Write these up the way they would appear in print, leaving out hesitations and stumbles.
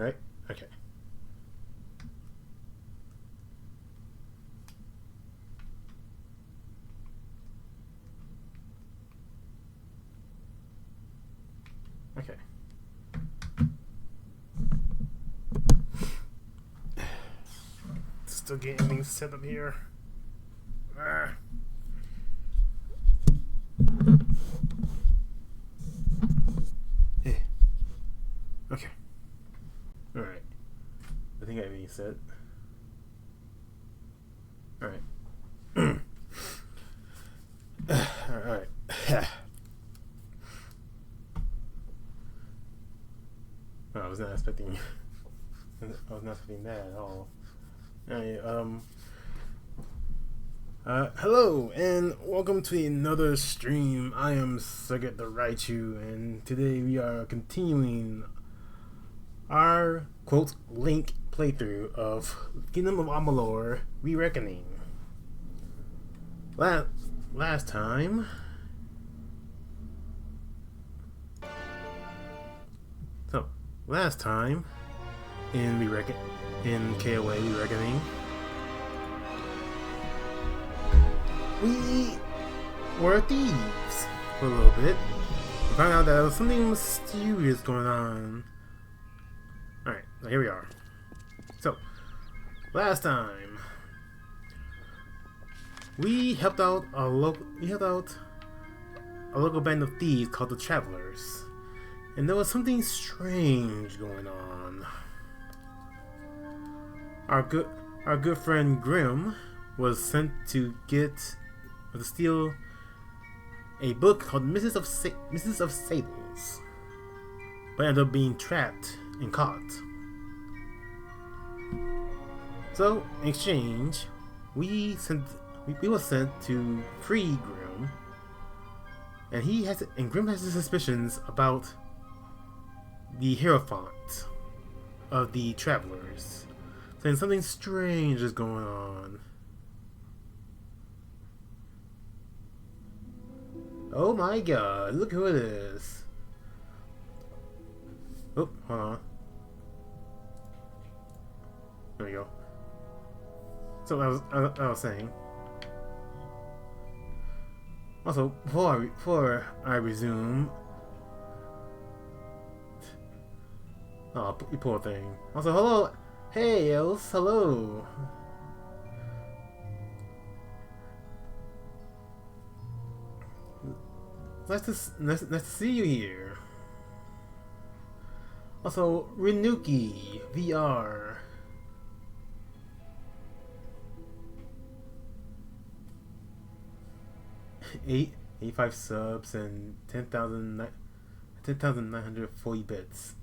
Right? Okay. Okay. Still getting things set up here. Ah. Okay. Alright. I think everything's set. Alright. Alright. I was not expecting that at all. Alright, hello and welcome to another stream. I am Circuit the Raichu, and today we are continuing our quote Link playthrough of Kingdom of Amalur Re-Reckoning. Last time in KOA Re-Reckoning, we were thieves for a little bit. We found out that there was something mysterious going on. Alright, so here we are. So, last time we helped out a local band of thieves called the Travelers. And there was something strange going on. Our good friend Grim was sent to steal a book called Mrs. of Sables, but ended up being trapped and caught. So in exchange, we were sent to free Grim, and Grim has his suspicions about the Hierophant of the Travelers, saying something strange is going on. Oh my god, look who it is. Oh, hold on. There we go. So I was saying. Also, before I resume. Oh, you poor thing. Also, hello. Hey, Else. Hello. Nice to see you here. Also, Renuki VR. Eight 85 subs and 10,940 bits.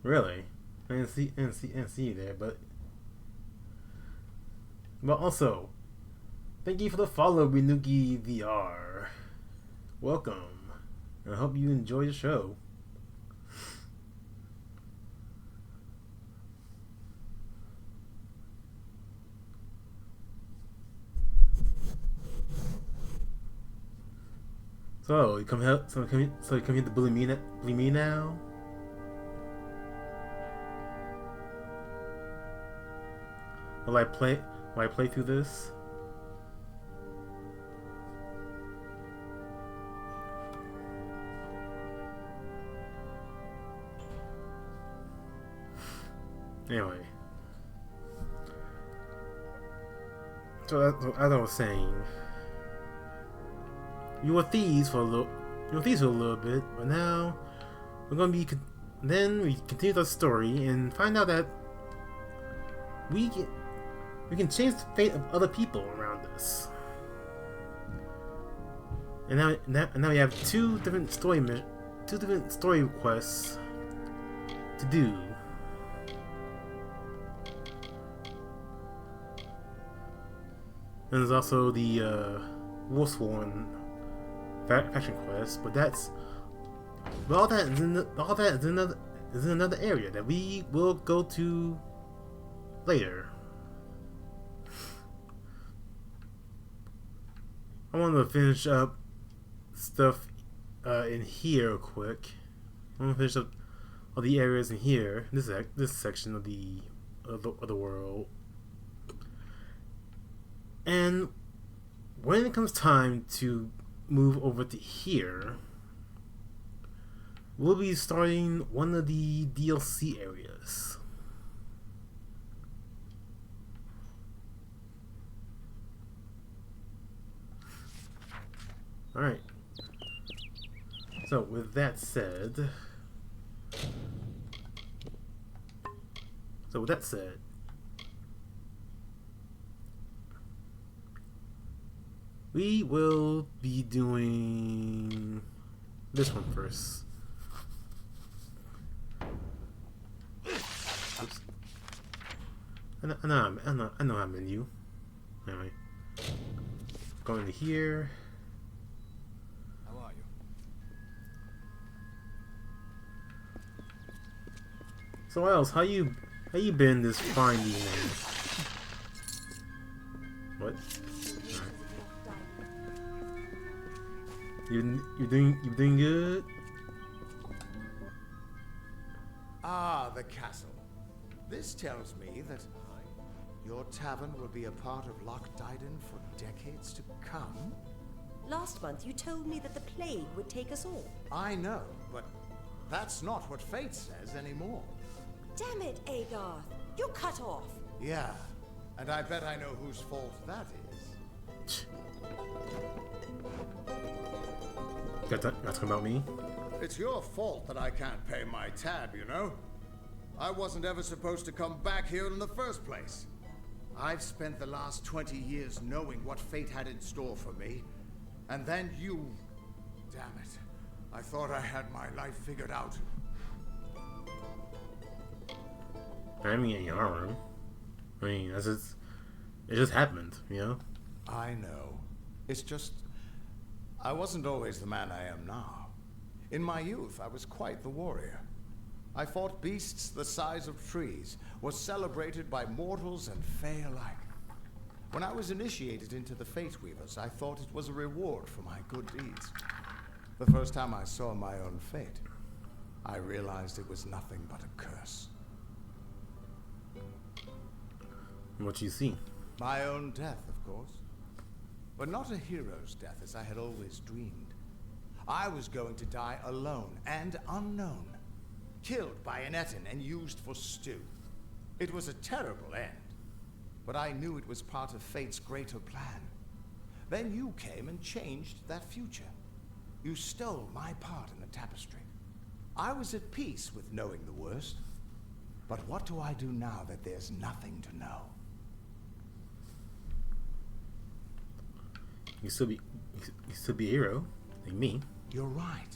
Really? I didn't see you there, but also, thank you for the follow, Renuki VR. Welcome. I hope you enjoy the show. So you come here to bully me now? Will I play through this? Anyway. So as I was saying, you were thieves for a little bit, but now we continue the story and find out that we can change the fate of other people around us. And now we have two different story quests to do. And there's also the Wolfsworn faction quest, but all that is in another area that we will go to later. I want to finish up stuff in here real quick. I want to finish up all the areas in here. This section of the world. And when it comes time to move over to here, we'll be starting one of the DLC areas. Alright. So, with that said... we will be doing this one first. Oops. I know I'm in you. Anyway. Going to here. How are you? So what else? How you been this fine evening? What? You're doing good? Ah, the castle. This tells me that your tavern will be a part of Loch Dyden for decades to come. Last month you told me that the plague would take us all. I know, but that's not what fate says anymore. Damn it, Agarth. You're cut off. Yeah, and I bet I know whose fault that is. Got talking about me? It's your fault that I can't pay my tab, you know? I wasn't ever supposed to come back here in the first place. I've spent the last 20 years knowing what fate had in store for me. And then you... Damn it. I thought I had my life figured out. I mean, in your room. I mean, it just happened, you know? I know. It's just... I wasn't always the man I am now. In my youth, I was quite the warrior. I fought beasts the size of trees, was celebrated by mortals and fae alike. When I was initiated into the Fate Weavers, I thought it was a reward for my good deeds. The first time I saw my own fate, I realized it was nothing but a curse. What you see? My own death, of course. But not a hero's death as I had always dreamed. I was going to die alone and unknown. Killed by an Etin and used for stew. It was a terrible end. But I knew it was part of fate's greater plan. Then you came and changed that future. You stole my part in the tapestry. I was at peace with knowing the worst. But what do I do now that there's nothing to know? You still be a hero, like me. You're right.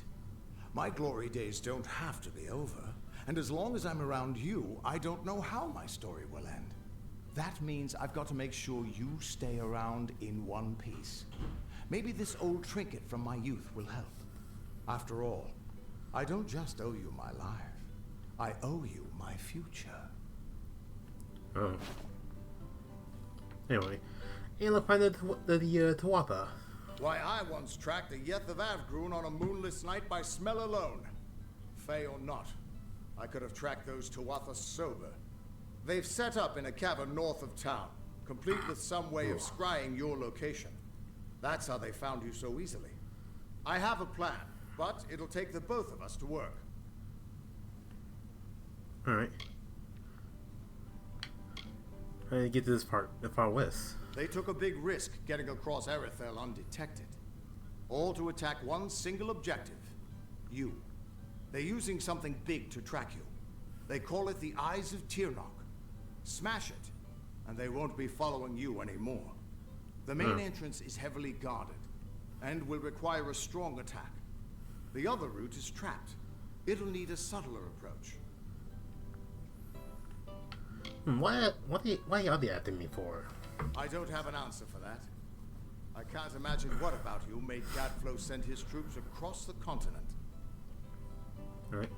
My glory days don't have to be over. And as long as I'm around you, I don't know how my story will end. That means I've got to make sure you stay around in one piece. Maybe this old trinket from my youth will help. After all, I don't just owe you my life. I owe you my future. Oh. Anyway, and let's find the Tuatha. Why, I once tracked a Yeth of Avgrun on a moonless night by smell alone. Fey or not, I could have tracked those Tuatha sober. They've set up in a cavern north of town, complete with some way of scrying your location. That's how they found you so easily. I have a plan, but it'll take the both of us to work. Alright. How do you get to this part, the far west? They took a big risk getting across Erethel undetected. All to attack one single objective. You. They're using something big to track you. They call it the Eyes of Tirnoch. Smash it, and they won't be following you anymore. The main entrance is heavily guarded, and will require a strong attack. The other route is trapped. It'll need a subtler approach. Why are they after me for? I don't have an answer for that. I can't imagine what about you made Gadflow send his troops across the continent. Alright.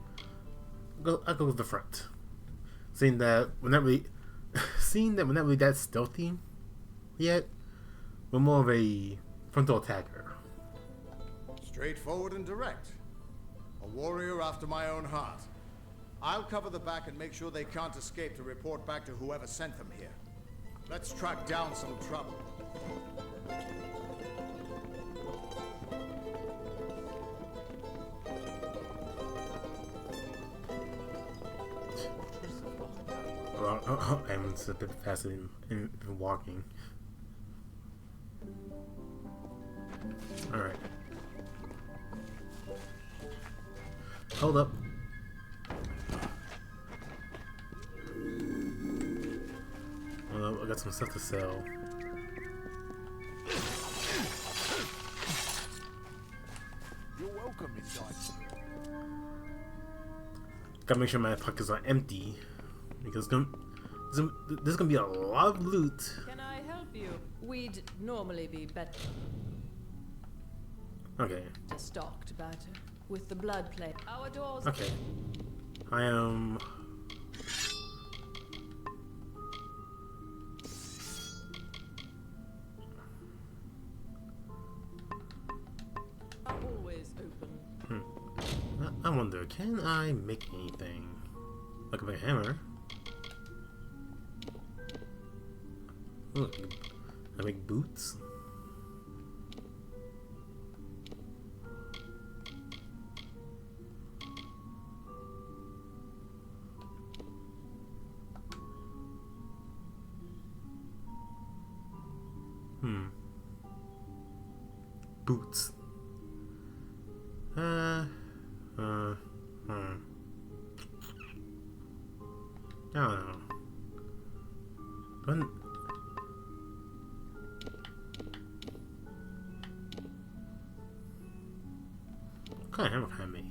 I'll go with the front. Seeing that we're not really that stealthy yet. We're more of a frontal attacker. Straightforward and direct. A warrior after my own heart. I'll cover the back and make sure they can't escape to report back to whoever sent them here. Let's track down some trouble. Well, I'm a bit faster in walking. Alright. Hold up. Well, I got some stuff to sell. You're welcome inside. Gotta make sure my pockets are empty because this is gonna be a lot of loot. Can I help you? We'd normally be better Okay. stocked, but with the blood plague, our doors. Okay. I am. Are always open. I wonder, can I make anything? Like a hammer? Look, I make boots. Boots. I don't know. What kind of hammer can I make?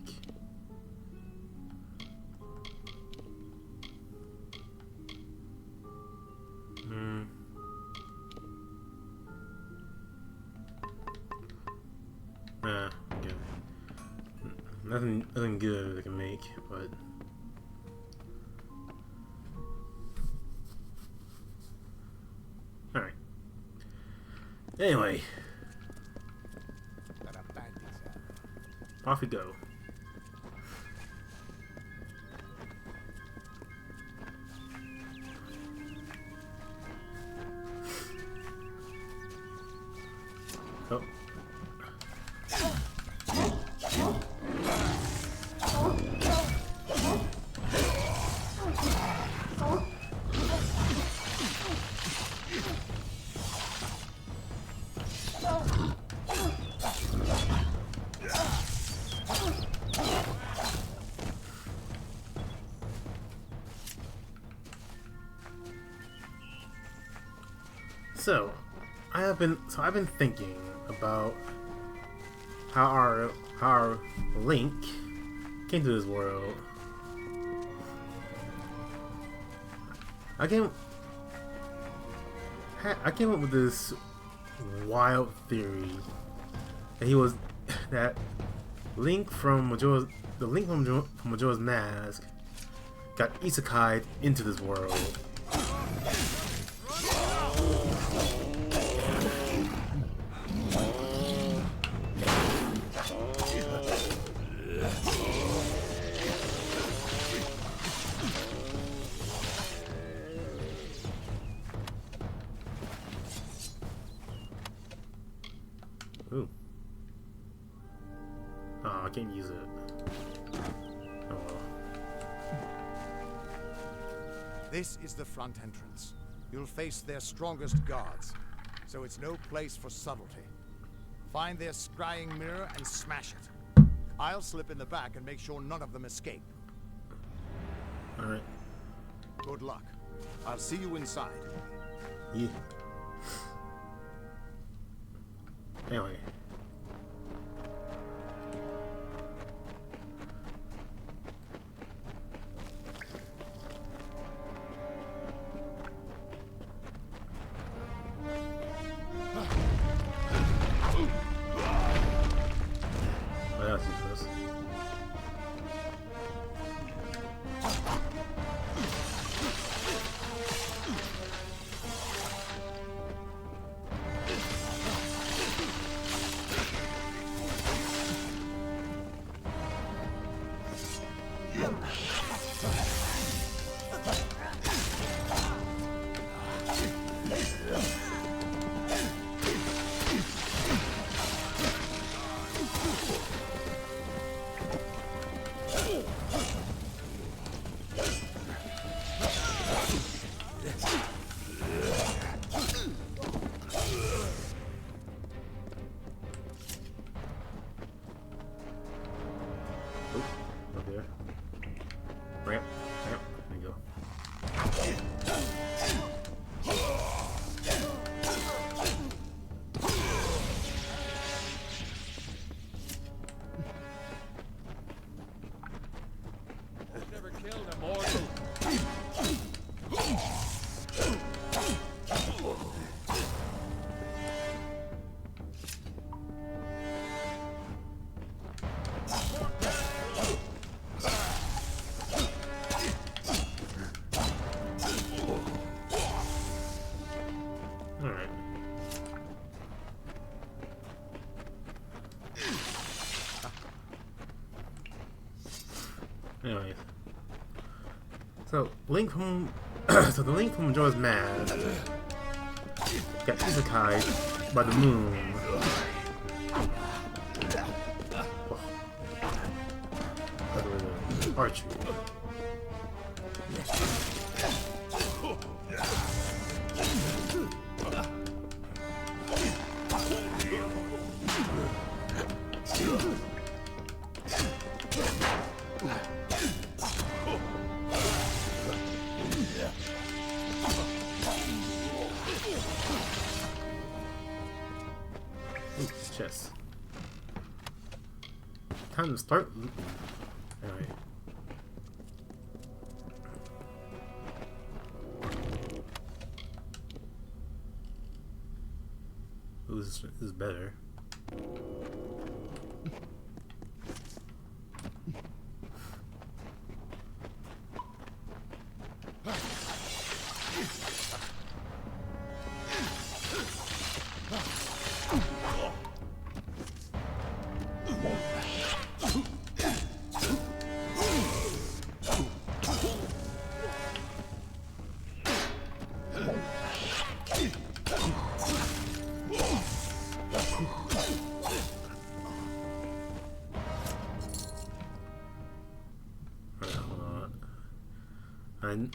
Okay. Nothing good I can make, but alright. Anyway, off we go. Oh. So, I've been thinking about how our Link came to this world. I came up with this wild theory that Link from Majora's Mask got isekai'd into this world. Ooh. Oh, I can't use it. Oh well. This is the front entrance. You'll face their strongest guards, so it's no place for subtlety. Find their scrying mirror and smash it. I'll slip in the back and make sure none of them escape. Alright. Good luck. I'll see you inside. Yeah. Anyway. What else is this? Alright. Anyways. So, Link from... so the Link from Majora's Mask got isekai by the moon. Archery. Ooh, chest. Time to start. Alright. Ooh, this is better.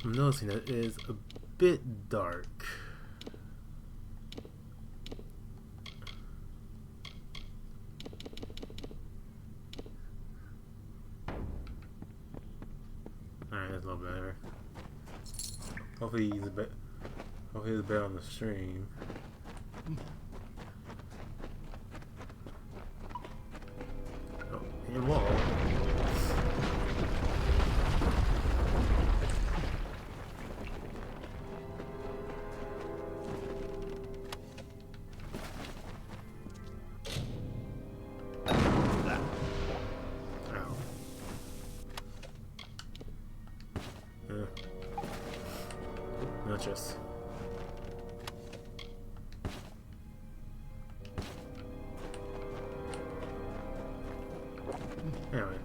I'm noticing that it is a bit dark. Alright, that's a little better. Hopefully he's better on the stream. Oh, and wall. Just anyway,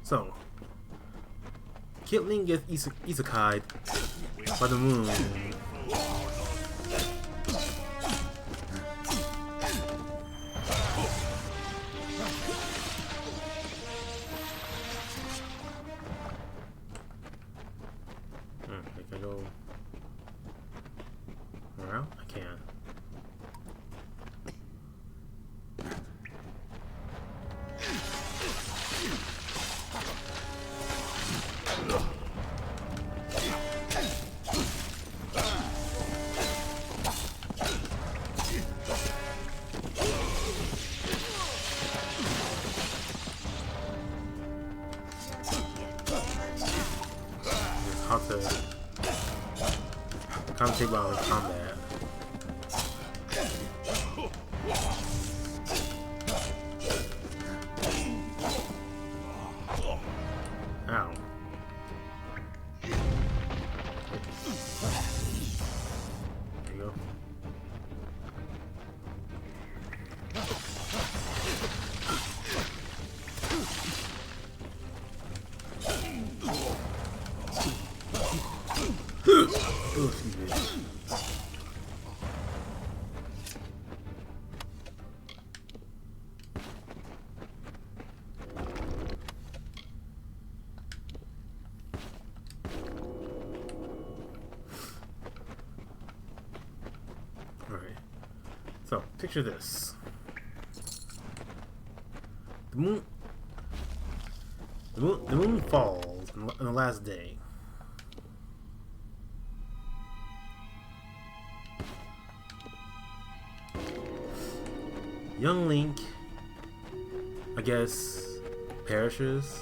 so Kid Link gets isekai by the moon. Can I go around? I can. How to concentrate on combat. Ow. There you go. Oh, excuse me. Alright. So, picture this. The moon falls on the last day. Young Link, I guess, perishes,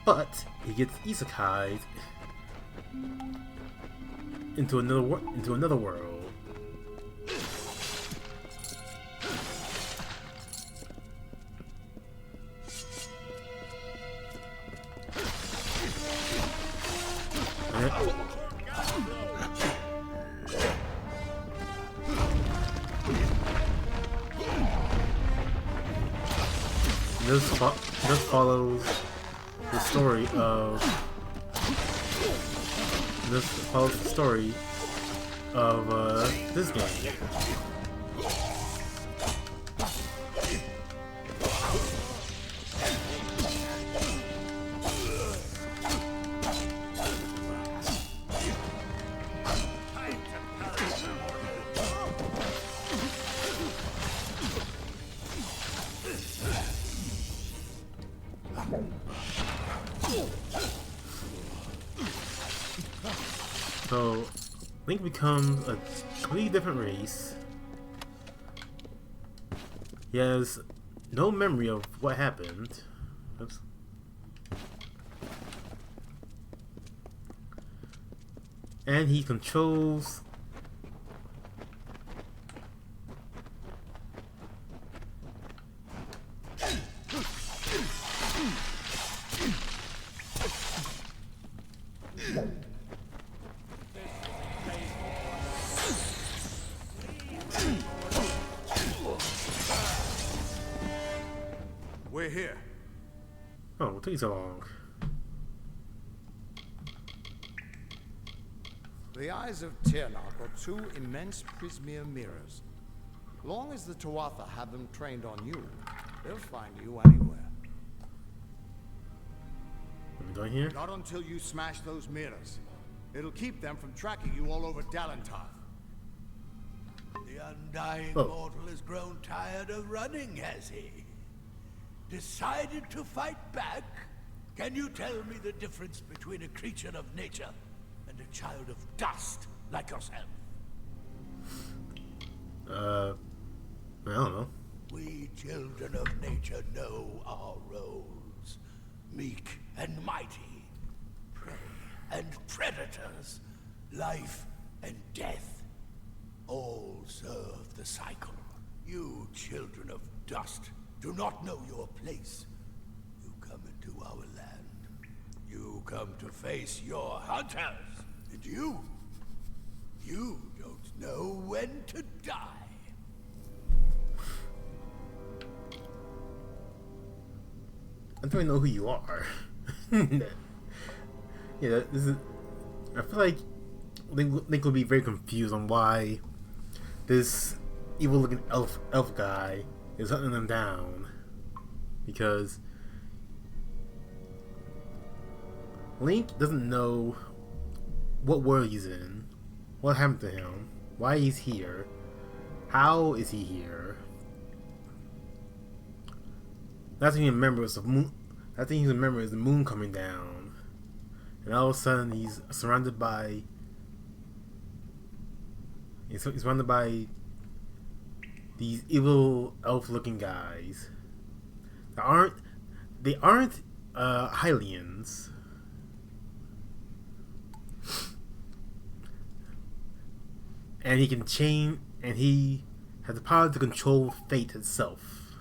but he gets isekai'd into another world. this follows the story of this game. So, Link becomes a completely different race. He has no memory of what happened. Oops. And he controls We're here. Oh, it took so long. The eyes of Tirnoch are two immense prismere mirrors. Long as the Tuatha have them trained on you, they'll find you anywhere. What are we doing here? Not until you smash those mirrors. It'll keep them from tracking you all over Dalantarth. The undying Oh. mortal has grown tired of running, has he? Decided to fight back? Can you tell me the difference between a creature of nature and a child of dust like yourself? I don't know. We children of nature know our roles. Meek and mighty, prey and predators, life and death. All serve the cycle. You children of dust do not know your place. You come into our land. You come to face your hunters. And you don't know when to die. I don't even know who you are. Yeah, this is. I feel like Link will be very confused on why this evil-looking elf guy is hunting them down, because Link doesn't know what world he's in, what happened to him, why he's here, how is he here. Last thing he remembers is the moon. Last thing he remembers is the moon coming down, and all of a sudden he's surrounded by. He's surrounded by these evil elf-looking guys. They aren't Hylians. And he can chain, and he has the power to control fate itself.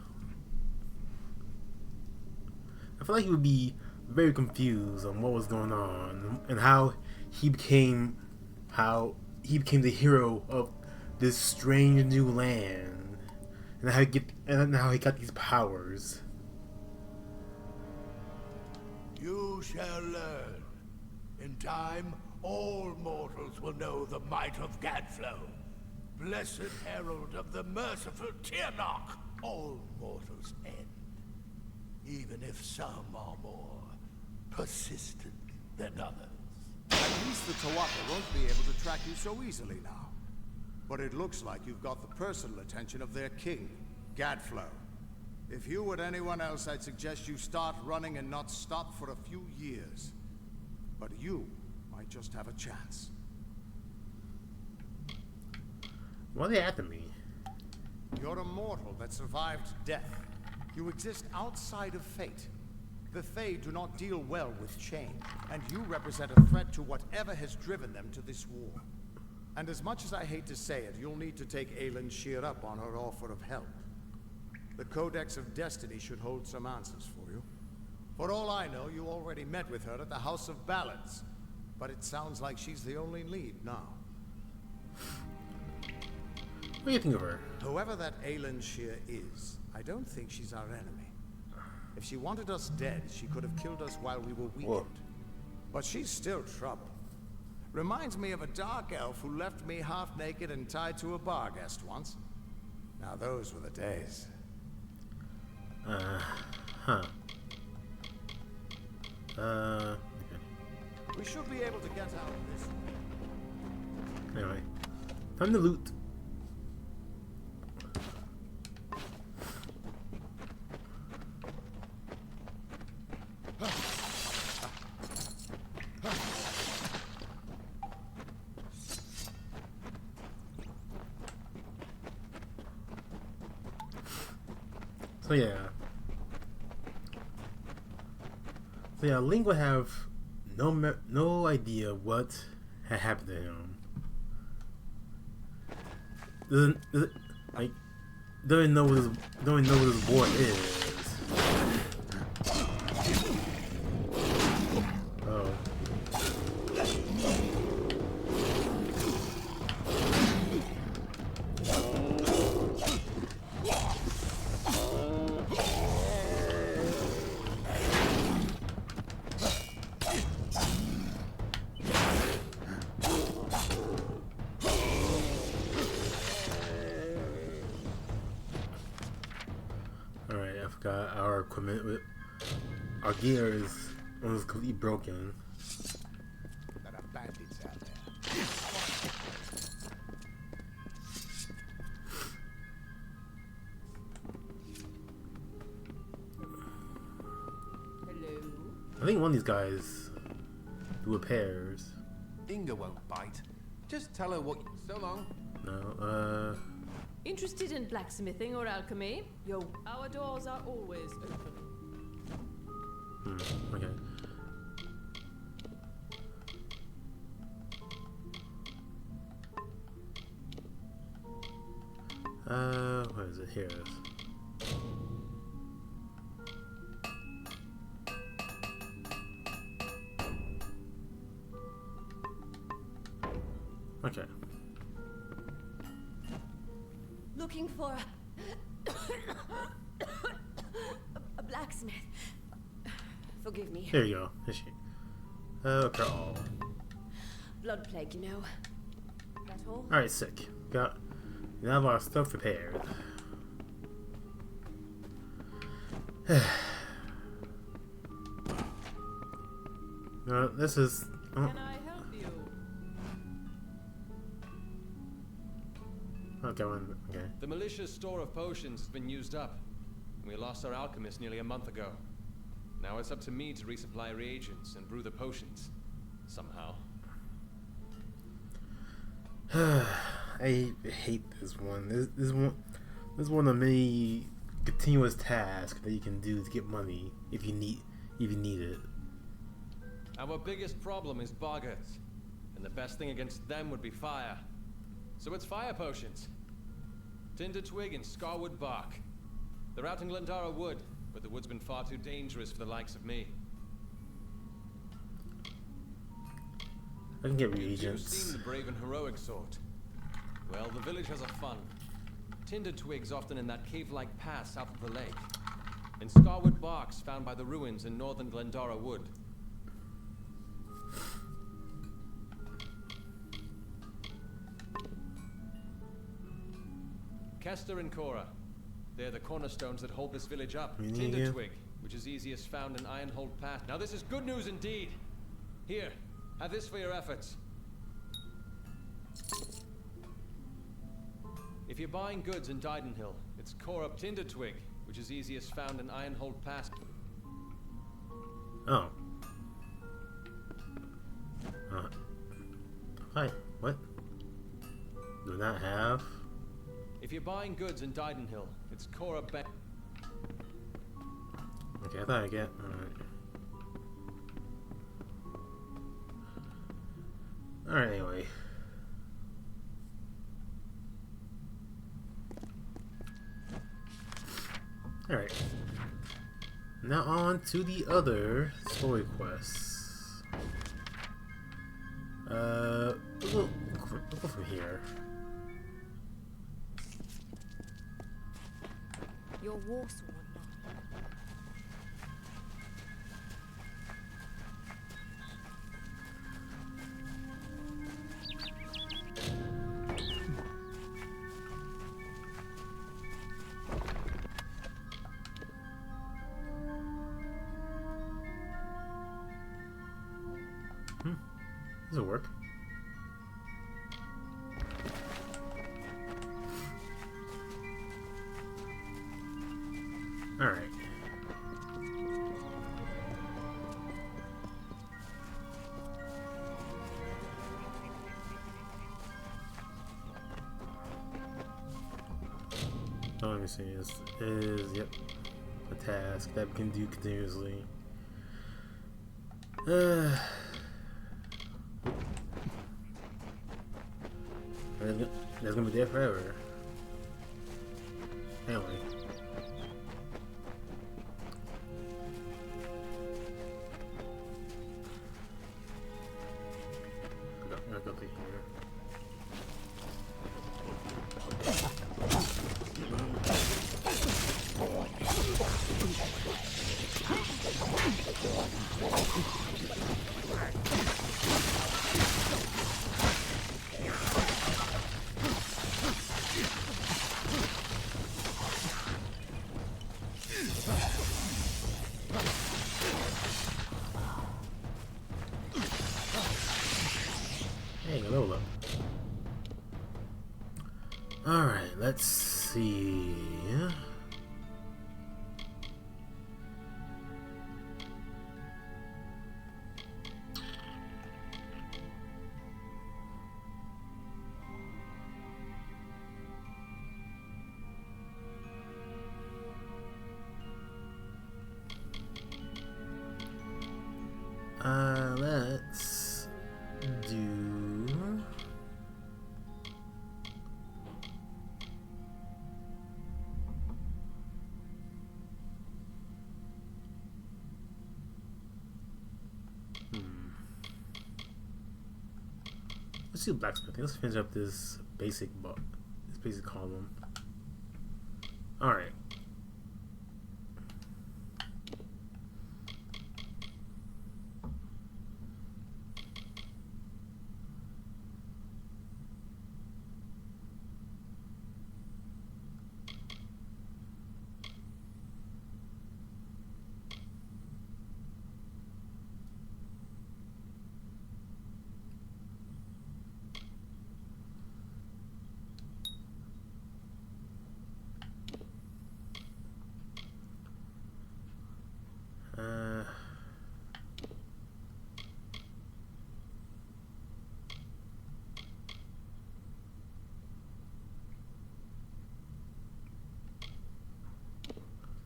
I feel like he would be very confused on what was going on and how he became the hero of this strange new land, and how he got these powers. You shall learn. In time, all mortals will know the might of Gadflow. Blessed herald of the merciful Tirnoch. All mortals end. Even if some are more persistent than others. At least the Tuatha won't be able to track you so easily now. But it looks like you've got the personal attention of their king, Gadflow. If you were anyone else, I'd suggest you start running and not stop for a few years. But you might just have a chance. Why are they after me? You're a mortal that survived death. You exist outside of fate. The Fae do not deal well with change, and you represent a threat to whatever has driven them to this war. And as much as I hate to say it, you'll need to take Aelin Shear up on her offer of help. The Codex of Destiny should hold some answers for you. For all I know, you already met with her at the House of Ballads, but it sounds like she's the only lead now. What do you think of her? Whoever that Aelin Shear is, I don't think she's our enemy. If she wanted us dead, she could have killed us while we were weakened. Whoa. But she's still trouble. Reminds me of a dark elf who left me half naked and tied to a bar guest once. Now those were the days. Huh. Okay. We should be able to get out of this. Anyway, time to loot. So yeah, Link would have no idea what had happened to him. Don't know what his boy is. Oh. Alright, I forgot our equipment. Our gear is almost completely broken. There are bandits out there. Hello. I think one of these guys do repairs. Inga won't bite. Just tell her what. So long. No, Interested in blacksmithing or alchemy? Our doors are always open. okay. What is it? Here it is. Okay. Looking for a blacksmith. Forgive me. There you go. Is she? Okay. Blood plague, you know. That all? Alright, sick. We have our stuff prepared. This is. Can I help you? Okay, okay. The militia's store of potions has been used up. We lost our alchemist nearly a month ago. Now it's up to me to resupply reagents and brew the potions. Somehow. I hate this one. This is one of many continuous tasks that you can do to get money if you need it. Our biggest problem is boggarts, and the best thing against them would be fire. So it's fire potions. Tinder twig and scarwood bark. They're out in Glendara Wood, but the wood's been far too dangerous for the likes of me. I can get You've reagents. seen the brave and heroic sort. Well, the village has a fun. Tinder twigs often in that cave-like pass south of the lake, and scarwood barks found by the ruins in northern Glendara Wood. Kester and Cora. They're the cornerstones that hold this village up. Tinder twig, which is easiest found in Ironhold Pass. Now this is good news indeed. Here, have this for your efforts. If you're buying goods in Didenhill, it's Cora Tinder twig, which is easiest found in Ironhold Pass. Oh. Hi. What? Do not have. If you're buying goods in Didenhill, it's Cora Ben. Okay, I thought I get. Alright. Alright, anyway. Alright. Now on to the other story quests. We'll go from here. Your war sword, will work. Alright. Oh, let me see. This is, yep, a task that we can do continuously. That's gonna be there forever. Anyway. I'm gonna go through here. Hey, level up. Alright, let's see. Let's do... Let's do blacksmithing. Let's finish up this basic column. Alright.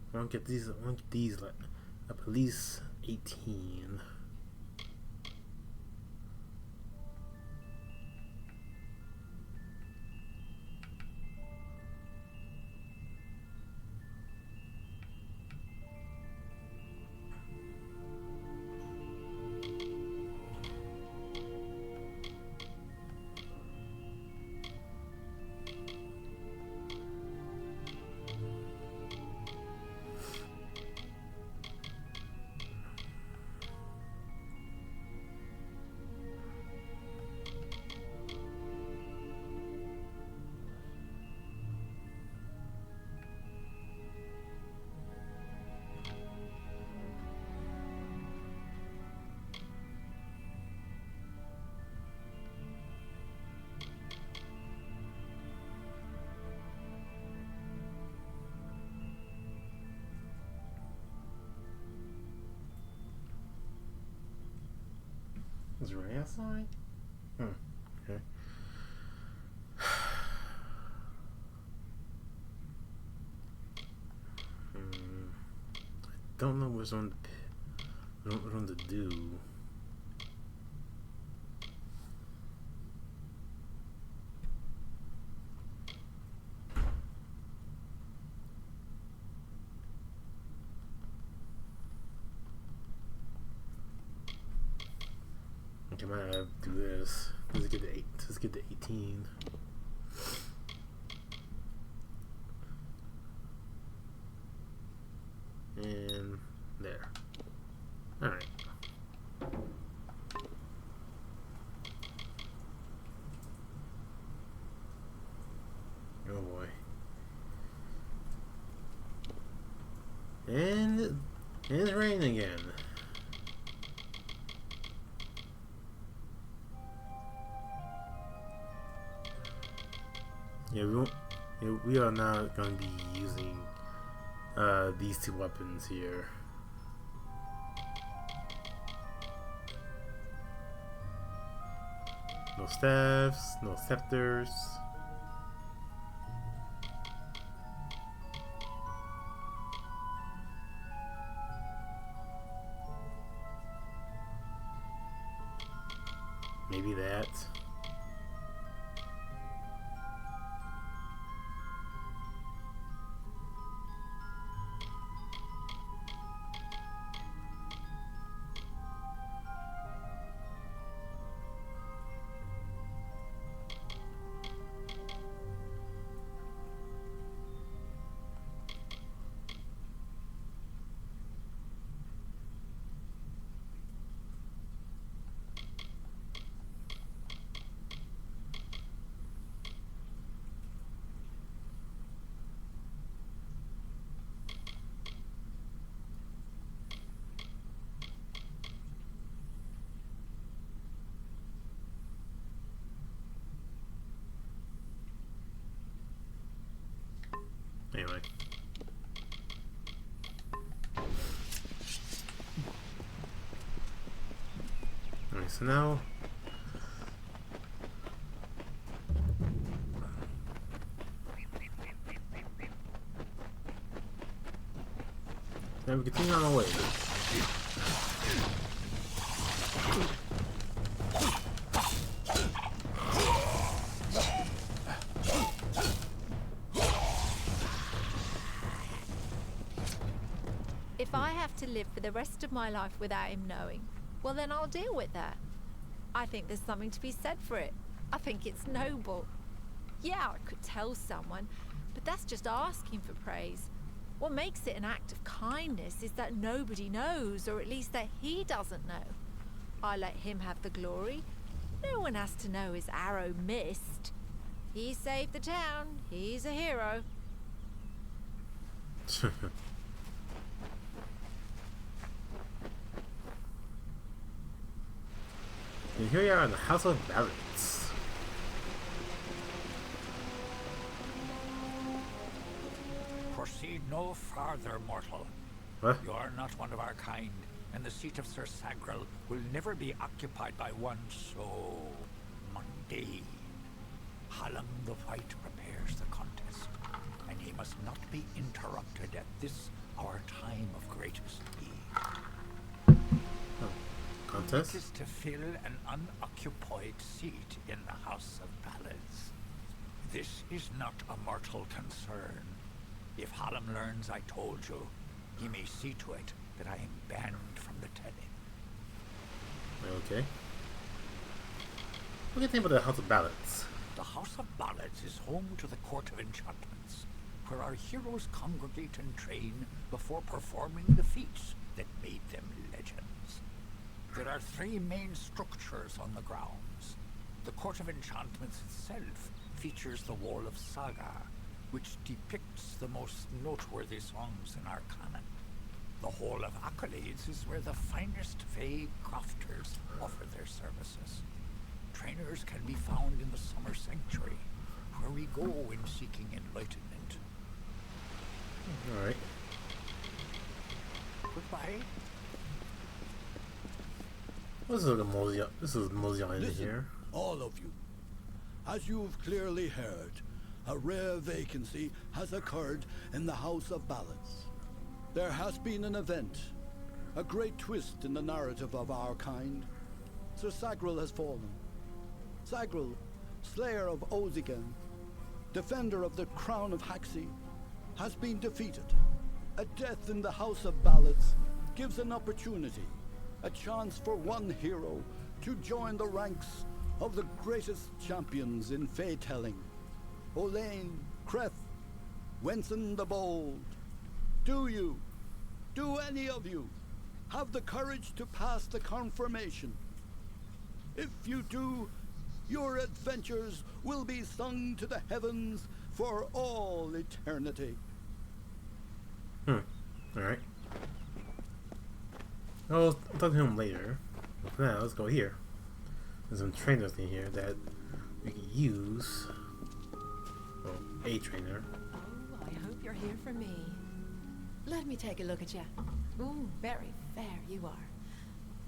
I want to get these like up at least 18. Is it rain outside? Okay. I don't know what's on the do. Okay, might have to do this. Let's get to 8. Let's get to 18. And there. Alright. Oh boy. And it's raining again. Yeah, we are not going to be using these two weapons here. No staffs, no scepters. Maybe that. Anyway. Alright, so now we continue on our way. If I have to live for the rest of my life without him knowing, well then I'll deal with that. I think there's something to be said for it. I think it's noble. Yeah, I could tell someone, but that's just asking for praise. What makes it an act of kindness is that nobody knows, or at least that he doesn't know. I let him have the glory. No one has to know his arrow missed. He saved the town. He's a hero. And here we are in the House of Ballads. Proceed no farther, mortal. What? You are not one of our kind, and the seat of Sir Sagril will never be occupied by one so mundane. Hallam the White prepares the contest, and he must not be interrupted at this our time of greatest need. Contest? It is to fill an unoccupied seat in the House of Ballads. This is not a mortal concern. If Hallam learns I told you, he may see to it that I am banned from the telling. Okay. What do you think about the House of Ballads? The House of Ballads is home to the Court of Enchantments, where our heroes congregate and train before performing the feats that made them legends. There are 3 main structures on the grounds. The Court of Enchantments itself features the Wall of Saga, which depicts the most noteworthy songs in our canon. The Hall of Accolades is where the finest Fae crafters offer their services. Trainers can be found in the Summer Sanctuary, where we go when seeking enlightenment. Alright. Goodbye. This is like a museum. This is a museum in Listen, here. all of you. As you've clearly heard, a rare vacancy has occurred in the House of Ballads. There has been an event, a great twist in the narrative of our kind. Sir Sagril has fallen. Sagril, slayer of Ozigan, defender of the crown of Haxi, has been defeated. A death in the House of Ballads gives an opportunity, a chance for one hero to join the ranks of the greatest champions in Fae-telling. Olaine, Kreth, Wenson the Bold. Do any of you, have the courage to pass the confirmation? If you do, your adventures will be sung to the heavens for all eternity. Alright. I'll talk to him later. Now, let's go here. There's some trainers in here that we can use. Oh, a trainer. Oh, I hope you're here for me. Let me take a look at you. Ooh, very fair you are.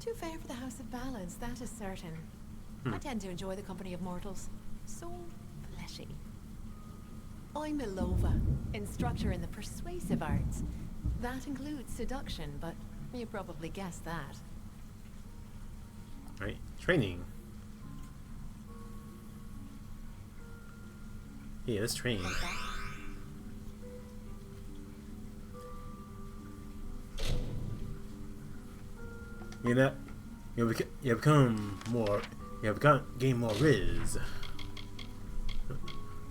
Too fair for the House of Ballads, that is certain. I tend to enjoy the company of mortals. So fleshy. I'm a Lova, instructor in the persuasive arts. That includes seduction, but you probably guessed that. Right, training. Yeah, let's train. You know, you gain more Riz.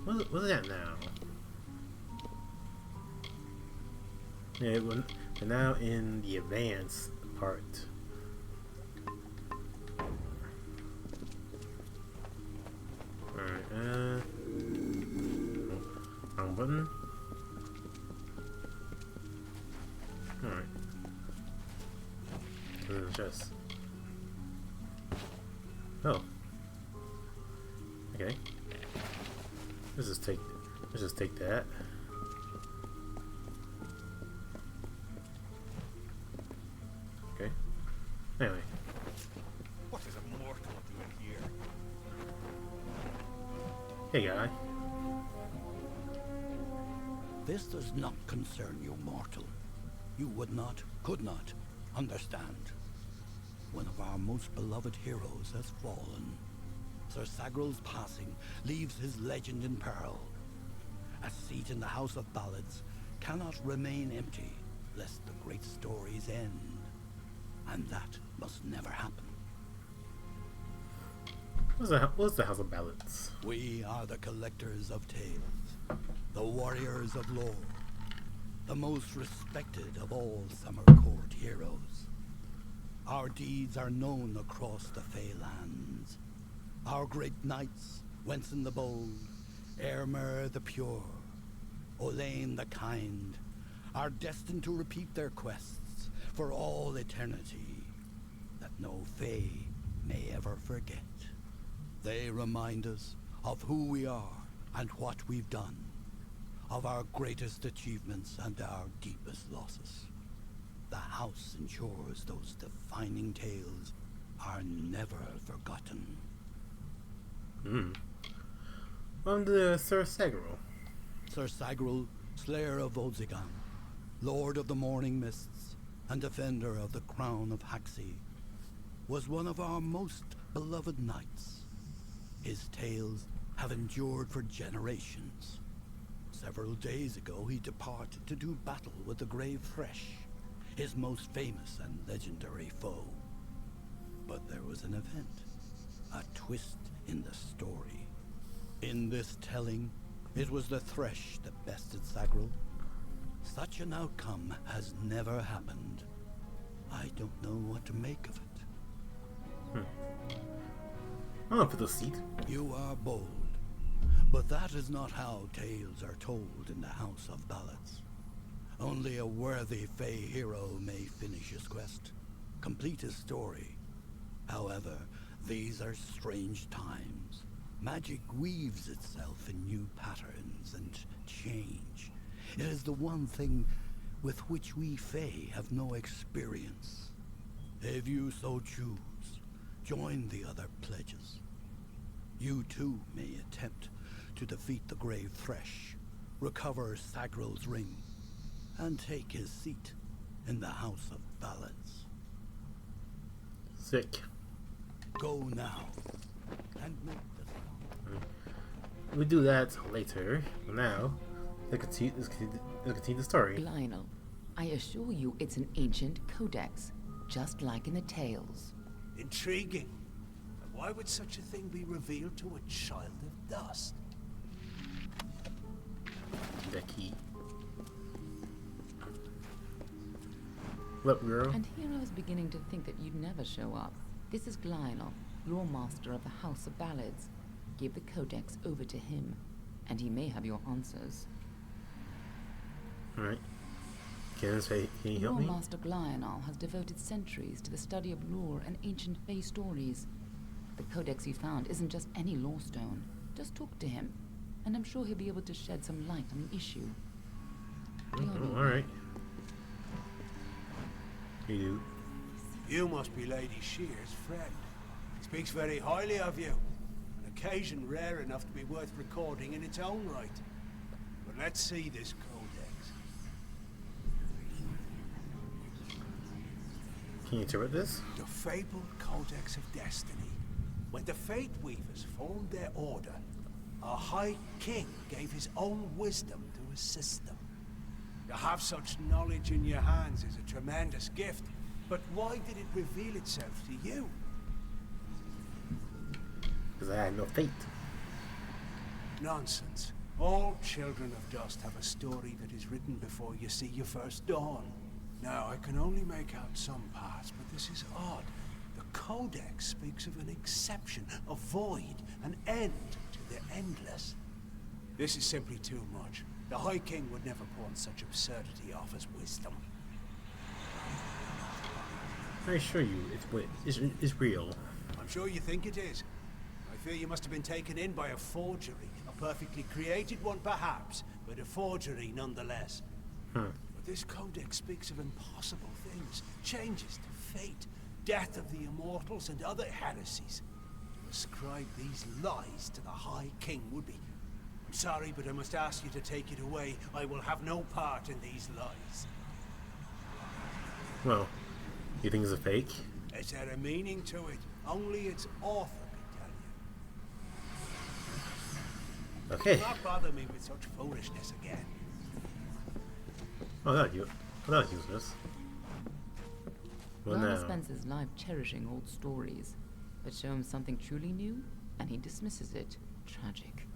What's that now? Yeah, we're now in the advanced part. Alright, wrong button. Alright. Chest. Oh. Okay. Let's just take that. Okay. Anyway. What is a mortal doing here? Hey guy. This does not concern you, mortal. You would not, could not, understand. One of our most beloved heroes has fallen. Sir Sagral's passing leaves his legend in peril. A seat in the House of Ballads cannot remain empty, lest the great stories end. And that must never happen. What's the House of Ballads? We are the collectors of tales, the warriors of lore, the most respected of all Summer Court heroes. Our deeds are known across the Fey lands. Our great knights, Wenson the Bold, Airmer the Pure, Olaine the Kind, are destined to repeat their quests for all eternity, that no Fey may ever forget. They remind us of who we are and what we've done, of our greatest achievements and our deepest losses. The house ensures those defining tales are never forgotten. The Sir Sagral. Sir Sagral, Slayer of Volzigan, Lord of the Morning Mists, and defender of the Crown of Haxi, was one of our most beloved knights. His tales have endured for generations. Several days ago, he departed to do battle with the grave Thresh, his most famous and legendary foe. But there was an event, a twist in the story. In this telling, it was the Thresh that bested Sagral. Such an outcome has never happened. I don't know what to make of it. I'm up for the seat. You are bold, but that is not how tales are told in the House of Ballads. Only a worthy Fey hero may finish his quest, complete his story. However, these are strange times. Magic weaves itself in new patterns and change. It is the one thing with which we Fey have no experience. If you so choose, join the other pledges. You too may attempt to defeat the grave Thresh, recover Sagral's ring, and take his seat in the House of Ballads. Sick. Go now, and make the sound. We'll do that later. For now, let's continue the story. Lionel, I assure you it's an ancient codex, just like in the tales. Intriguing. And why would such a thing be revealed to a child of dust? The key. What up, girl? And here I was beginning to think that you'd never show up. This is Lionel, lore master of the House of Ballads. Give the codex over to him, and he may have your answers. Alright. Can you help me? Lore master Lionel has devoted centuries to the study of lore and ancient Fey stories. The codex you found isn't just any lore stone. Just talk to him. and I'm sure he'll be able to shed some light on the issue. Alright. You do. You must be Lady Shear's friend. Speaks very highly of you. An occasion rare enough to be worth recording in its own right. But let's see this codex. Can you interpret this? The fabled Codex of Destiny. When the Fate Weavers formed their order, our High King gave his own wisdom to assist them. To have such knowledge in your hands is a tremendous gift, but why did it reveal itself to you? Because I had no fate. Nonsense. All children of dust have a story that is written before you see your first dawn. Now, I can only make out some parts, but this is odd. The Codex speaks of an exception, a void, an end to the endless. This is simply too much. The High King would never pawn such absurdity off as wisdom. I assure you, it's real. I'm sure you think it is. I fear you must have been taken in by a forgery. A perfectly created one, perhaps, but a forgery nonetheless. But this codex speaks of impossible things, changes to fate, death of the immortals, and other heresies. To ascribe these lies to the High King would be... I'm sorry, but I must ask you to take it away. I will have no part in these lies. Well, you think it's a fake? Is there a meaning to it? Only its author can tell you. Okay. Do not bother me with such foolishness again. Oh, that useless. Well, Lana now. spends his life cherishing old stories, but show him something truly new, and he dismisses it. Tragic.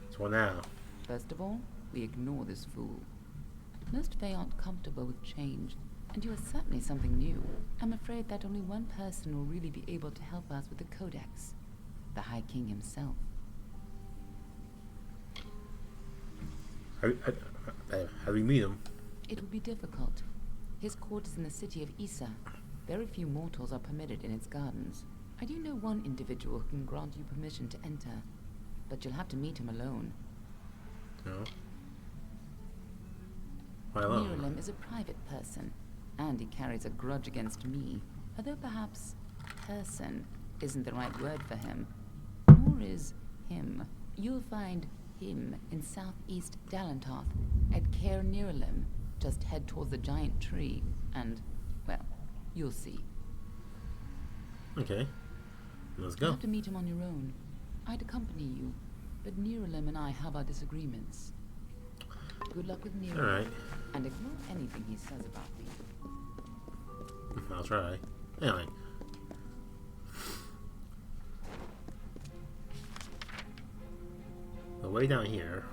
So now. First of all, we ignore this fool. Most Fae aren't comfortable with change, and you are certainly something new. I'm afraid that only one person will really be able to help us with the Codex. The High King himself. How do we meet him? It will be difficult. His court is in the city of Issa. Very few mortals are permitted in its gardens. I do know one individual who can grant you permission to enter, but you'll have to meet him alone. No. Why alone? Miralem is a private person, and he carries a grudge against me, although perhaps person isn't the right word for him, nor is him. You'll find him in southeast Dalantarth, at Caer Niralem. Just head towards the giant tree, and, well, you'll see. Okay. Let's You go. have to meet him on your own. I'd accompany you, but Niralem and I have our disagreements. Good luck with Niralem. Alright. And ignore anything he says about me. I'll try. Anyway. The way down here.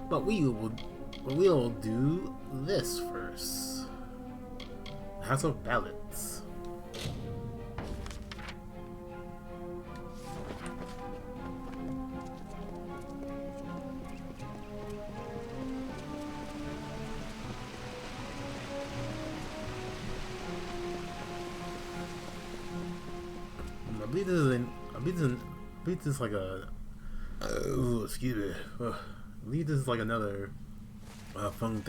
But we'll do this first. House of Ballads. I believe this is like a. Excuse me. I believe this is like another fun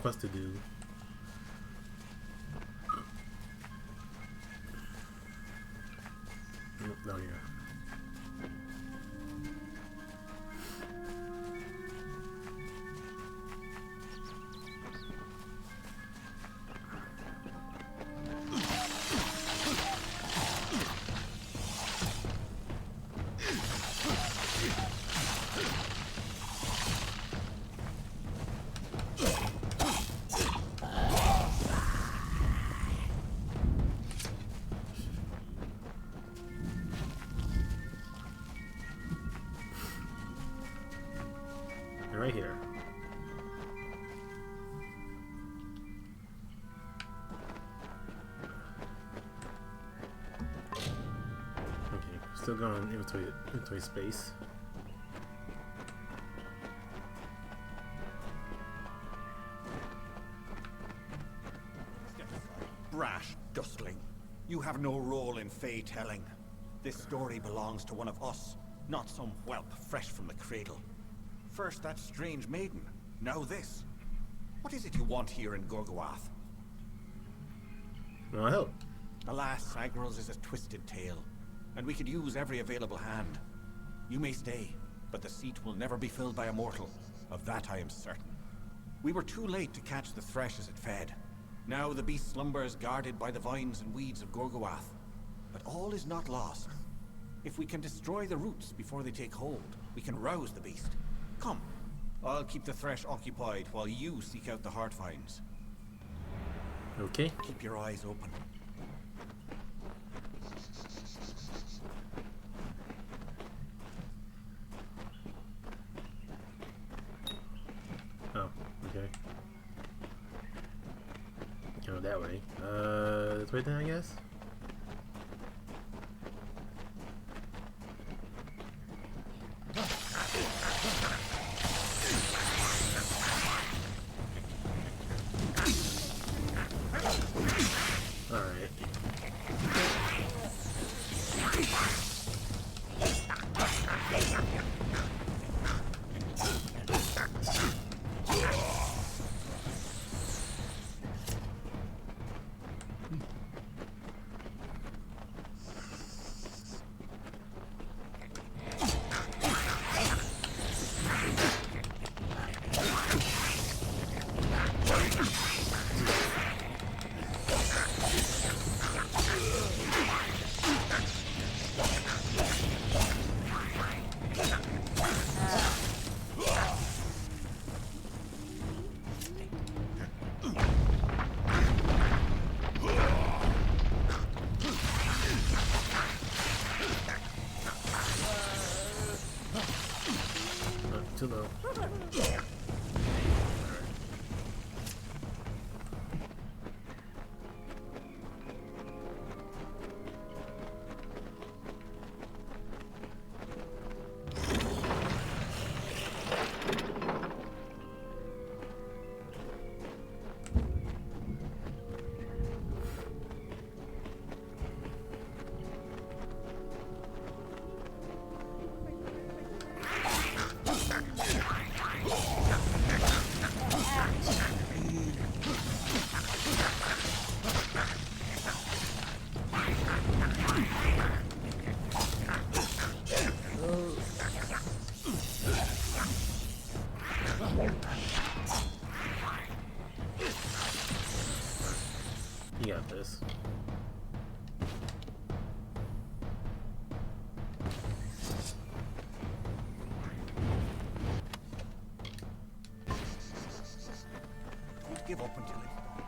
quest to do. Down here. Right here. Okay, still going inventory space. Brash dustling. You have no role in fey telling. This story belongs to one of us, not some whelp fresh from the cradle. First that strange maiden, now this. What is it you want here in Gorgoath? Want help? Alas, Agrel's is a twisted tale, and we could use every available hand. You may stay, but the seat will never be filled by a mortal. Of that I am certain. We were too late to catch the Thresh as it fed. Now the beast slumbers guarded by the vines and weeds of Gorgoath. But all is not lost. If we can destroy the roots before they take hold, we can rouse the beast. Come, I'll keep the Thresh occupied while you seek out the heart vines. Okay. Keep your eyes open. Oh, okay. Go that way. This way then, I guess? Alright. Too low. You got this. Don't give up until it's done.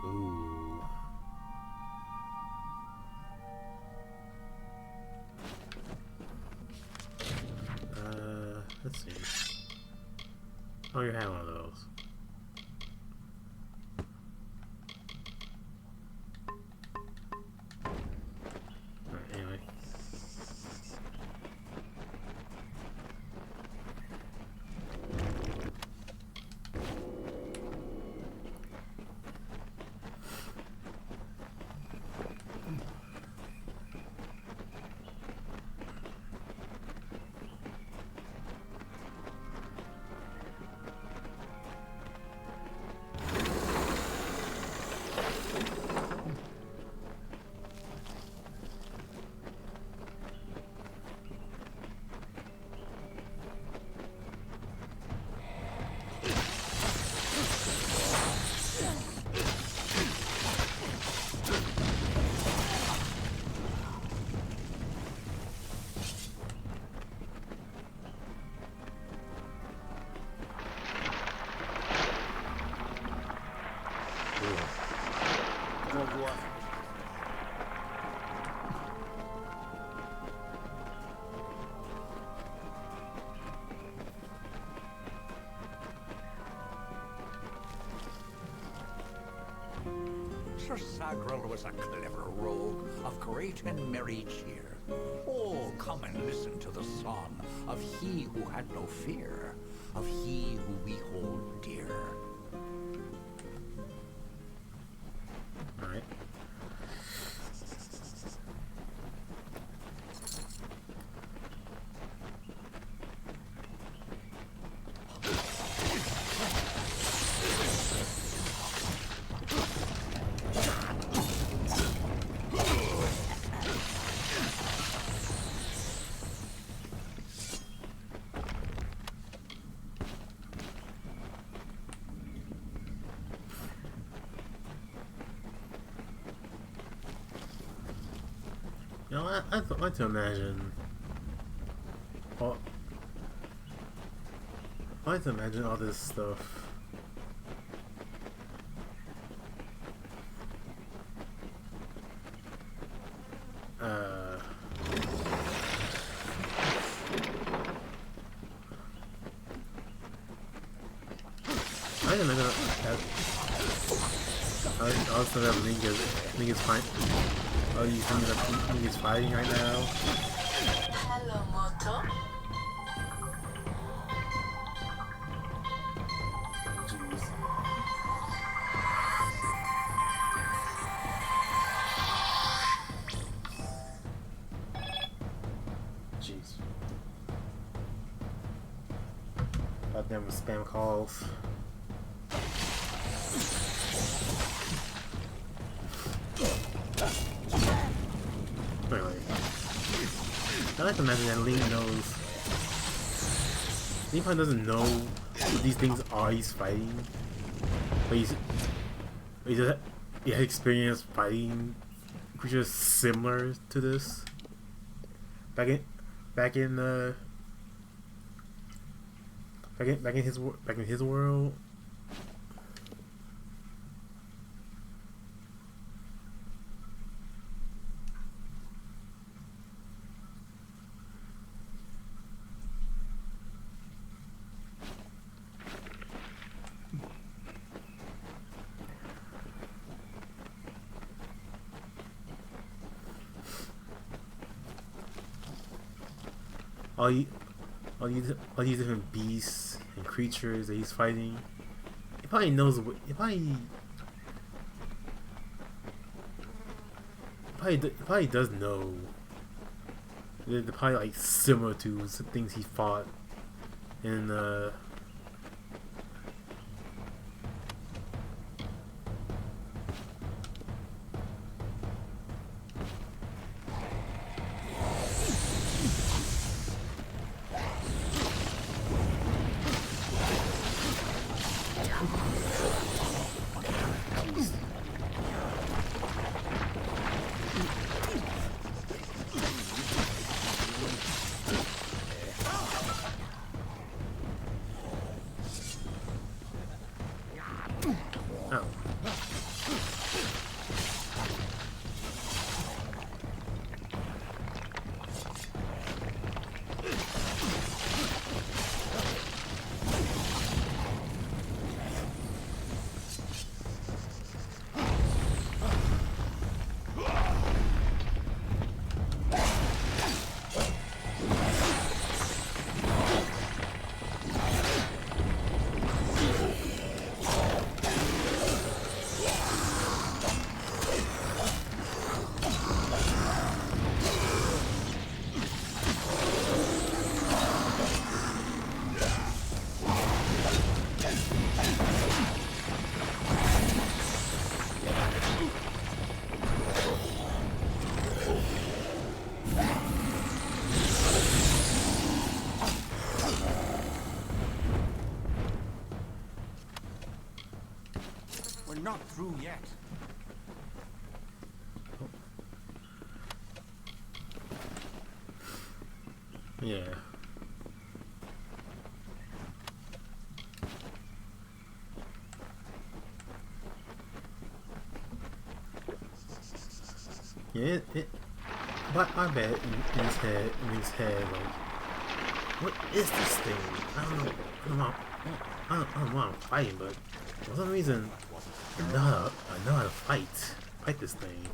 Ooh. Let's see. Oh, you had one of those. Alright, anyway. Sir Sagrel was a clever rogue of great and merry cheer. Oh, come and listen to the song of he who had no fear, of he who we hold dear. know, I'd like to imagine. Well, I like to imagine all this stuff. I don't know. I also that Link is fine. Oh, you think that Link is fighting right now? Hello, Moto. Jeez. Jeez. Goddamn spam calls. Anyway, I like to imagine that Link knows. Link probably doesn't know what these things are he's fighting, but he has experience fighting creatures similar to this. Back in his world. All these different beasts and creatures that he's fighting. He probably knows what. He probably does know. They're probably like similar to some things he fought in Not through yet. yeah. Yeah, but I bet in his head, like, what is this thing? I don't know why I'm fighting, but for some reason, I know how to fight this thing.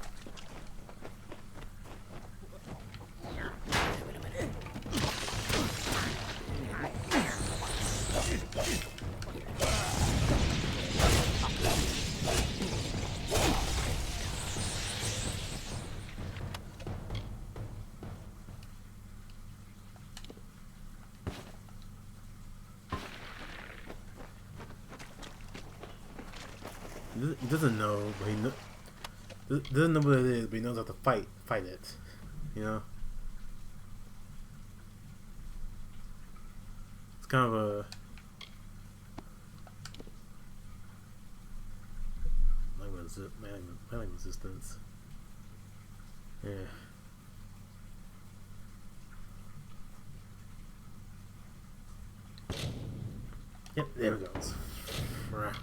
He doesn't know, but he doesn't know what it is, but he knows how to fight it. You know, it's kind of a melee resistance. Yeah. Yep, there it goes. Right.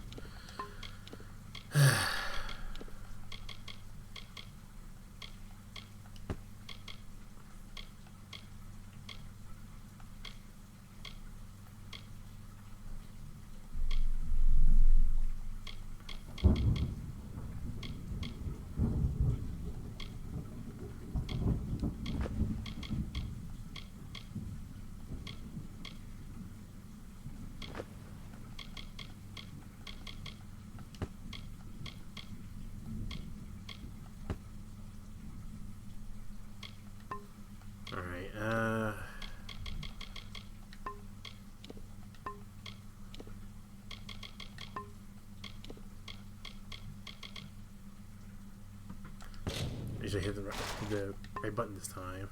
Alright, I should hit the right button this time.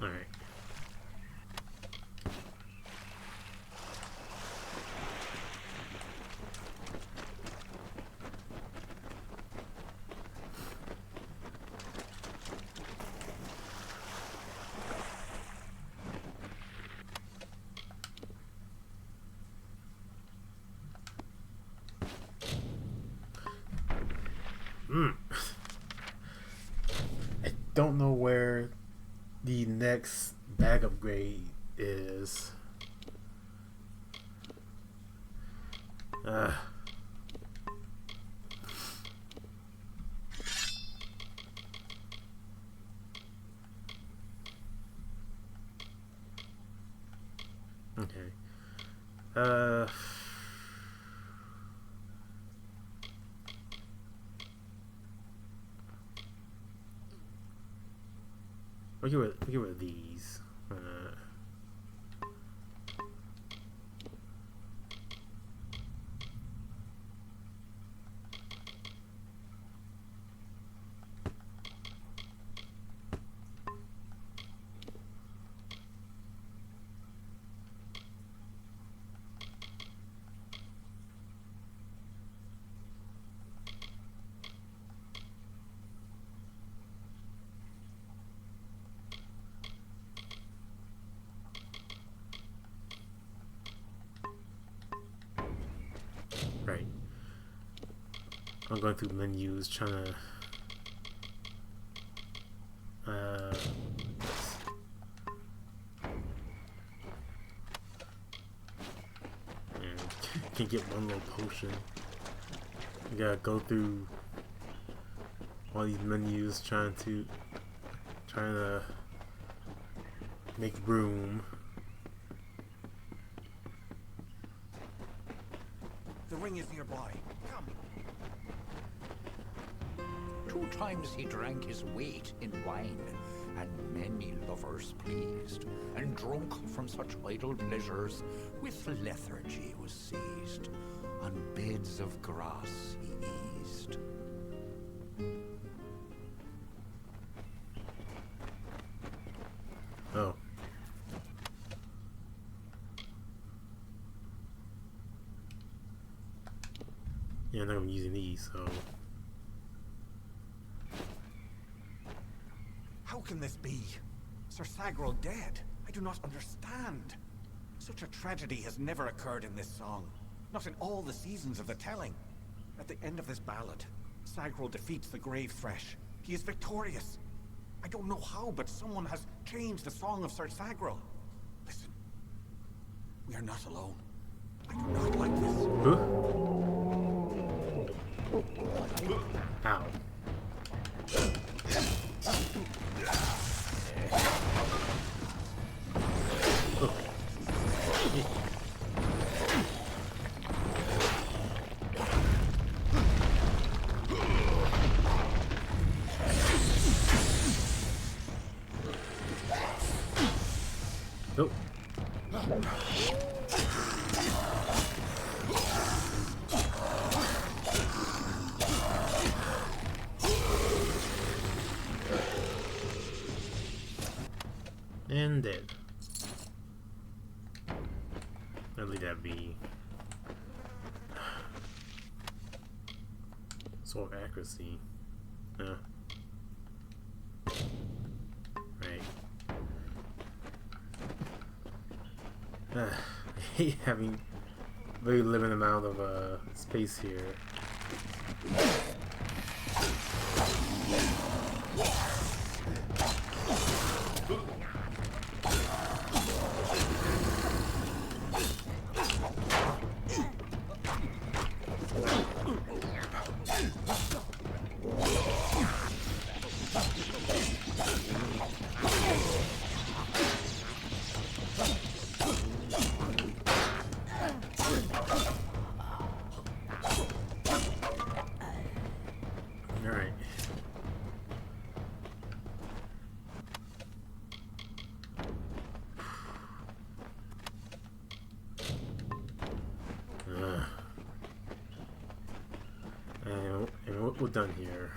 Alright. I don't know where the next bag upgrade is. Okay. We'll get rid of these. Right. I'm going through menus trying to can get one little potion. You gotta go through all these menus trying to make room. The ring is nearby. Come. 2 times he drank his weight in wine, and many lovers pleased, and drunk from such idle pleasures, with lethargy was seized. On beds of grass he eased. Oh. Yeah, I'm not gonna be using these, so. How can this be? Sir Sagrel dead? I do not understand. Such a tragedy has never occurred in this song. Not in all the seasons of the telling. At the end of this ballad, Sagrel defeats the grave Thresh. He is victorious. I don't know how, but someone has changed the song of Sir Sagrel. Listen. We are not alone. I do not like this. Ow. Oh. And dead. I'll leave that be. be. Sword accuracy. Right. I hate having very limited amount of space here. And we're done here.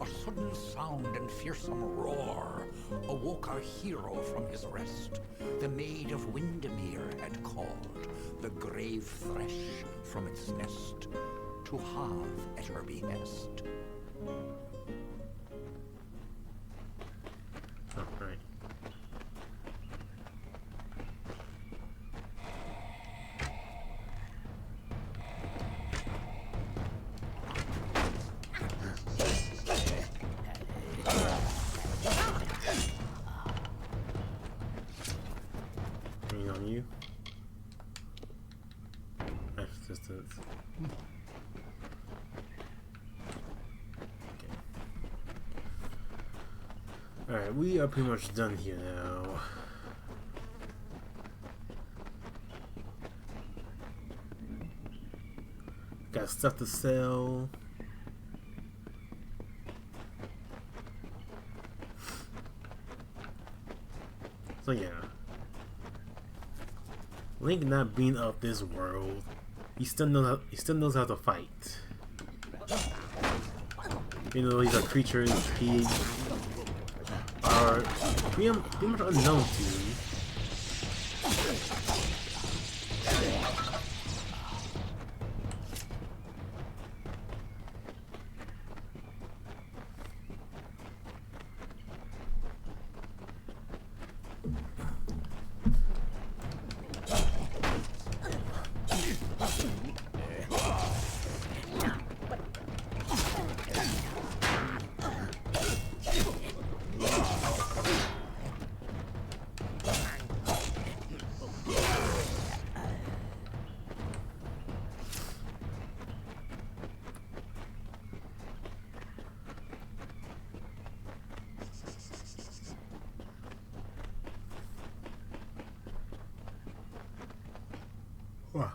A sudden sound and fearsome roar awoke our hero from his rest. The Maid of Windermere had called the grave Thresh from its nest to have at her behest. Oh, right. On you. Resistance. Okay. Alright, we are pretty much done here now. Got stuff to sell. So yeah. Link not being of this world, he still knows how to fight. Even though these are creatures he are pretty much unknown to. Wow.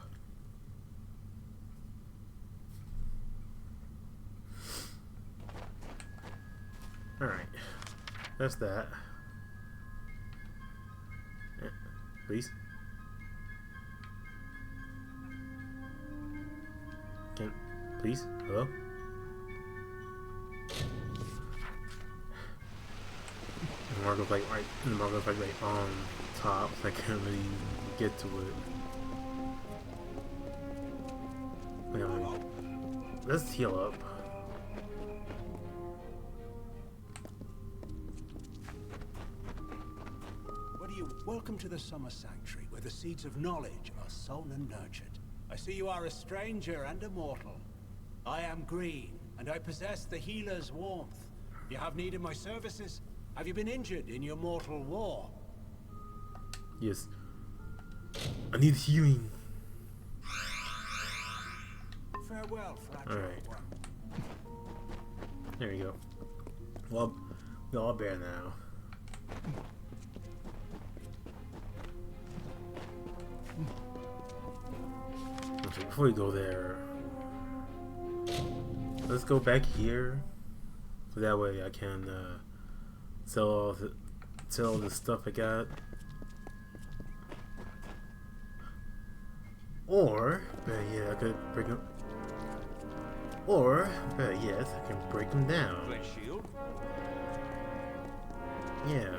Alright. That's that. Yeah. Please. Please? Hello? The Margo's like right on top, so I can't really get to it. Let's heal up. Welcome to the Summer Sanctuary, where the seeds of knowledge are sown and nurtured. I see you are a stranger and a mortal. I am Green, and I possess the healer's warmth. You have need of my services? Have you been injured in your mortal war? Yes. I need healing. farewell, fragile Alright. one. There we go. Well, we're all bare now. Okay, before we go there, let's go back here, so that way I can sell all the stuff I got. Or, better yet, I could break them. Or, better yet, I can break them down. Blade shield? Yeah.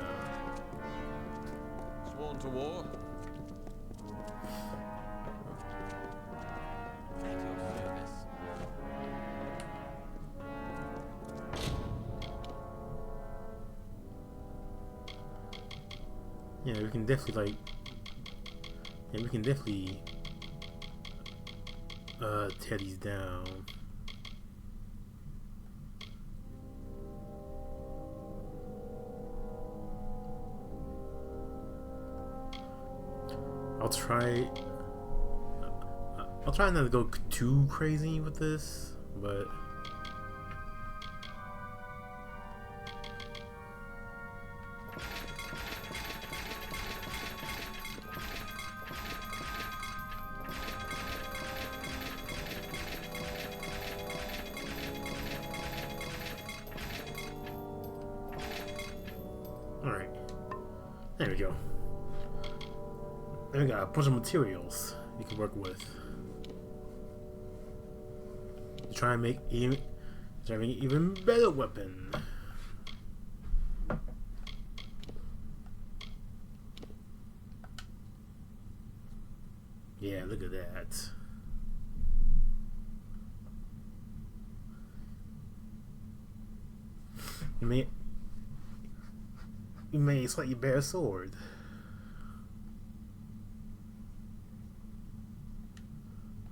Sworn to war? At your service. Yeah, we can definitely tear these down. I'll try not to go too crazy with this, but alright. There we go. Then we got a bunch of materials you can work with. Try and make an even better weapon. Yeah, look at that. You made a slightly better sword.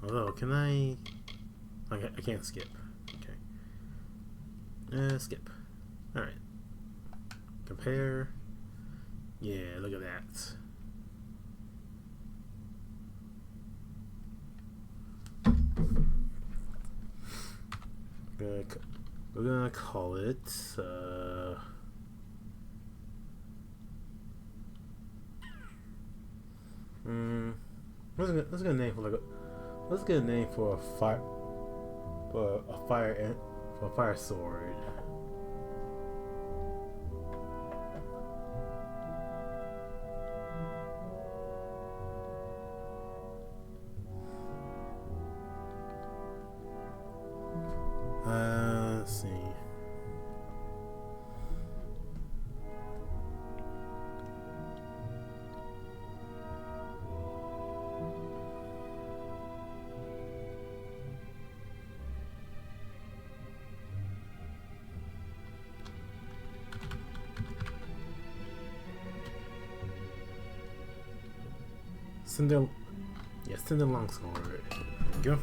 Although, can I can't skip. Okay. Skip. Alright. Compare. Yeah, look at that. We're gonna call it what's a good name for what's a good name for a fire sword? Let's see. Cinder longsword. There we go.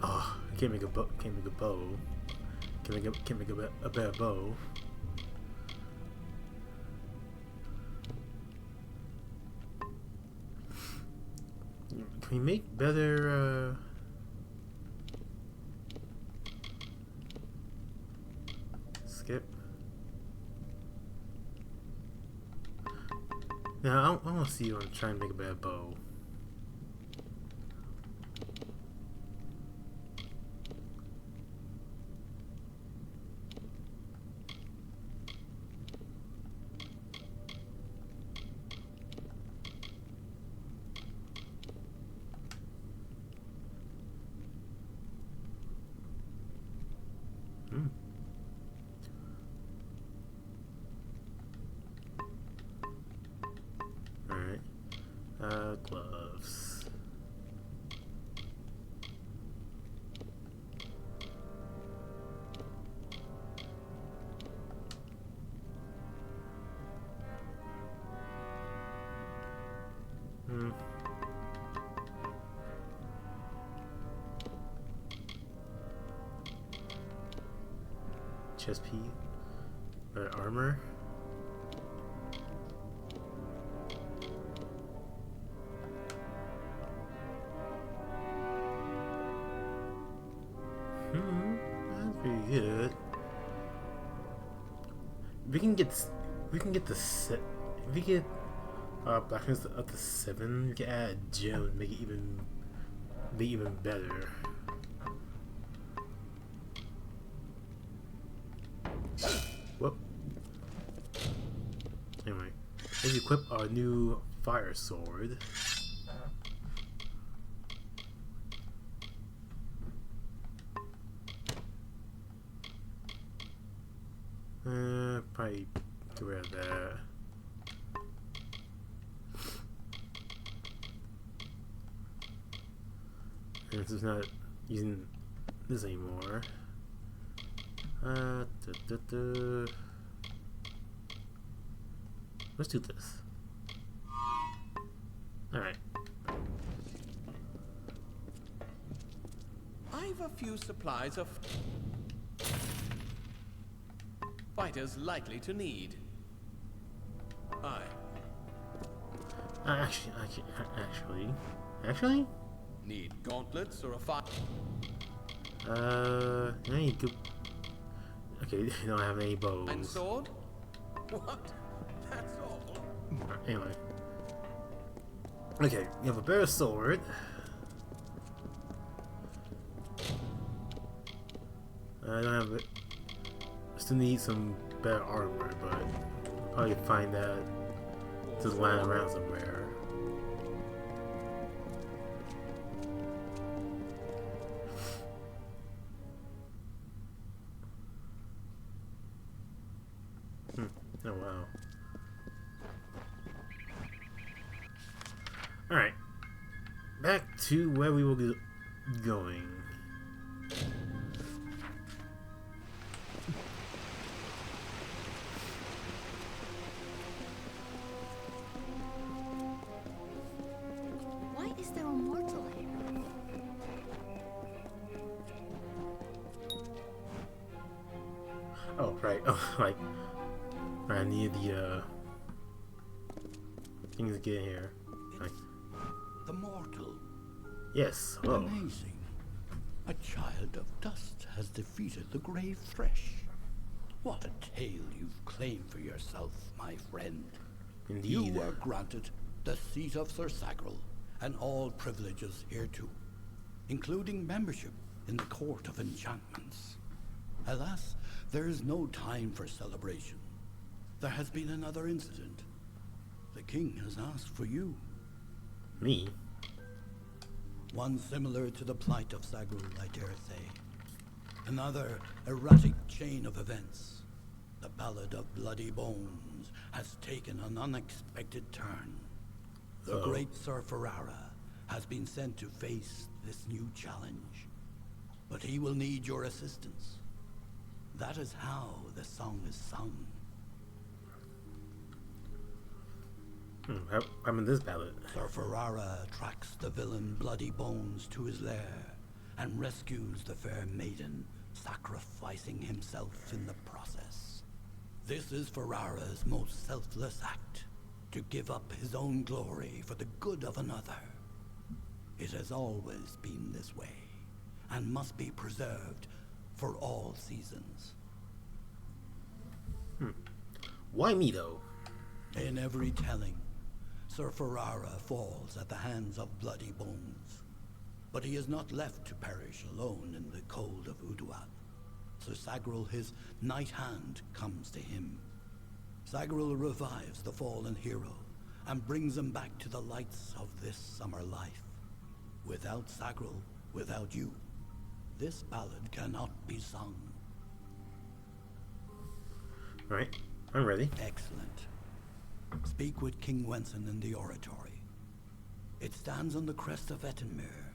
Oh, I can't make a bow. Can't make a better bow. Can we make better? Skip. Now I want to see you on trying to make a better bow. Gloves. Chest piece. Armor. good. We can get the set. If we get blackness up to 7, we can add a gem and make it even better. Whoop. Anyway, let's equip our new fire sword. Probably get rid of that. And this is not using this anymore. Let's do this. Alright. I've a few supplies of fighters likely to need. Aye. Actually? Need gauntlets or a fight? I need to. Okay, you don't have any bows. And sword? What? That's all. Anyway. Okay, you have a better sword. I don't have it. Still need some better armor, but probably find that just lying around somewhere. Oh wow. Alright. Back to where we will be going. Why is there a mortal here? Oh, right. Oh, like, I need the, things to get in here. Like, The mortal. yes, hello. Amazing. A child of dust has defeated the grave Thresh. What a tale you've claimed for yourself, my friend. Indeed. You were granted the seat of Sir Sagril and all privileges hereto, including membership in the Court of Enchantments. Alas, there is no time for celebration. There has been another incident. The king has asked for you. Me? One similar to the plight of Sagril, I dare say. Another erratic chain of events. The Ballad of Bloody Bones has taken an unexpected turn. The great Sir Ferrara has been sent to face this new challenge. But he will need your assistance. That is how the song is sung. I'm in this ballad. Sir Ferrara tracks the villain Bloody Bones to his lair and rescues the fair maiden, sacrificing himself in the process. This is Ferrara's most selfless act, to give up his own glory for the good of another. It has always been this way, and must be preserved for all seasons. Why me, though? In every telling, Sir Ferrara falls at the hands of Bloody Bones. But he is not left to perish alone in the cold of Uduat. Sir Sagril, his knight hand, comes to him. Sagril revives the fallen hero and brings him back to the lights of this summer life. Without Sagril, without you, this ballad cannot be sung. Alright, I'm ready. Excellent. Speak with King Wenson in the oratory. It stands on the crest of Ettenmere,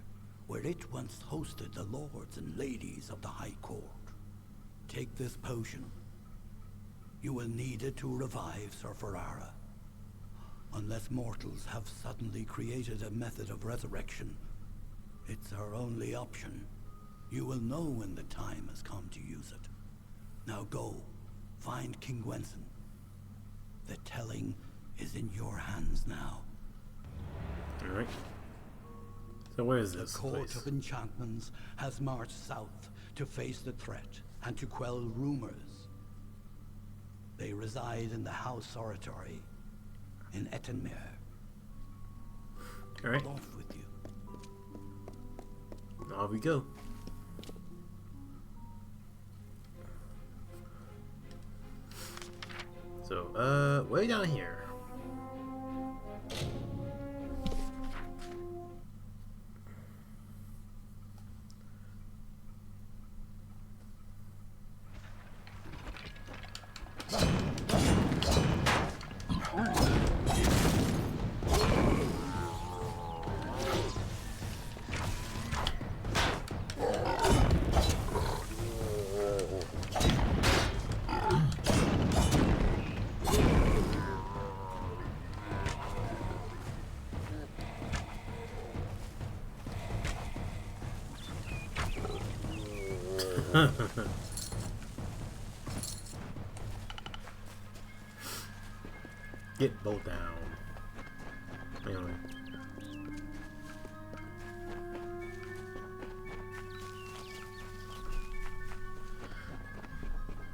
where it once hosted the lords and ladies of the High Court. Take this potion. You will need it to revive Sir Ferrara. Unless mortals have suddenly created a method of resurrection, it's our only option. You will know when the time has come to use it. Now go, find King Wenson. The telling is in your hands now. Alright. So where is this The Court place? of Enchantments has marched south to face the threat and to quell rumors. They reside in the House Oratory in Ettenmere. All right. Off with you. Off we go. So, way down here. Get both down. Anyway.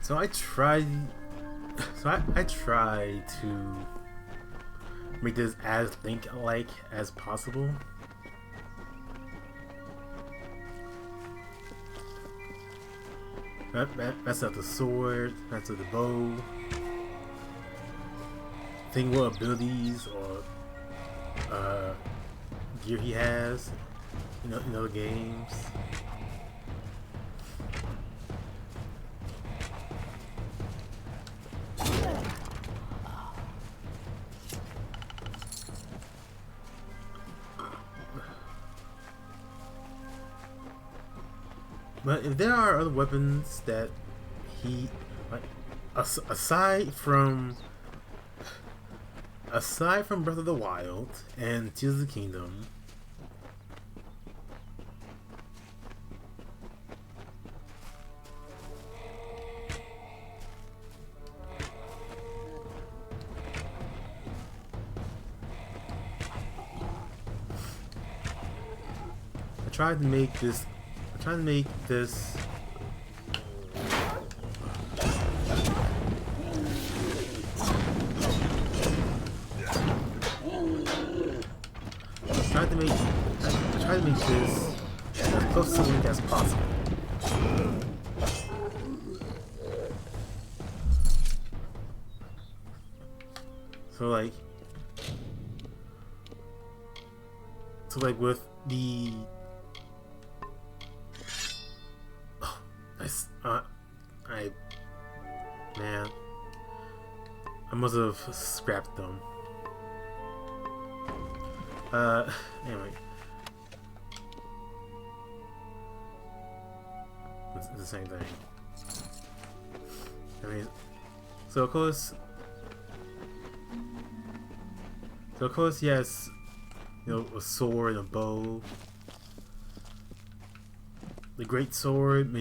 So I tried to make this as Link-like as possible. That's not the sword, that's not the bow. Think what abilities or gear he has, in other games. But if there are other weapons that he, like, aside from Breath of the Wild and Tears of the Kingdom, I tried to make this. I tried to make this as close to Link as possible. So like with the I must have scrapped them. Anyway. It's the same thing. I mean, so of course, yes, a sword and a bow. The great sword,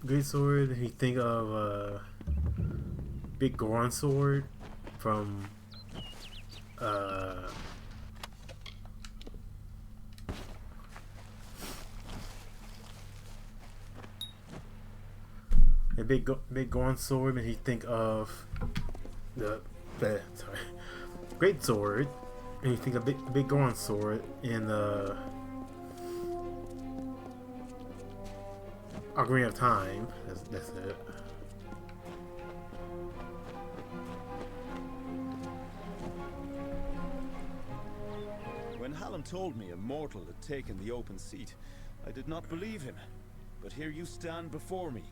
if you think of Big Goron sword from a big Goron sword, and you think of the great sword, and you think of big Goron sword in Ocarina of Time. That's it. When Hallam told me a mortal had taken the open seat, I did not believe him. But here you stand before me.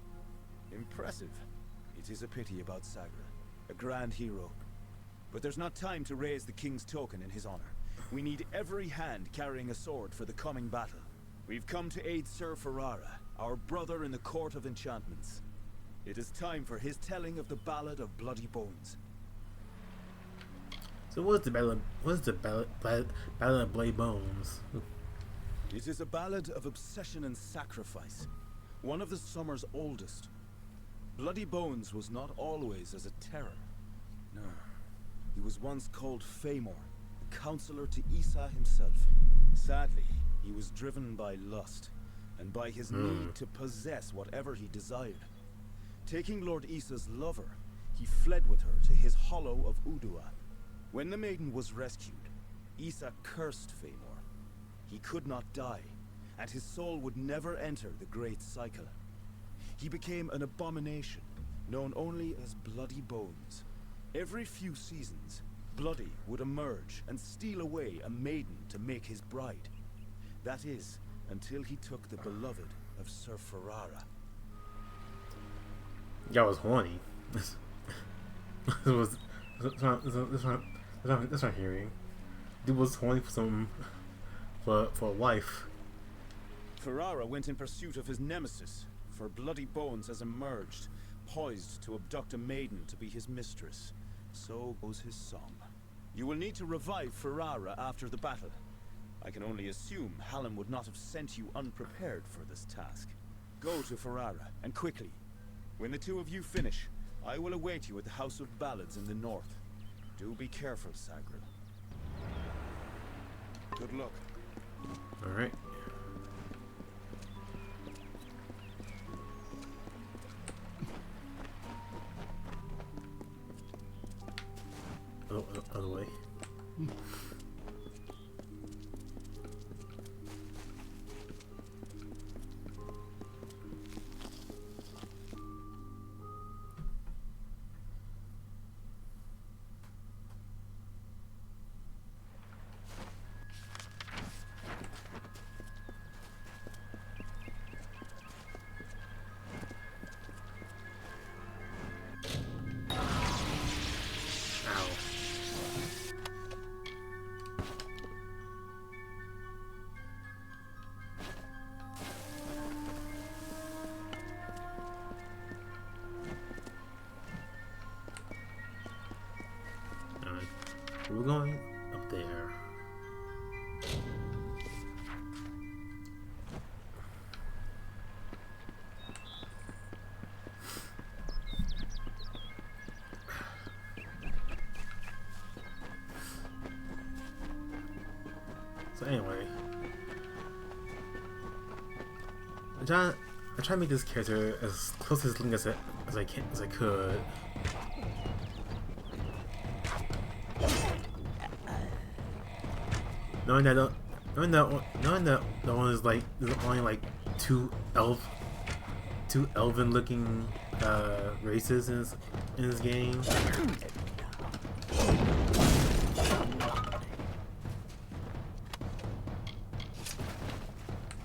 Impressive. It is a pity about Sagra, a grand hero. But there's not time to raise the king's token in his honor. We need every hand carrying a sword for the coming battle. We've come to aid Sir Ferrara, our brother in the Court of Enchantments. It is time for his telling of the Ballad of Bloody Bones. So what's the Ballad of Bloody Bones? It is a ballad of obsession and sacrifice, one of the summer's oldest. Bloody Bones was not always as a terror. No, he was once called Famor, counselor to Isa himself. Sadly, he was driven by lust, and by his need to possess whatever he desired. Taking Lord Issa's lover, he fled with her to his hollow of Udua. When the maiden was rescued, Issa cursed Feymor. He could not die, and his soul would never enter the Great Cycle. He became an abomination, known only as Bloody Bones. Every few seasons, Bloody would emerge and steal away a maiden to make his bride. That is, until he took the beloved of Sir Ferrara. Y'all was horny. This I'm hearing. Dude was horny for some for a wife. Ferrara went in pursuit of his nemesis, for Bloody Bones has emerged, poised to abduct a maiden to be his mistress. So goes his song. You will need to revive Ferrara after the battle. I can only assume Hallam would not have sent you unprepared for this task. Go to Ferrara, and quickly. When the two of you finish, I will await you at the House of Ballads in the north. Do be careful, Sagril. Good luck. Alright. Other way. We're going up there. So anyway, I try to make this character as close to Link as I could. Knowing that the one is like there's only like two elven looking races in this game.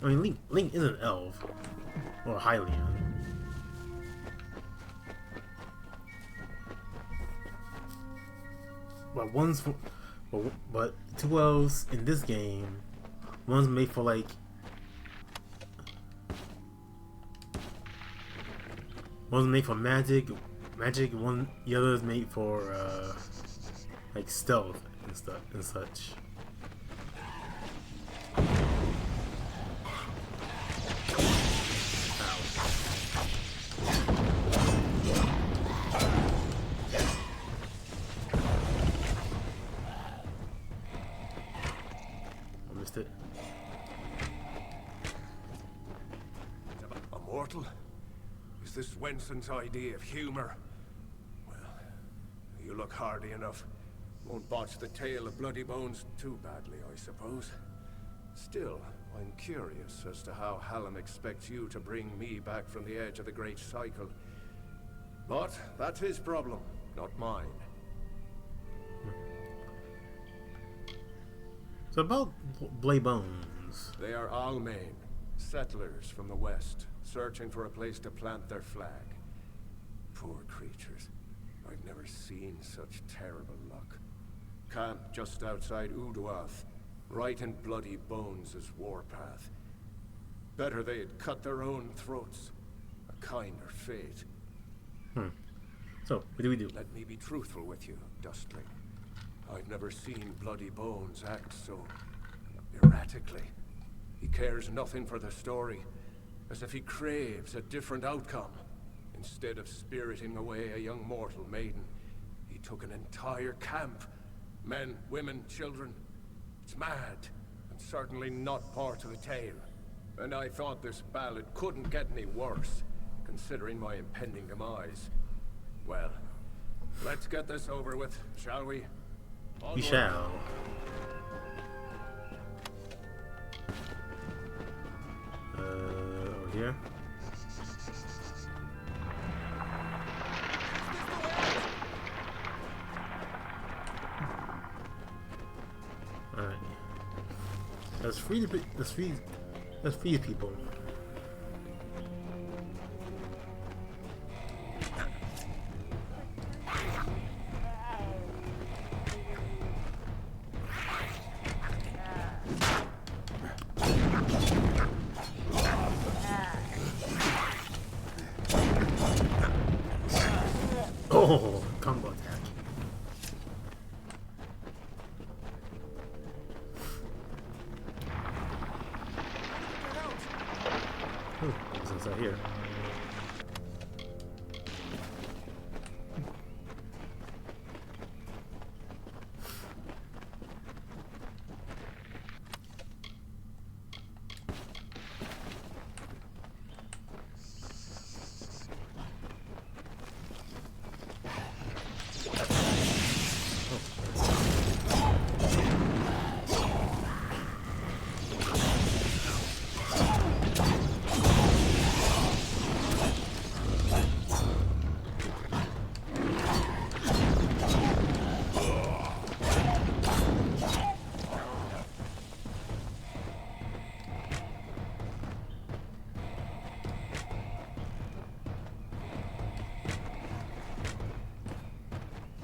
I mean, Link is an elf or a Hylian. But but two elves in this game, one's made for like magic, one the other is made for like stealth and stuff and such. Immortal? Is this Wenson's idea of humor? Well, you look hardy enough. Won't botch the tale of Bloody Bones too badly, I suppose. Still, I'm curious as to how Hallam expects you to bring me back from the edge of the Great Cycle. But that's his problem, not mine. So about Blade Bones. They are Almain, settlers from the west, searching for a place to plant their flag. Poor creatures. I've never seen such terrible luck. Camp just outside Uduath, right in Bloody Bones' warpath. Better they had cut their own throats. A kinder fate. So, what do we do? Let me be truthful with you, Dustling. I've never seen Bloody Bones act so erratically. He cares nothing for the story, as if he craves a different outcome. Instead of spiriting away a young mortal maiden, he took an entire camp. Men, women, children. It's mad, and certainly not part of the tale. And I thought this ballad couldn't get any worse, considering my impending demise. Well, let's get this over with, shall we? We shall. Over here. All right. Let's free the people. Oh, combo attack. What's inside here?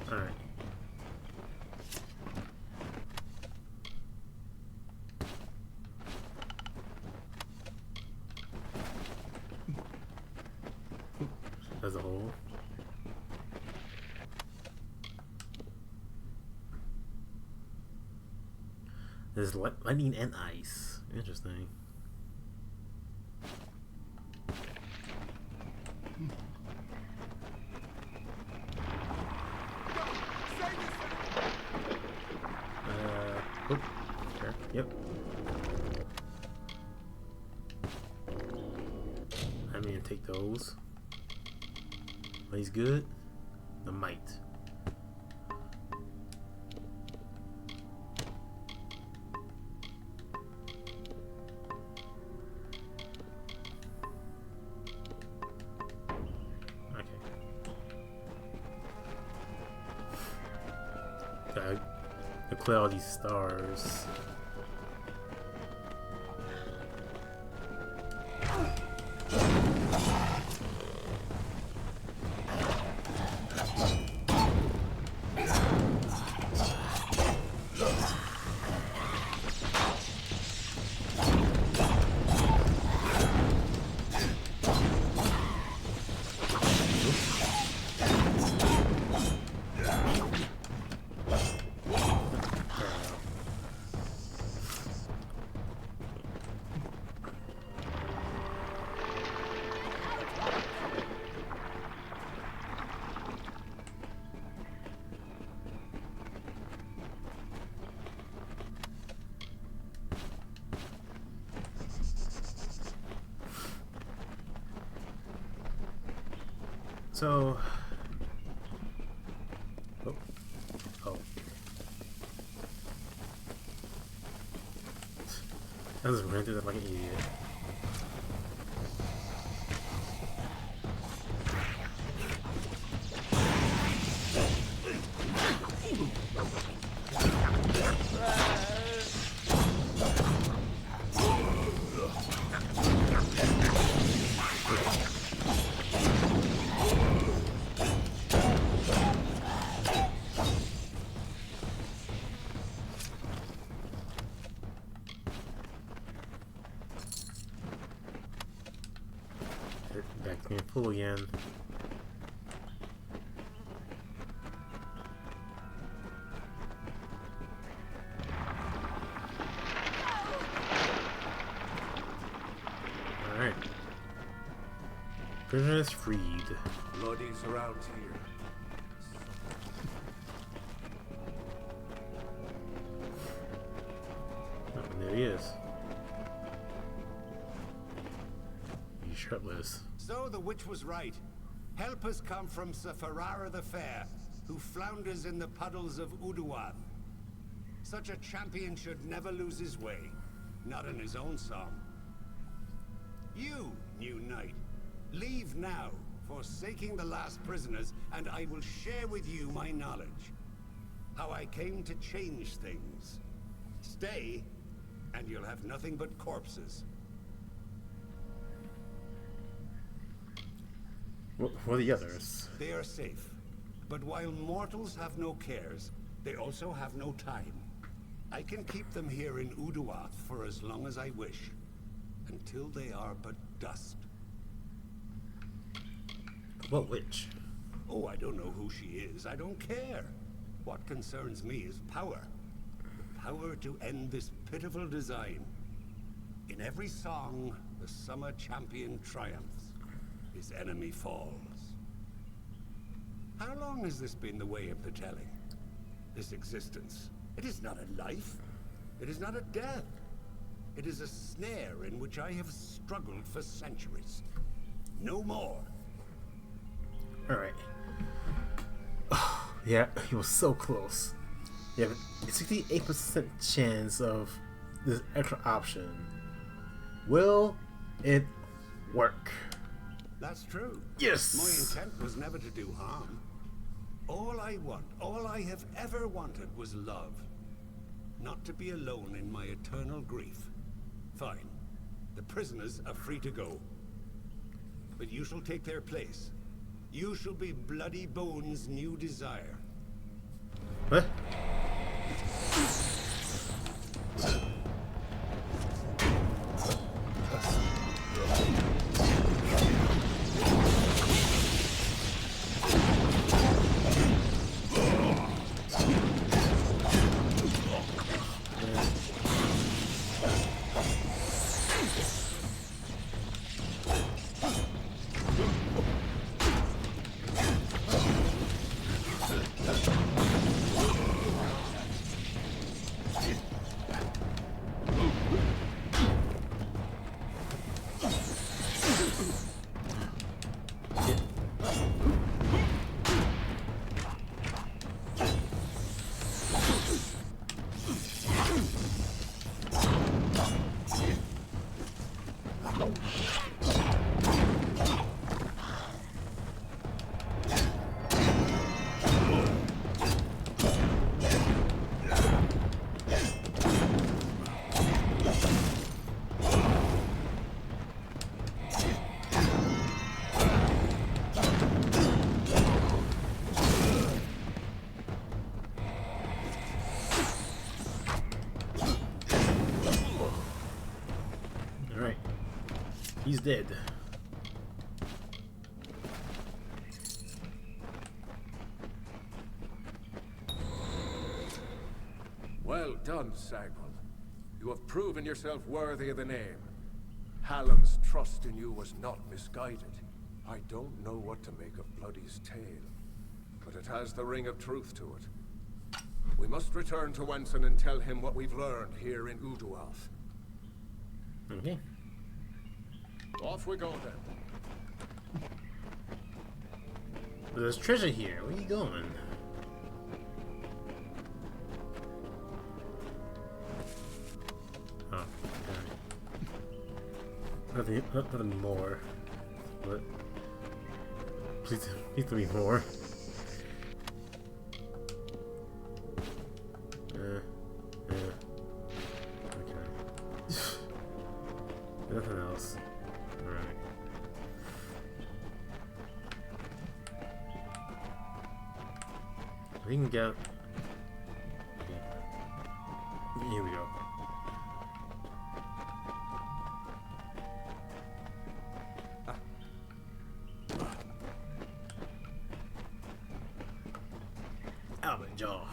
Alright. As a whole. There's lightning and ice. Interesting. Oh, there. Yep. I mean, take those. He's good. The might. Okay. To clear all these stars. So, oh, I just ran through that like an idiot. Back to being full again. Alright. Prisoners freed. Bloodies around here. Oh, and there he is. shirtless. So the witch was right. Help has come from Safarara the Fair, who flounders in the puddles of Uduath. Such a champion should never lose his way, not in his own song. You, new knight, leave now, forsaking the last prisoners, and I will share with you my knowledge. How I came to change things. Stay, and you'll have nothing but corpses. What are the others? They are safe. But while mortals have no cares, they also have no time. I can keep them here in Uduath for as long as I wish, until they are but dust. What witch? Oh, I don't know who she is. I don't care. What concerns me is power. The power to end this pitiful design. In every song, the summer champion triumphs. His enemy falls. How long has this been the way of the telling? This existence. It is not a life. It is not a death. It is a snare in which I have struggled for centuries. No more. Alright. Yeah, he was so close. You have a 68% chance of this extra option. Will it work? That's true. Yes! My intent was never to do harm. All I want, all I have ever wanted was love. Not to be alone in my eternal grief. Fine. The prisoners are free to go. But you shall take their place. You shall be Bloody Bones' new desire. What? He's dead. Well done, Sagwell. You have proven yourself worthy of the name. Hallam's trust in you was not misguided. I don't know what to make of Bloody's tale, but it has the ring of truth to it. We must return to Wenson and tell him what we've learned here in Uduath. Okay. Off we go then. There's treasure here. Where are you going? Oh, okay. Nothing more. But please tell me more. Okay. Nothing else. Alright. We can get... Okay. Here we go. Almond Jaw.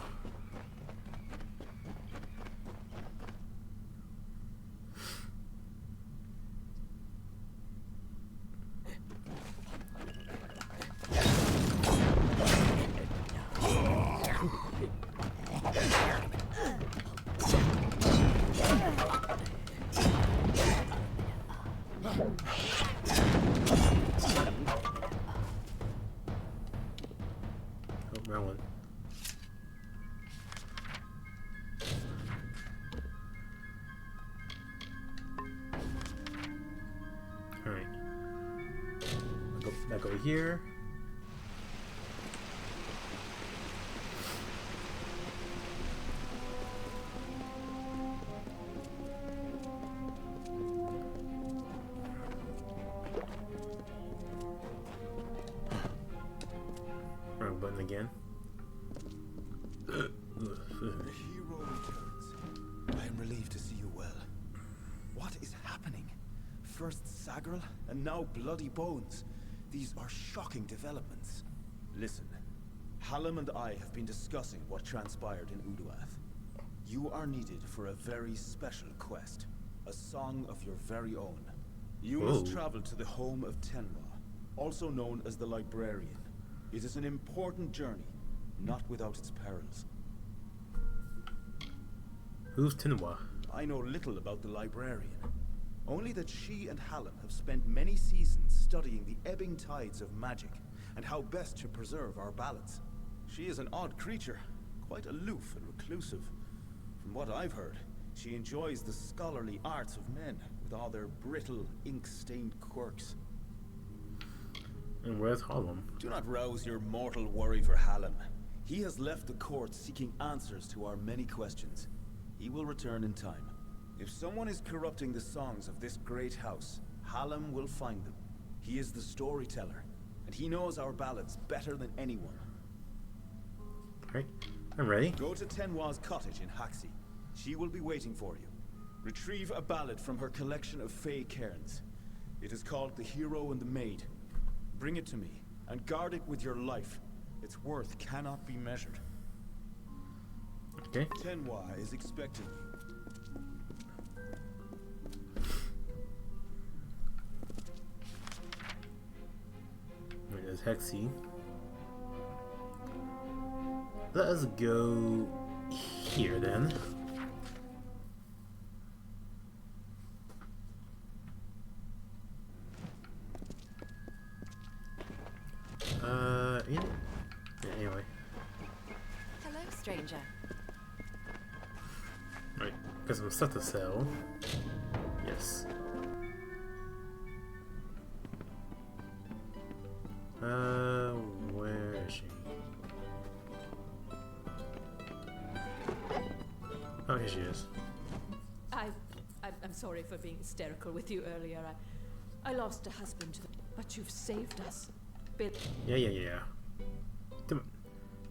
Oh, wrong one. Alright. Go back over here. Wrong button again. The hero returns. I am relieved to see you well. What is happening? First Sagril, and now Bloody Bones. These are shocking developments. Listen, Hallam and I have been discussing what transpired in Uduath. You are needed for a very special quest. A song of your very own. You must travel to the home of Tenwa, also known as the Librarian. It is an important journey, not without its perils. Who's Tenwa? I know little about the Librarian. Only that she and Hallam have spent many seasons studying the ebbing tides of magic and how best to preserve our ballads. She is an odd creature, quite aloof and reclusive. From what I've heard, she enjoys the scholarly arts of men with all their brittle, ink-stained quirks. And where's Hallam? Do not rouse your mortal worry for Hallam. He has left the court seeking answers to our many questions. He will return in time. If someone is corrupting the songs of this great house, Hallam will find them. He is the storyteller, and he knows our ballads better than anyone. Right, I'm ready. Go to Tenwa's cottage in Haxi. She will be waiting for you. Retrieve a ballad from her collection of fey cairns. It is called The Hero and the Maid. Bring it to me, and guard it with your life. Its worth cannot be measured. Okay. Tenwa is expecting you. There's Hexy. Let us go here then. Yeah, anyway. Hello, stranger. Right, got some stuff to sell. Yes. Where is she? Oh, here she is. I'm sorry for being hysterical with you earlier. I lost a husband, but you've saved us. Bill. Yeah.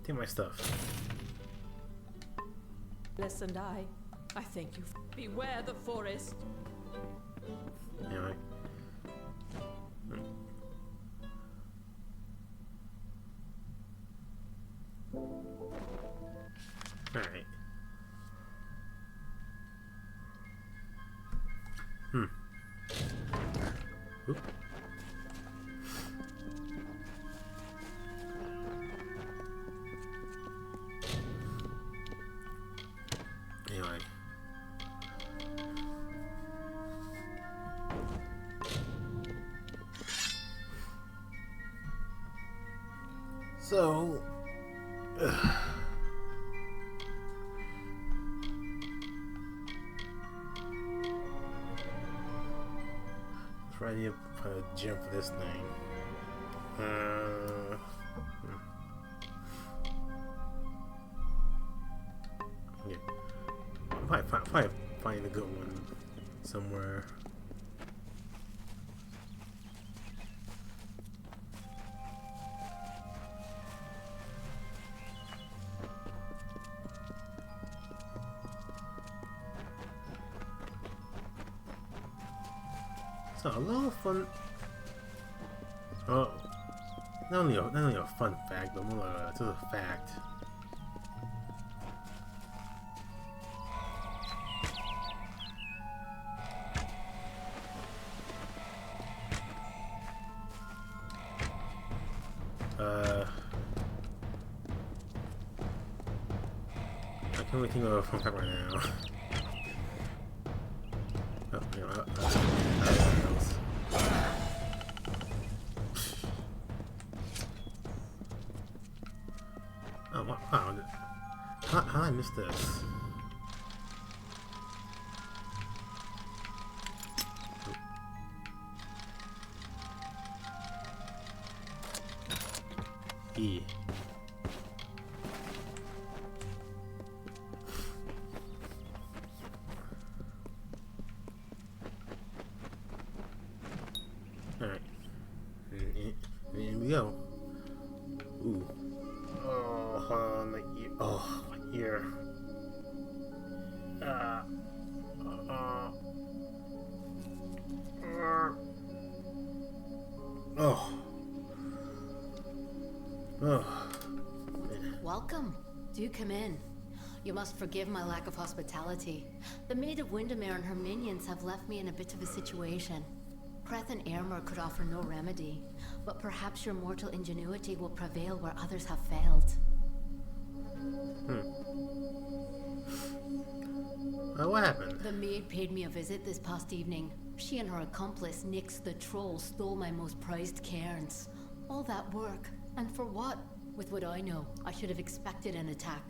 Take my stuff. Bliss and I thank you. Beware the forest. Anyway. Alright. Oop. Anyway. So, try to put a gem for this thing. Yeah. Probably find a good one somewhere. So a lot of fun. Oh, not only a fun fact, but more just a fact. I can't really think of a fun fact right now. Oh, you know, Oh, how did I miss this? E. Alright. Here we go. Ooh. Oh, hold on, my ear. Oh, my ear. Oh. Oh. Welcome. Do come in. You must forgive my lack of hospitality. The Maid of Windermere and her minions have left me in a bit of a situation. Creth and Airmer could offer no remedy, but perhaps your mortal ingenuity will prevail where others have failed. What happened? The maid paid me a visit this past evening. She and her accomplice, Nyx the Troll, stole my most prized cairns. All that work, and for what? With what I know, I should have expected an attack.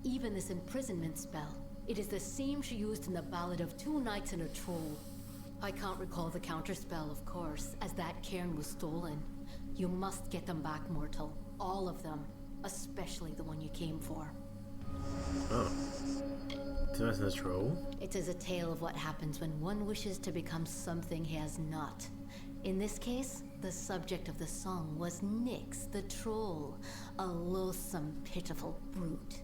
Even this imprisonment spell, it is the same she used in the Ballad of Two Knights and a Troll. I can't recall the counterspell, of course, as that cairn was stolen. You must get them back, mortal. All of them. Especially the one you came for. Oh. So that's the troll? It is a tale of what happens when one wishes to become something he has not. In this case, the subject of the song was Nyx the Troll, a loathsome, pitiful brute.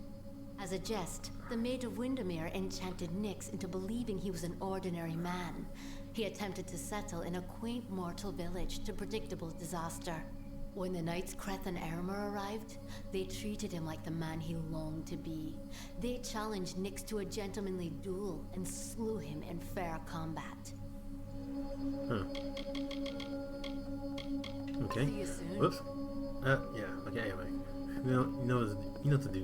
As a jest, the Maid of Windermere enchanted Nyx into believing he was an ordinary man. He attempted to settle in a quaint mortal village to predictable disaster. When the knights Creth and Airmer arrived, they treated him like the man he longed to be. They challenged Nyx to a gentlemanly duel and slew him in fair combat. Okay. See you soon. Whoops. Yeah. Okay. Anyway, you know what to do.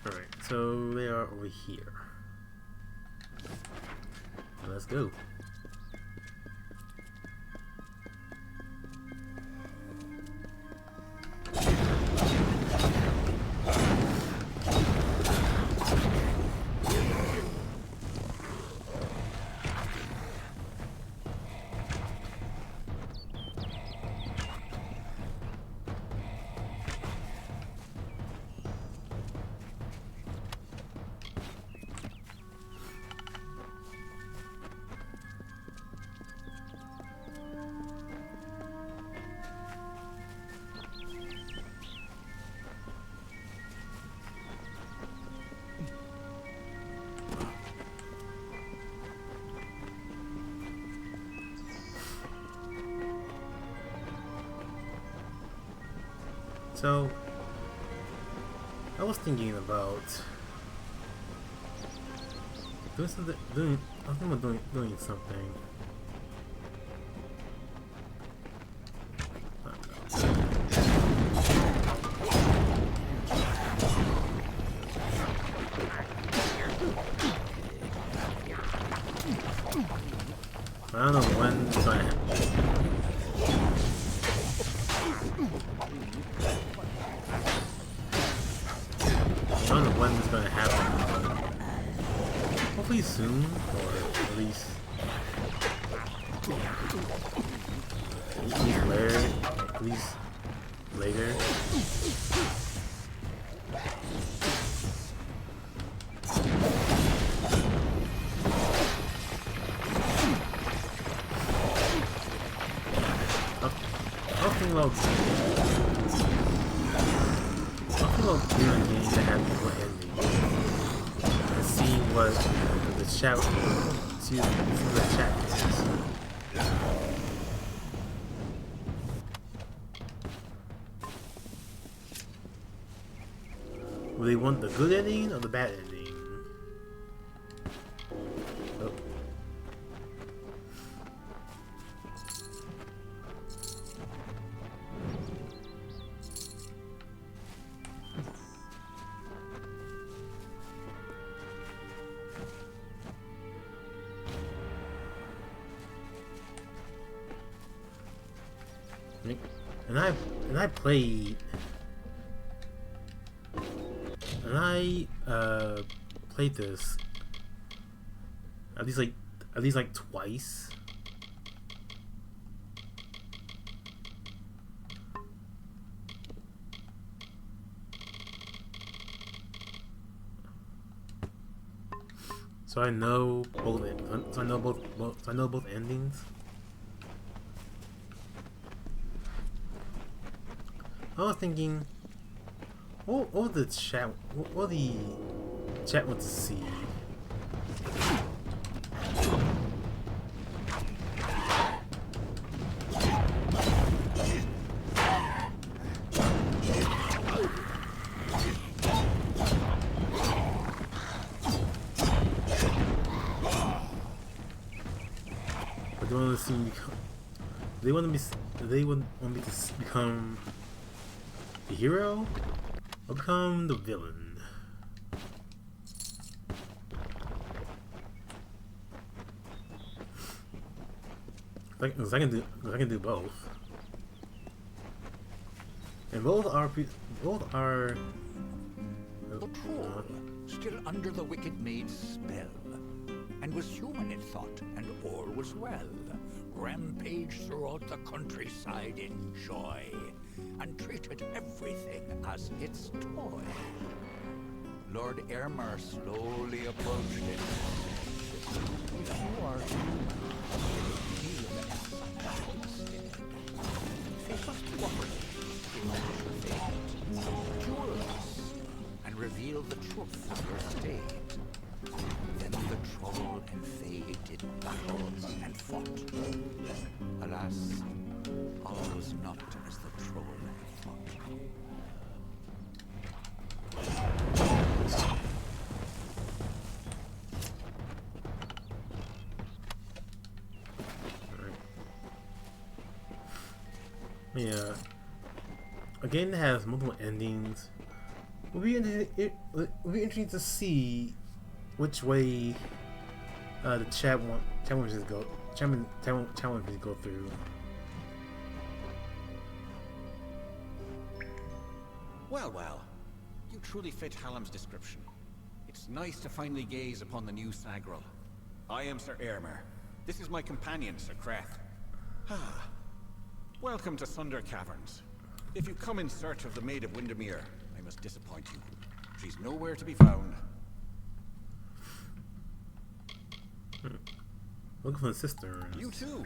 All right. So they are over here. Let's go. So, I was thinking about doing something. I think I'm doing something. I don't know when it's gonna happen. I don't know when it's gonna happen, but hopefully soon, or at least later. At least later. I'll doing a game that has people ending and see what the chat is. Will they want the good ending or the bad ending? Oh. And I played, and I played this at least like twice. So I know both. So I know both. So I know both endings. I was thinking, what the chat wants to see. But they want to see me become. They want me to become the hero or become the villain. Because I can do both, and both are. The troll, still under the wicked maid's spell, and was human it thought, and all was well. Rampaged throughout the countryside in joy, and treated everything as its toy. Lord Airmer slowly approached it. If you are human, deal instead. Face us properly, cure us, and reveal the truth of your state. Then the troll and Fae did battle and fought. Alas, all was not as the troll had thought. Yeah. A game that has multiple endings. It would be interesting to see which way the challenges go through. Well, well. You truly fit Hallam's description. It's nice to finally gaze upon the new Sagril. I am Sir Airmer. This is my companion, Sir Creth. Ah. Welcome to Sunder Caverns. If you come in search of the Maid of Windermere, I must disappoint you. She's nowhere to be found. Looking for the cisterns. You too?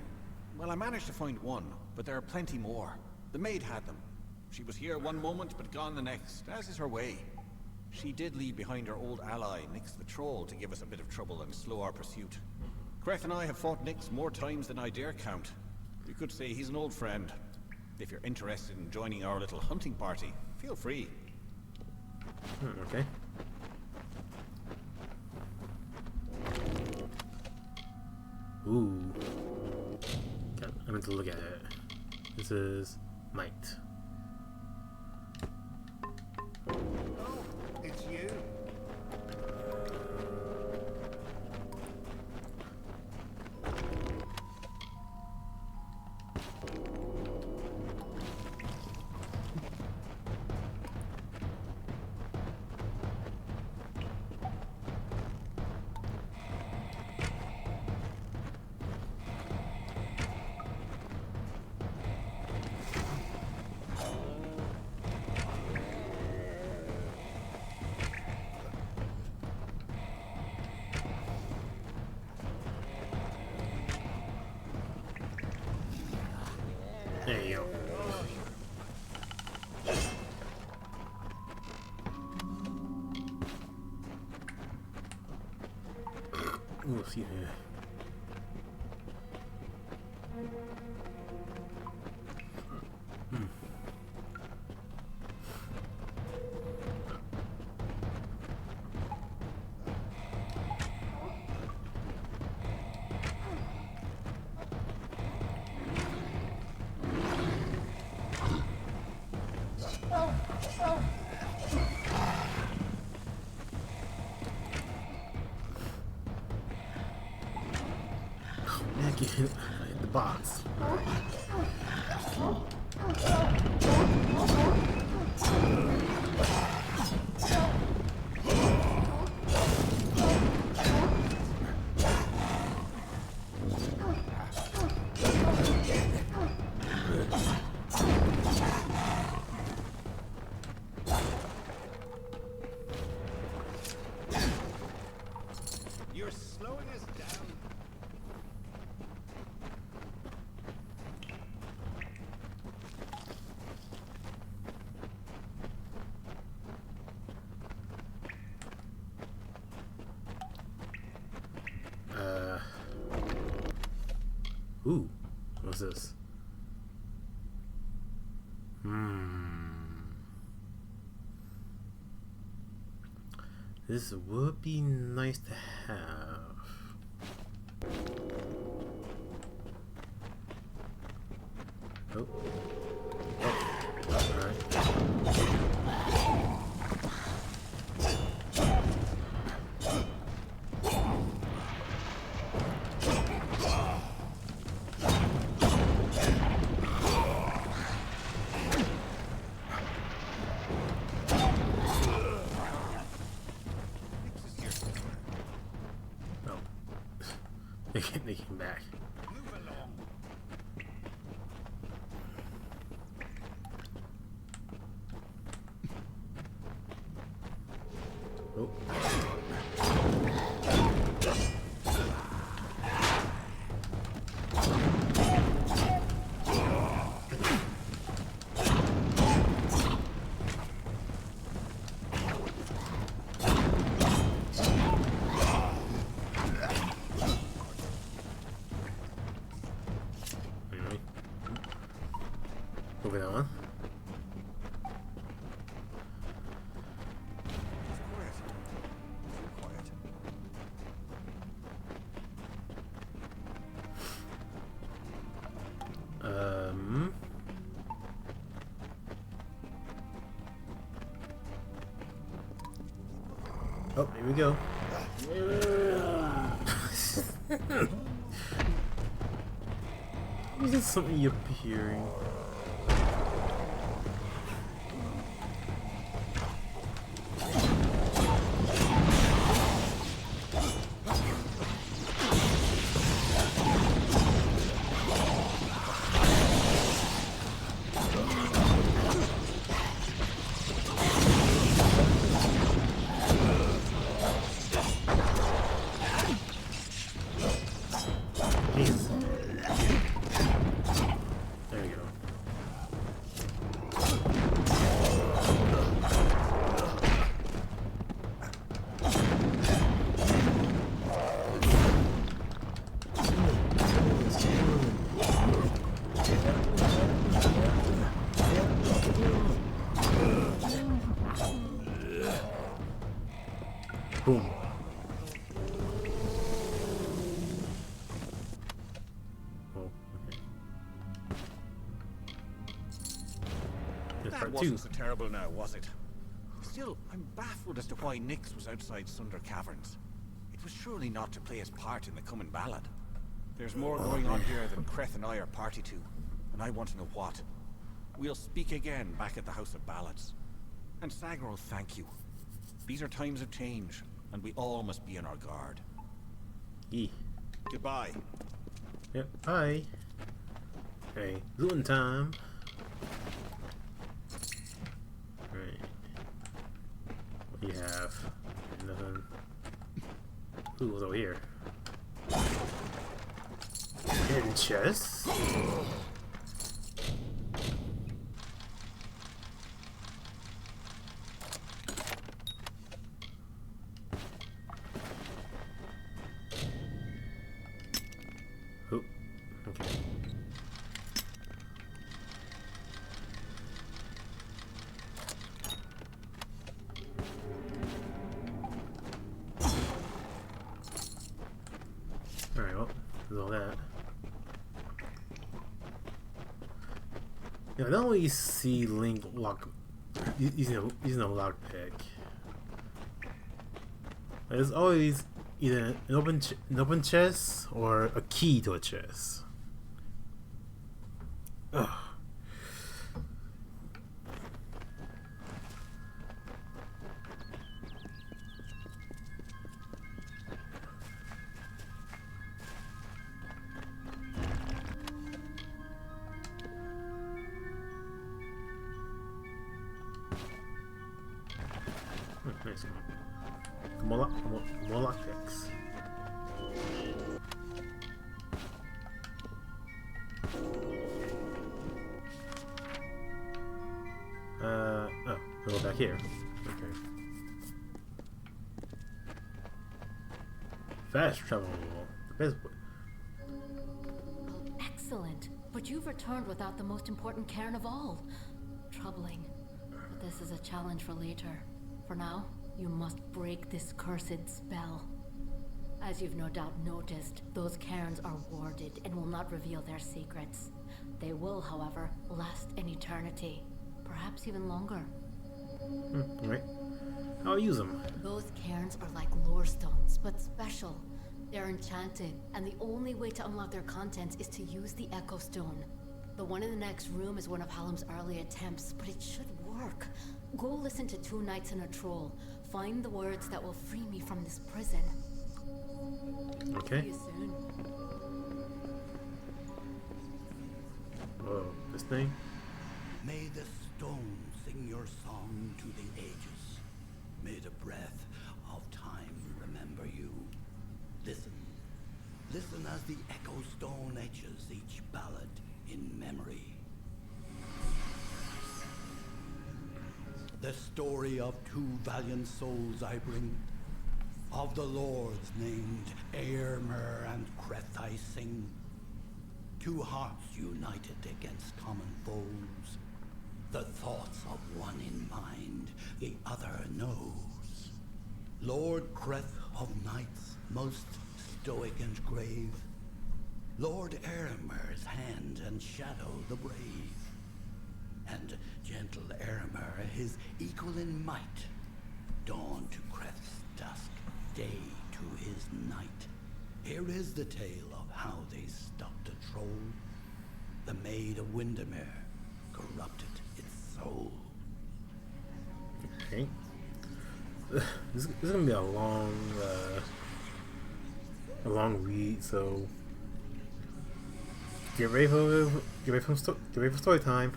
Well, I managed to find one, but there are plenty more. The maid had them. She was here one moment, but gone the next, as is her way. She did leave behind her old ally, Nyx the Troll, to give us a bit of trouble and slow our pursuit. Creth and I have fought Nyx more times than I dare count. You could say he's an old friend. If you're interested in joining our little hunting party, feel free. Okay. Ooh. I meant to look at it. This is Might. Oh, it's you. There you go. Ooh, see here. I hit the box. You're slowing us down. Ooh, what's this? This would be nice to have. Oh. Alright. They came back. Oh. Moving on. Oh, here we go. Is this something you're hearing? Boom. Oh, okay. That wasn't so terrible now, was it? Still, I'm baffled as to why Nyx was outside Sunder Caverns. It was surely not to play his part in the coming ballad. There's more going on here than Creth and I are party to, and I want to know what. We'll speak again back at the House of Ballads. And Sagro, thank you. These are times of change, and we all must be on our guard. Yeah. Goodbye. Yep, bye. Hey, looting time. Right. What do you have? Nothing. Ooh, what's over here? Hidden chest. Oh, okay. Alright, well, there's all that. Yeah, I don't really see Link using a lockpick. There's always either an open chest or a key to a chest. Ugh. Molochex. Oh, we'll go back here. Okay. Fast travel. The best. Excellent. But you've returned without the most important cairn of all. Troubling. But this is a challenge for later. For now, you must break this cursed spell. As you've no doubt noticed, those cairns are warded and will not reveal their secrets. They will, however, last an eternity. Perhaps even longer. Alright. I'll use them. Those cairns are like lore stones, but special. They're enchanted, and the only way to unlock their contents is to use the Echo Stone. The one in the next room is one of Hallam's early attempts, but it should work. Go listen to Two Knights and a Troll. Find the words that will free me from this prison. Okay. See you soon. Whoa, this thing? May the stone sing your song to the ages. May the breath of time remember you. Listen. Listen as the Echo Stone etches each ballad in memory. The story of two valiant souls I bring. Of the lords named Aermer and Creth I sing. Two hearts united against common foes. The thoughts of one in mind, the other knows. Lord Creth of Knights, most stoic and grave. Lord Aermer's hand and shadow the brave. And gentle Aermer, his equal in might. Dawn to Creth's dusk, day to his night. Here is the tale of how they stopped a troll. The Maid of Windermere corrupted its soul. Okay. This is gonna be a long read, so get ready for story time.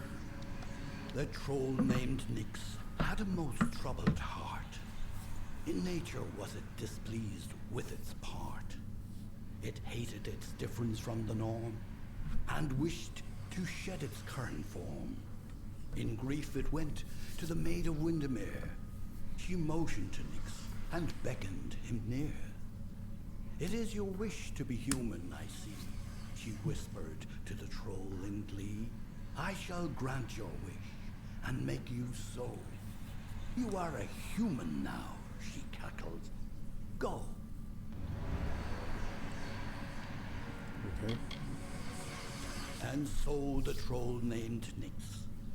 The troll named Nyx had a most troubled heart. In nature was it displeased with its part. It hated its difference from the norm, and wished to shed its current form. In grief it went to the Maid of Windermere. She motioned to Nyx and beckoned him near. It is your wish to be human, I see, she whispered to the troll in glee. I shall grant your wish and make you so. You are a human now, she cackled. Go. Okay. And so the troll named Nyx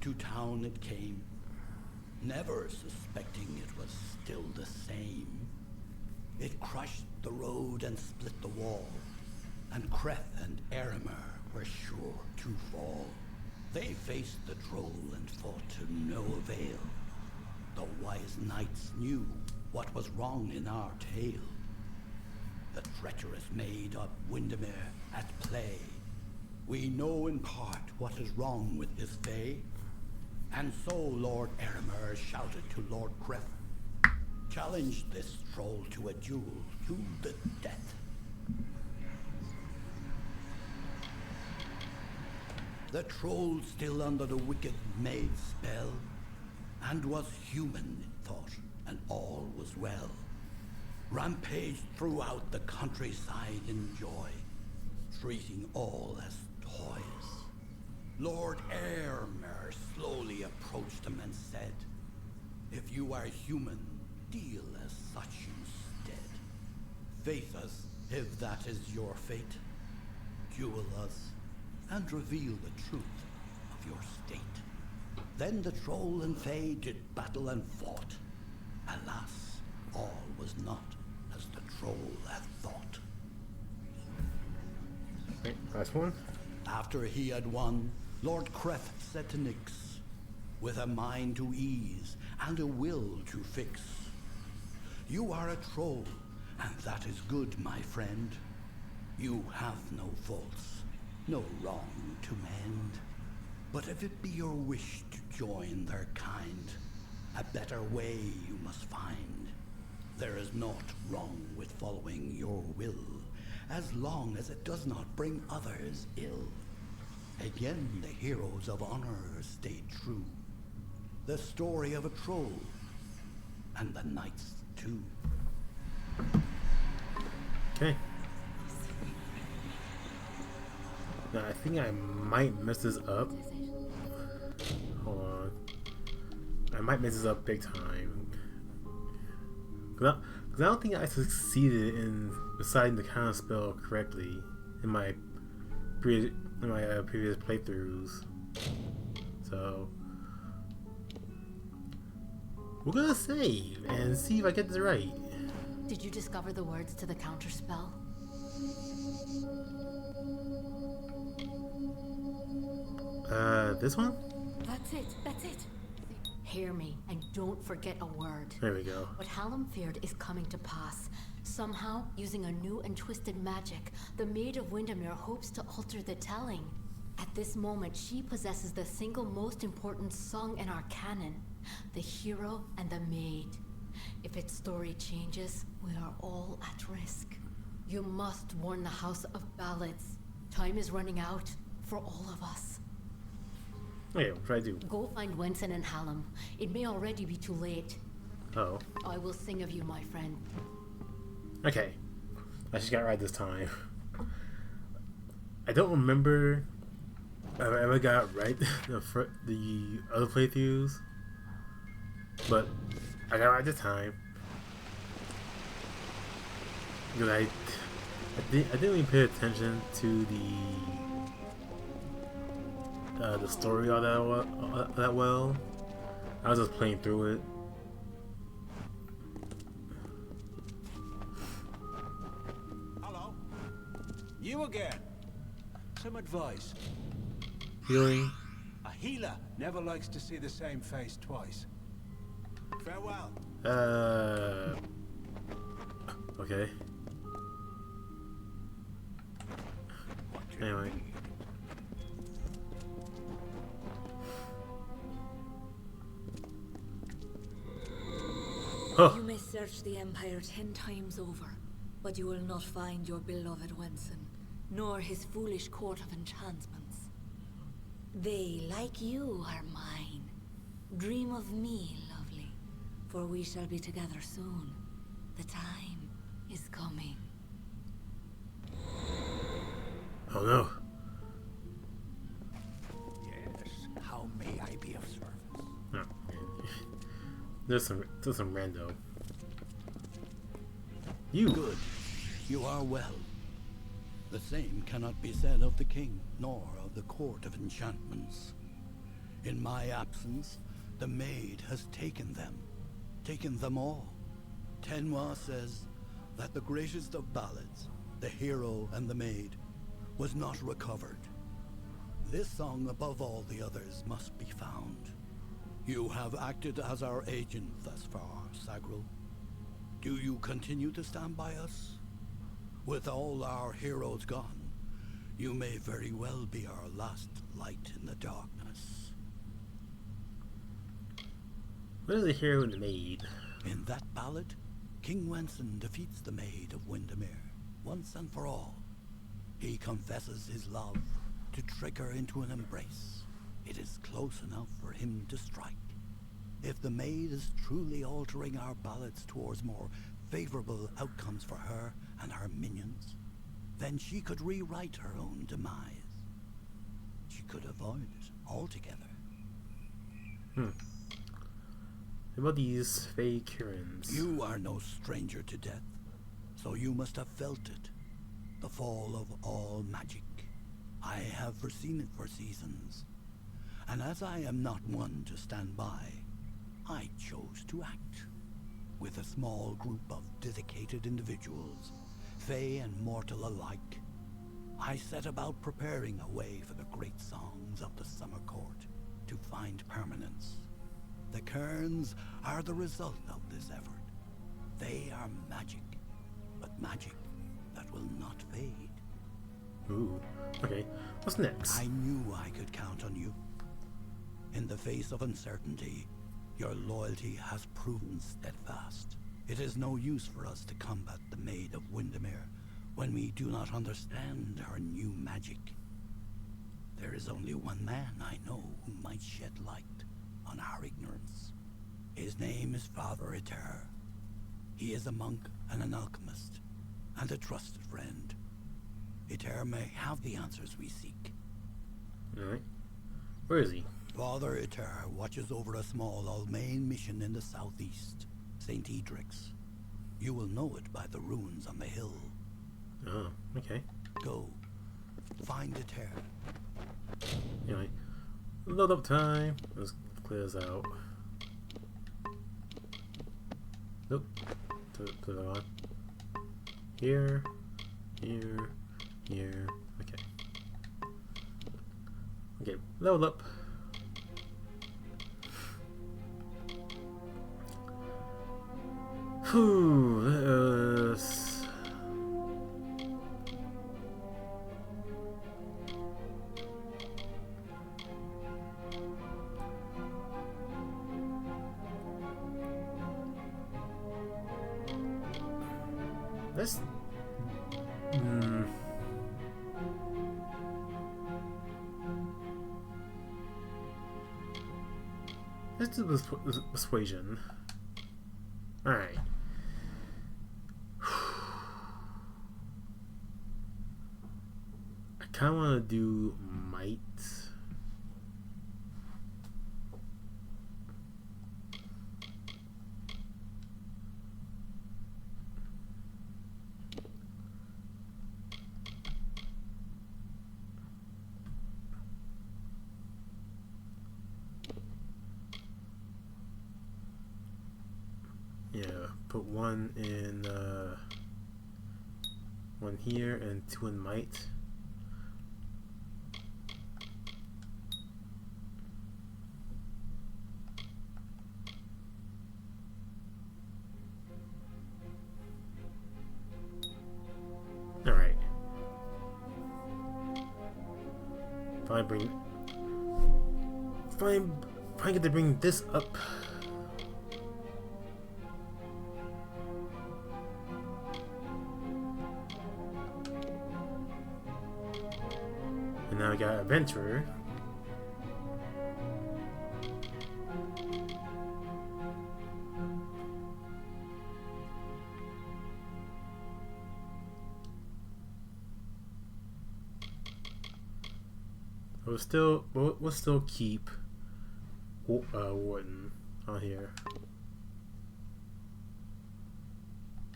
to town it came, never suspecting it was still the same. It crushed the road and split the wall, and Creth and Aermer were sure to fall. They faced the troll and fought to no avail. The wise knights knew what was wrong in our tale. The treacherous Maid of Windermere at play. We know in part what is wrong with this fae. And so Lord Aermer shouted to Lord Creth, challenged this troll to a duel to the death. The troll still under the wicked maid's spell, and was human, it thought, and all was well. Rampaged throughout the countryside in joy, treating all as toys. Lord Aermer slowly approached him and said, if you are human, deal as such instead. Face us, if that is your fate. Duel us, and reveal the truth of your state. Then the troll and fae did battle and fought. Alas, all was not as the troll had thought. Okay, last one. After he had won, Lord Creth said to Nyx, with a mind to ease and a will to fix, you are a troll, and that is good, my friend. You have no faults, no wrong to mend. But if it be your wish to join their kind, a better way you must find. There is naught wrong with following your will, as long as it does not bring others ill. Again, the heroes of honor stayed true. The story of a troll, and the knights too. Okay. Now, I think I might mess this up. Hold on. I might mess this up big time. Cause I don't think I succeeded in deciding the counter spell correctly in my previous playthroughs. So we're gonna save and see if I get this right. Did you discover the words to the counterspell? This one? That's it, that's it. Hear me, and don't forget a word. There we go. What Hallam feared is coming to pass. Somehow, using a new and twisted magic, the Maid of Windermere hopes to alter the telling. At this moment, she possesses the single most important song in our canon, the hero and the maid. If its story changes, we are all at risk. You must warn the House of Ballads. Time is running out for all of us. Okay, what should I do? Go find Wenson and Hallam. It may already be too late. Oh. I will sing of you, my friend. Okay. I just got it right this time. I don't remember if I ever got it right the other playthroughs, but I got it right this time. Because I didn't really pay attention to the story all that well. I was just playing through it. Hello. You again. Some advice. Healing. A healer never likes to see the same face twice. Farewell. Okay. Anyway. Oh. You may search the Empire 10 times over, but you will not find your beloved Wenson, nor his foolish court of enchantments. They, like you, are mine. Dream of me, lovely, for we shall be together soon. The time is coming. Oh no. Yes, how may I be of service? No. There's some rando. You. Good. You are well. The same cannot be said of the king, nor of the court of enchantments. In my absence, the maid has taken them all. Tenwa says that the greatest of ballads, the hero and the maid, was not recovered. This song above all the others must be found. You have acted as our agent thus far, Sagril. Do you continue to stand by us? With all our heroes gone, you may very well be our last light in the darkness. What is the hero and the maid? In that ballad, King Wenson defeats the Maid of Windermere, once and for all. He confesses his love to trick her into an embrace. It is close enough for him to strike. If the maid is truly altering our ballads towards more favorable outcomes for her and her minions, then she could rewrite her own demise. She could avoid it altogether. What about these fake Kirans? You are no stranger to death, so you must have felt it. The fall of all magic. I have foreseen it for seasons. And as I am not one to stand by, I chose to act. With a small group of dedicated individuals, fey and mortal alike, I set about preparing a way for the great songs of the Summer Court to find permanence. The Cairns are the result of this effort. They are magic, but magic that will not fade. Ooh, okay. What's next? I knew I could count on you. In the face of uncertainty, your loyalty has proven steadfast. It is no use for us to combat the Maid of Windermere when we do not understand her new magic. There is only one man I know who might shed light on our ignorance. His name is Father Eter. He is a monk and an alchemist, and a trusted friend. Eter may have the answers we seek. Alright. Where is he? Father Eter watches over a small Almain mission in the southeast, St. Edric's. You will know it by the runes on the hill. Oh, okay. Go. Find Eter. Anyway, load up time. Let's clear this out. Nope. Put it on. Here. Here. Here. Okay. Okay, level up. Whew, let's let's do this persuasion. All right. I kind of want to do might. Yeah, put one in one here and two in might. All right. If I get to bring this up. And now we got Adventurer. We'll still keep Warden on here.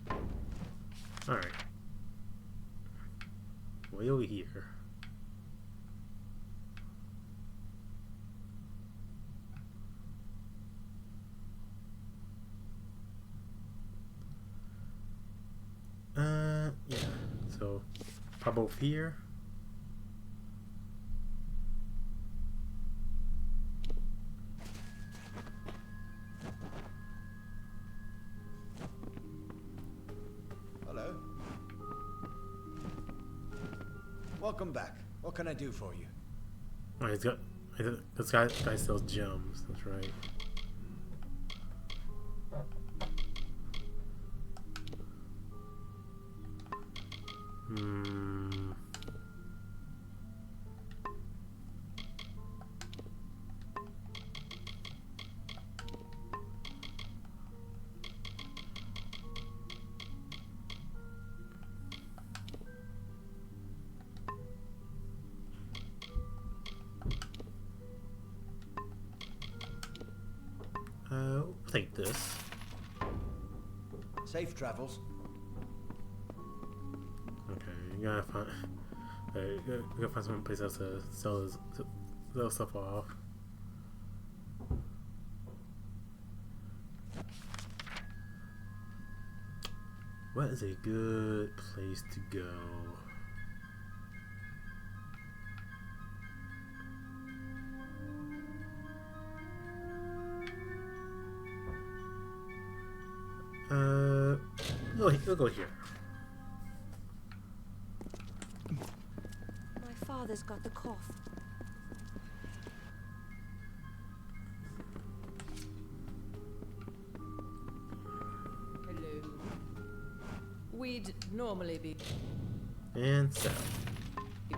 All right. Way over here. Yeah, so pop both here. Hello. Welcome back. What can I do for you? Oh, he's got this guy sells gems, that's right. We'll take this. Safe travels. Okay, you gotta find. You gotta find some place else to sell stuff off. What is a good place to go? We'll go here. My father's got the cough. Hello? we'd normally be And so.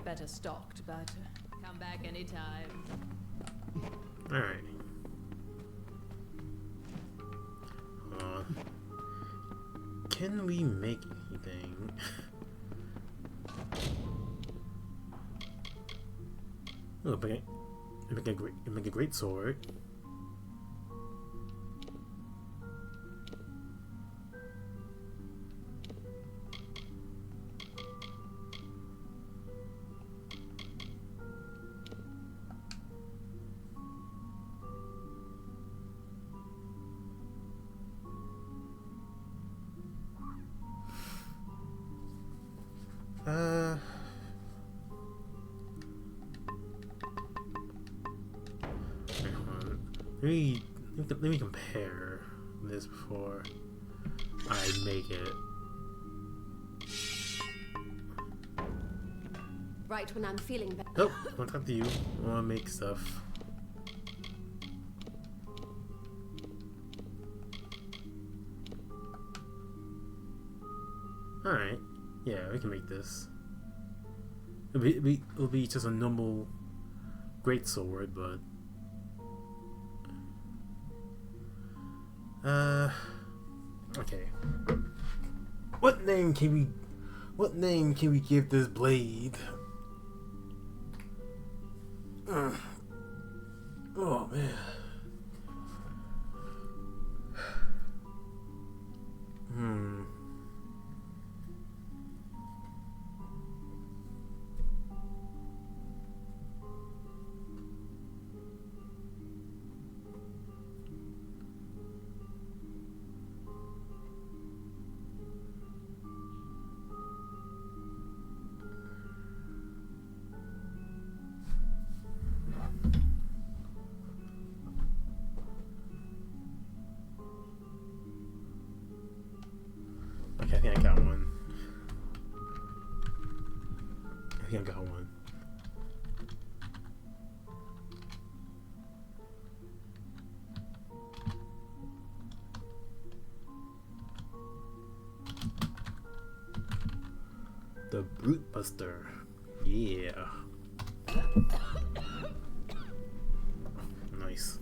better stocked, but come back anytime. Alright. Can we make anything? Oh, but make a great sword. Let me compare this before I make it. Right when I'm feeling better. Nope, I want to talk to you. I want to make stuff. Alright, yeah, we can make this. It'll be just a normal great sword, but okay. What name can we give this blade? Oh man. Okay, I think I got one. I think I got one. The Brute Buster. Yeah. Nice.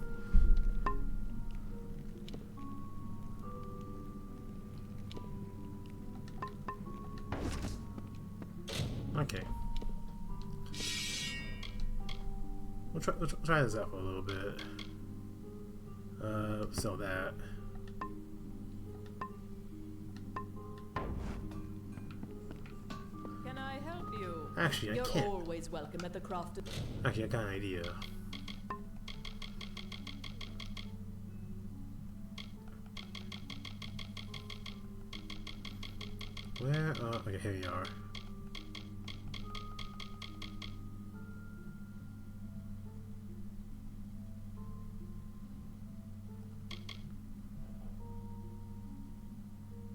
Okay. We'll try this out for a little bit. Sell that. Can I help you? Actually, I can't. You're always welcome at the craft. Actually, I got an idea. Where? Okay, here you are.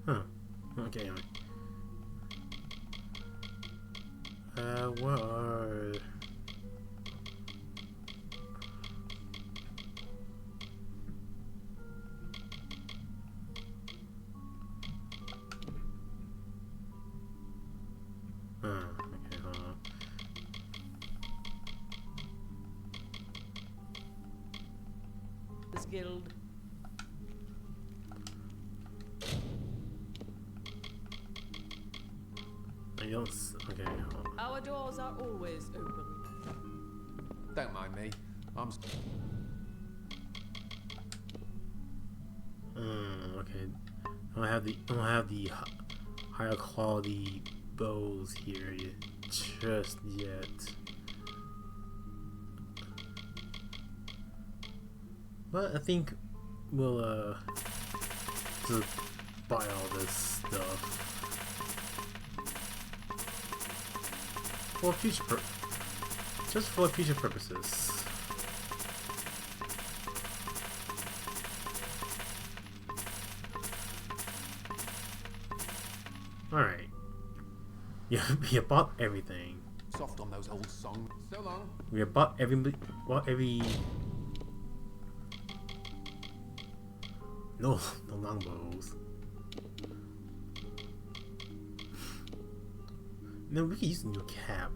Huh. Okay, anyway. What are... okay, hold on. This guild. I don't... Okay, hold on. Our doors are always open. Don't mind me. I'm... Okay. I don't have the higher quality bows here just yet. But I think we'll just buy all this stuff for just for future purposes. Alright. Yeah, we bought everything. Soft on those old songs. So long. We bought every No longbows. No, we could use a new cap.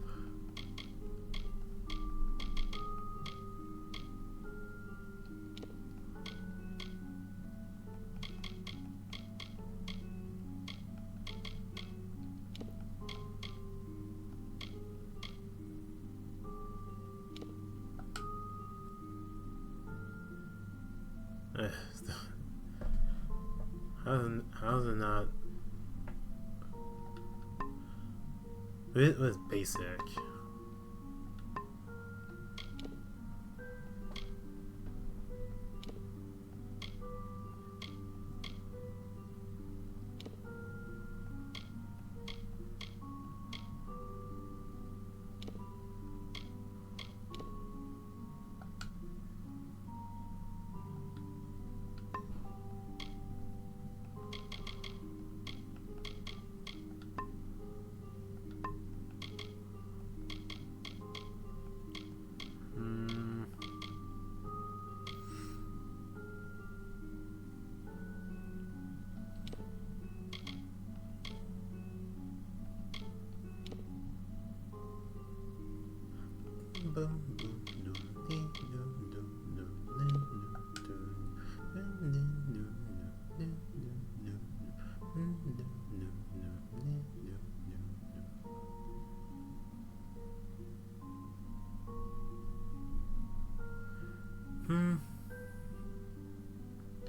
How's it not? It was basic.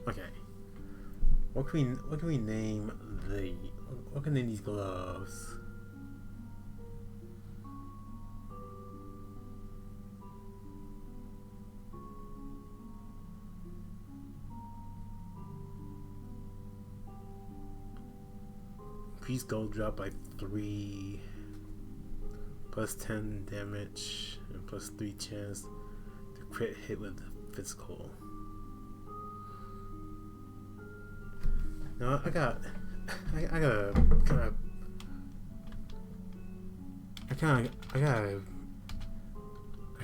Okay. What can we name what can we name these gloves? Increase gold drop by 3, plus 10 damage, and plus 3 chance to crit hit with physical. No, I gotta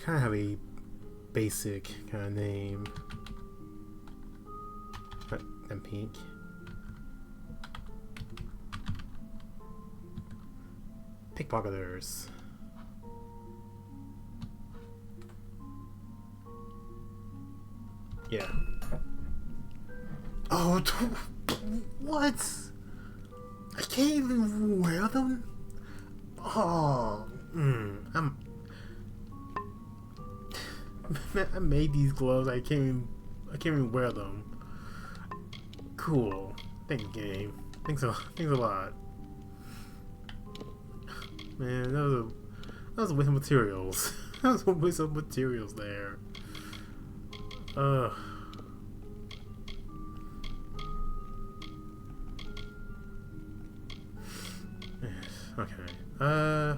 have a basic kind of name. And pink. Pickpocketers. Yeah. Oh, what? I can't even wear them? Oh, I made these gloves. I can't even wear them. Cool. Thank you, game. Thanks a lot. Man, that was a waste of materials. That was a waste of materials there. Okay. Okay.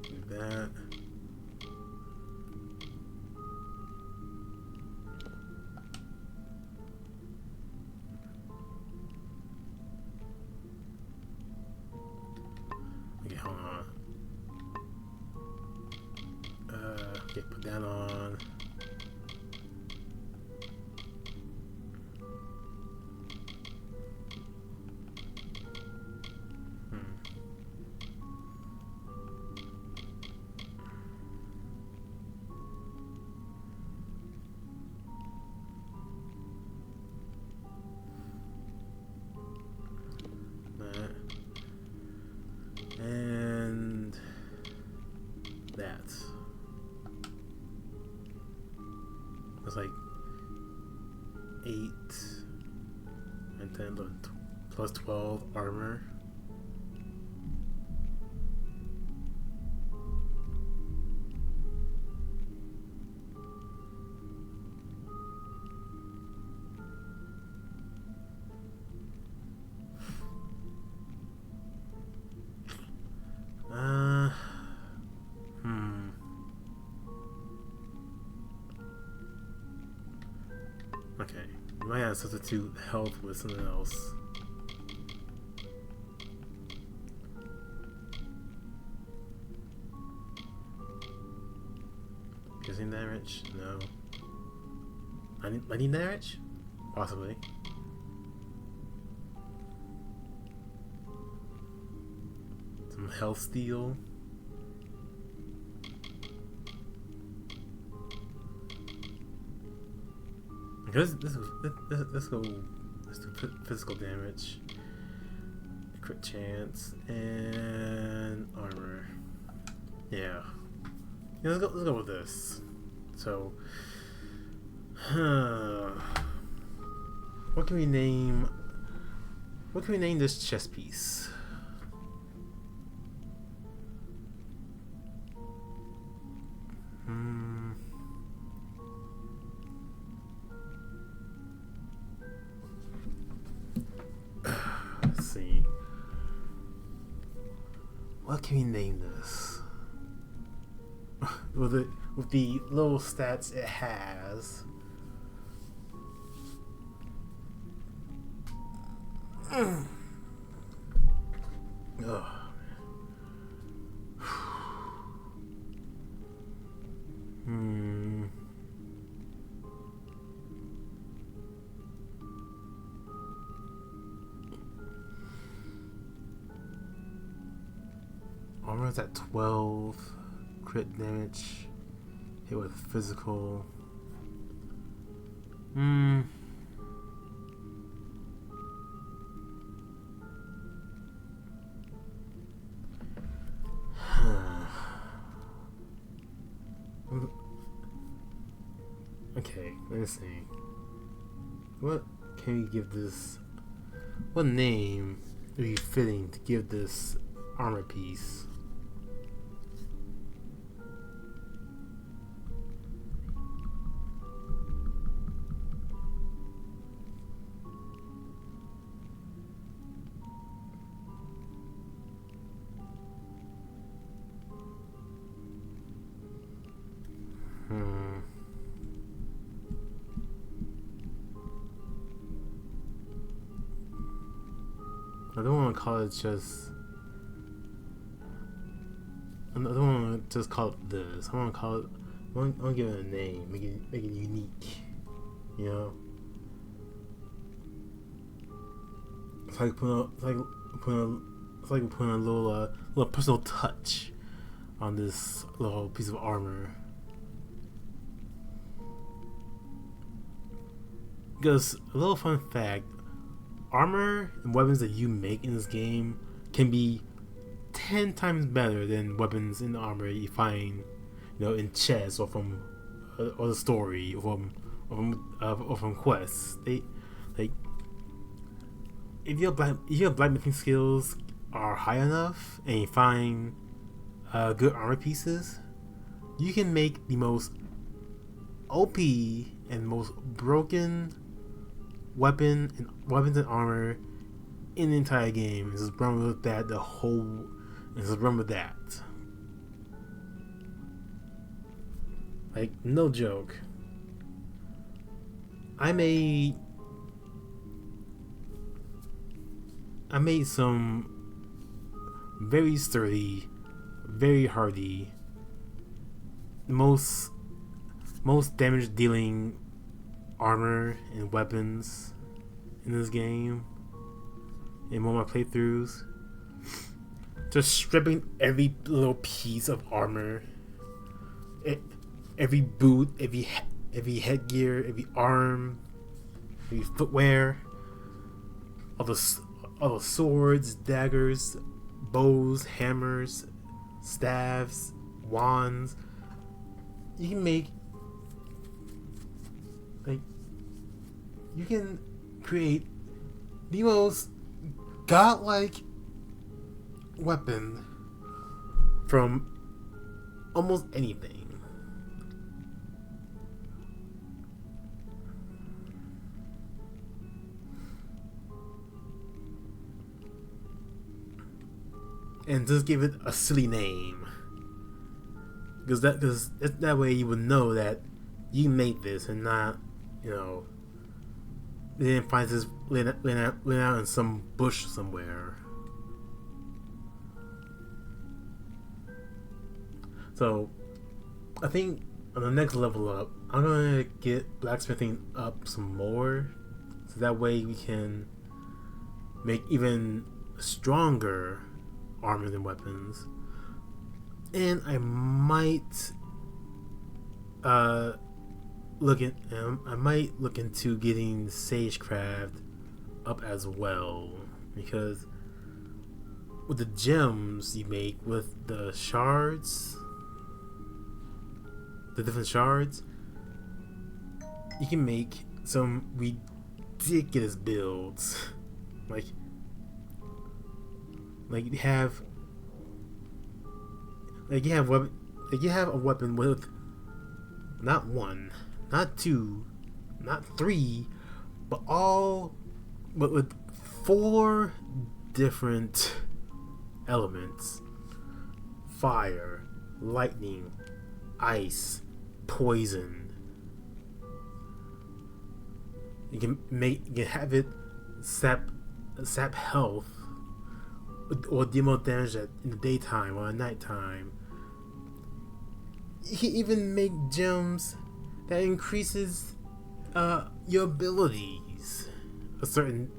Do that. Okay, hold on. Okay, put that on. And that. It's like 8 and 10 plus 12 armor. Okay, you might have to substitute health with something else. Piercing damage? No. I need damage? Possibly. health steal. Let's go. Let's do physical damage, crit chance, and armor. Yeah, let's go with this. So, what can we name? What can we name this chess piece? Let's see. What can we name this? with the little stats it has. Oh. Armor's at 12, crit damage, hit with physical. Okay, let's see. What can we give this? What name would be fitting to give this armor piece? I don't want to call it just. I don't want to just call it this. I want to call it. I want to give it a name, make it unique. You know. It's like putting a little personal touch on this little piece of armor. Because a little fun fact. Armor and weapons that you make in this game can be 10 times better than weapons and armor you find, in chess or from the story or from quests. They if your blacksmithing skills are high enough and you find good armor pieces, you can make the most OP and most broken weapons and armor in the entire game. And just run with that run with that. Like, no joke. I made some very sturdy, very hardy, most damage dealing armor and weapons in this game in one of my playthroughs. Just stripping every little piece of armor, every boot, every headgear, every arm, every footwear, all the swords, daggers, bows, hammers, staves, wands. You can make you can create the most godlike weapon from almost anything. And just give it a silly name. Because that way you would know that you made this and not, they didn't find this laying out in some bush somewhere. So, I think on the next level up, I'm gonna get blacksmithing up some more, so that way we can make even stronger armor and weapons. And I might look into getting Sagecraft up as well, because with the gems you make with the shards, the different shards, you can make some ridiculous builds. like you have a weapon with not one, not two, not three, but with 4 different elements: fire, lightning, ice, poison. You can have it sap health or deal damage in the daytime or at nighttime. You can even make gems that increases your abilities, a certain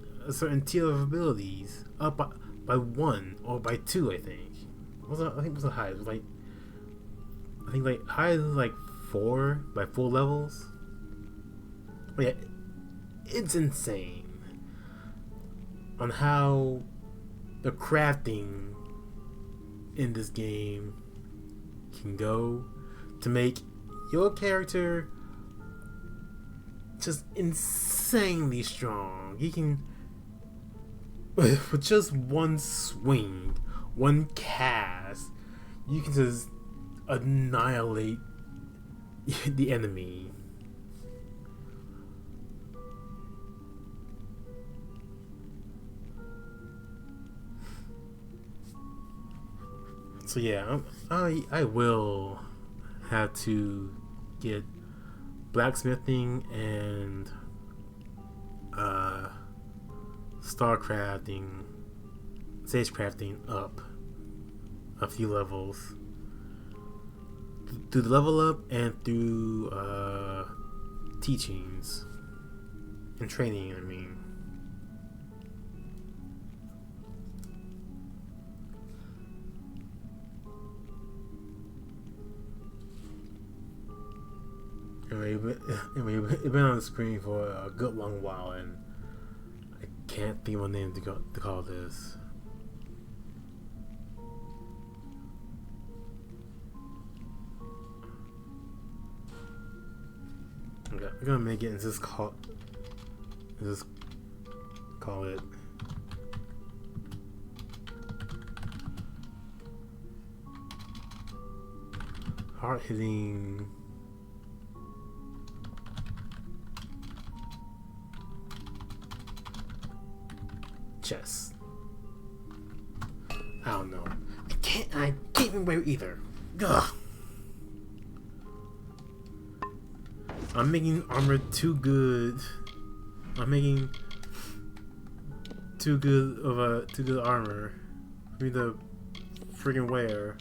tier of abilities, up by 1 or by 2. I think it was the highest. I think highest is like 4 by 4 levels. But yeah, it's insane on how the crafting in this game can go to make your character just insanely strong. You can, with just one swing, one cast, you can just annihilate the enemy. So yeah, I will have to get blacksmithing and sagecrafting up a few levels through the level up and through teachings and training. I mean. Anyway, it's been on the screen for a good long while, and I can't think of a name to call this. Okay, I'm gonna make it and just call it hard-hitting chess. I don't know. I can't even wear either. Ugh. I'm making armor too good. I'm making too good armor for me to friggin' wear.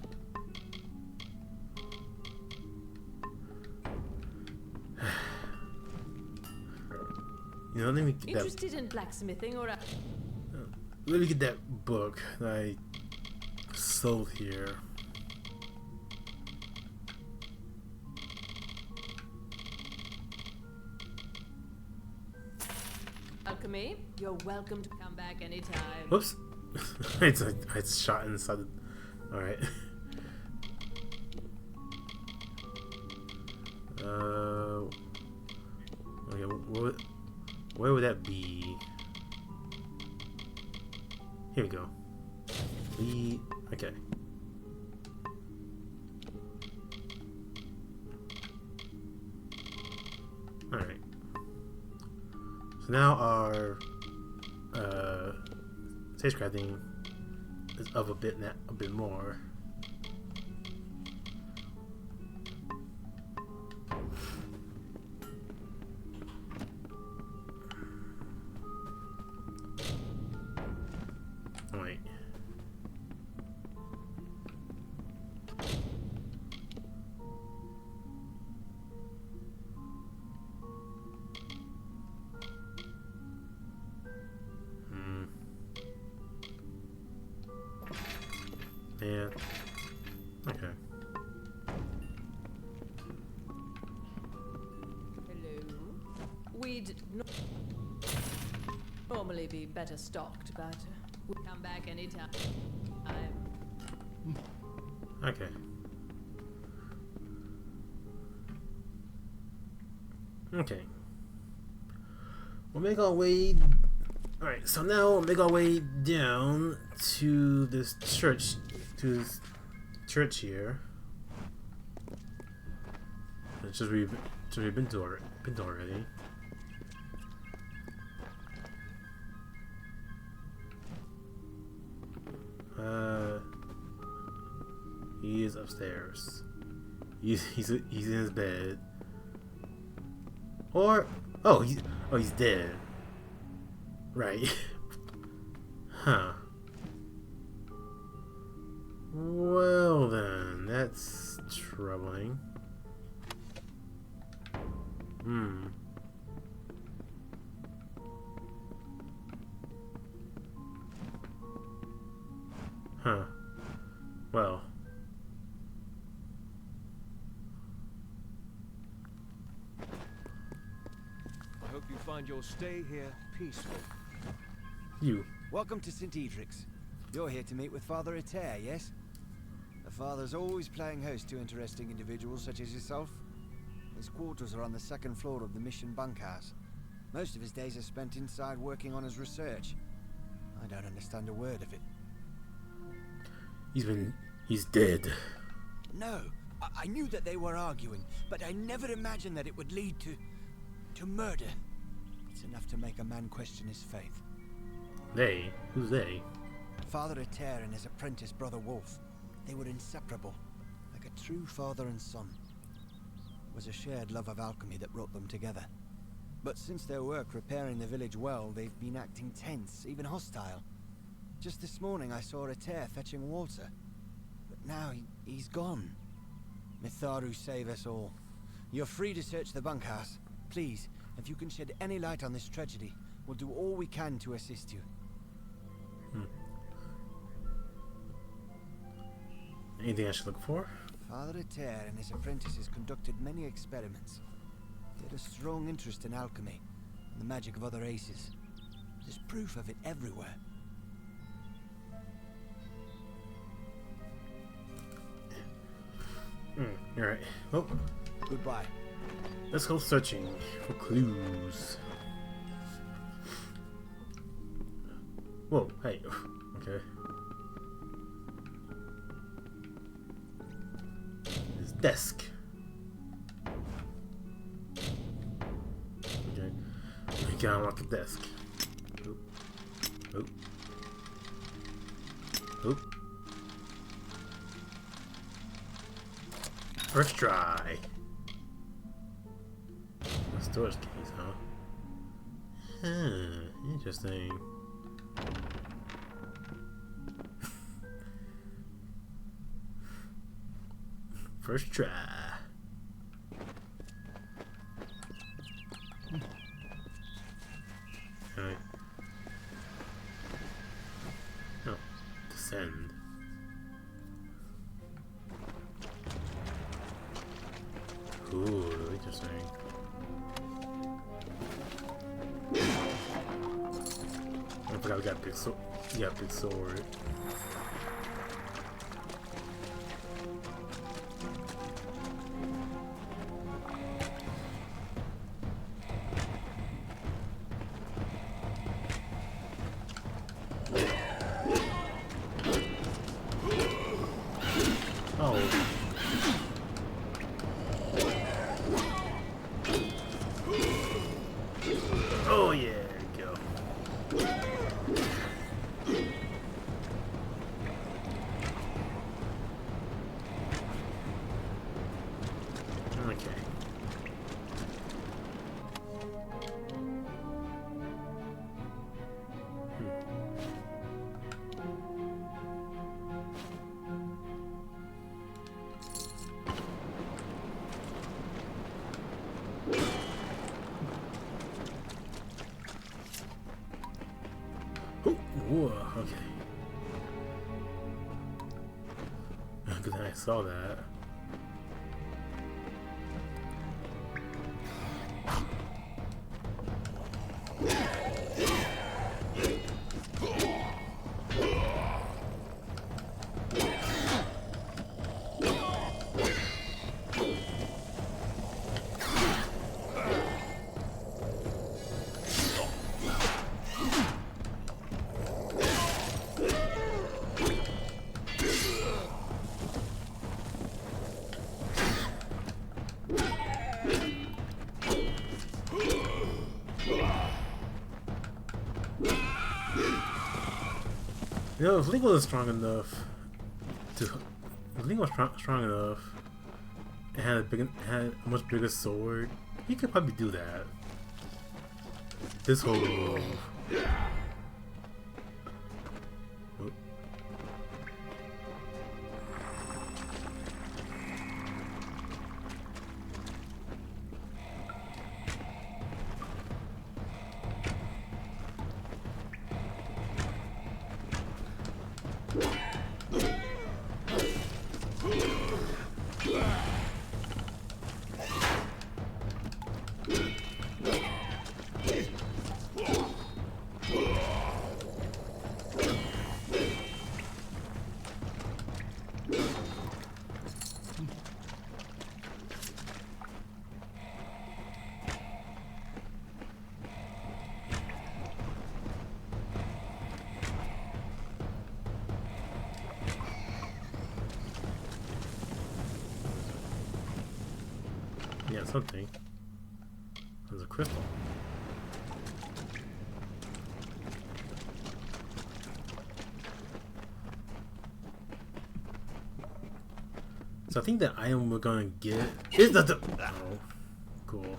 You know, let me get interested in blacksmithing or let me get that book that I sold here. Alchemy, you're welcome to come back anytime. Whoops. It's shot inside the... Alright. Okay, where would that be? Here we go. Okay. Alright. So now our sagecrafting is up a bit more. Alright. Yeah. Okay. Hello. We'd normally be better stocked, but we'll come back anytime. Okay. Okay. We'll make our way. Alright, so now we'll make our way down to this church. To this church here. It's just we've been to already. He is upstairs. He's in his bed. Or he's dead. Right. Huh. Well then, that's troubling. Huh. Well. I hope you find your stay here peaceful. You. Welcome to St. Edric's. You're here to meet with Father Eter, yes? The Father's always playing host to interesting individuals such as yourself. His quarters are on the second floor of the mission bunkhouse. Most of his days are spent inside working on his research. I don't understand a word of it. He's dead. No, I knew that they were arguing, but I never imagined that it would lead to murder. It's enough to make a man question his faith. They? Who's they? Father Eter and his apprentice brother Wolf. They were inseparable, like a true father and son. It was a shared love of alchemy that brought them together. But since their work repairing the village well, they've been acting tense, even hostile. Just this morning I saw Eter fetching water. But now he's gone. Mitharu save us all. You're free to search the bunkhouse. Please, if you can shed any light on this tragedy, we'll do all we can to assist you. Anything I should look for? Father Eter and his apprentices conducted many experiments. They had a strong interest in alchemy and the magic of other races. There's proof of it everywhere. You're right. Well, goodbye. Let's go searching for clues. Whoa, hey. Okay. His desk. Okay. We can unlock the desk. Oop. Oop. Oop. First try. The storage keys, huh? Interesting. First try. Okay. Oh, descend. Ooh, interesting. I forgot we got big sword. Yeah, big sword. Oh yeah, there you go. Okay. Whoa, okay. Because I saw that. You know, if Link was strong enough if Link was strong enough and had a much bigger sword, he could probably do that. This whole move. Oop. Yeah, something. There's a crystal. So I think the item we're gonna get is the oh, cool.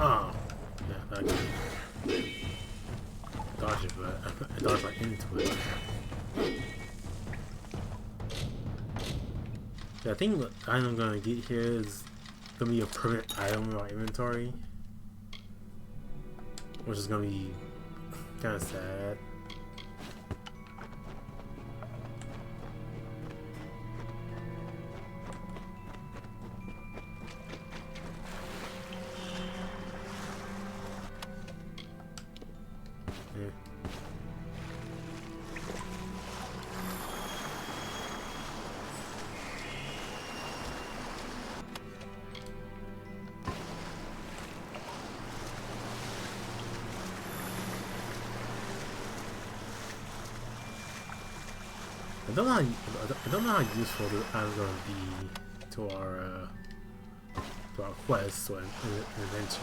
Oh, yeah, that dodge it, but I dodged right into it. Yeah, I think what item I'm gonna get here is gonna be a permanent item in my inventory, which is gonna be kind of sad. Yeah. I don't know how useful the item's gonna be to our quest or adventure.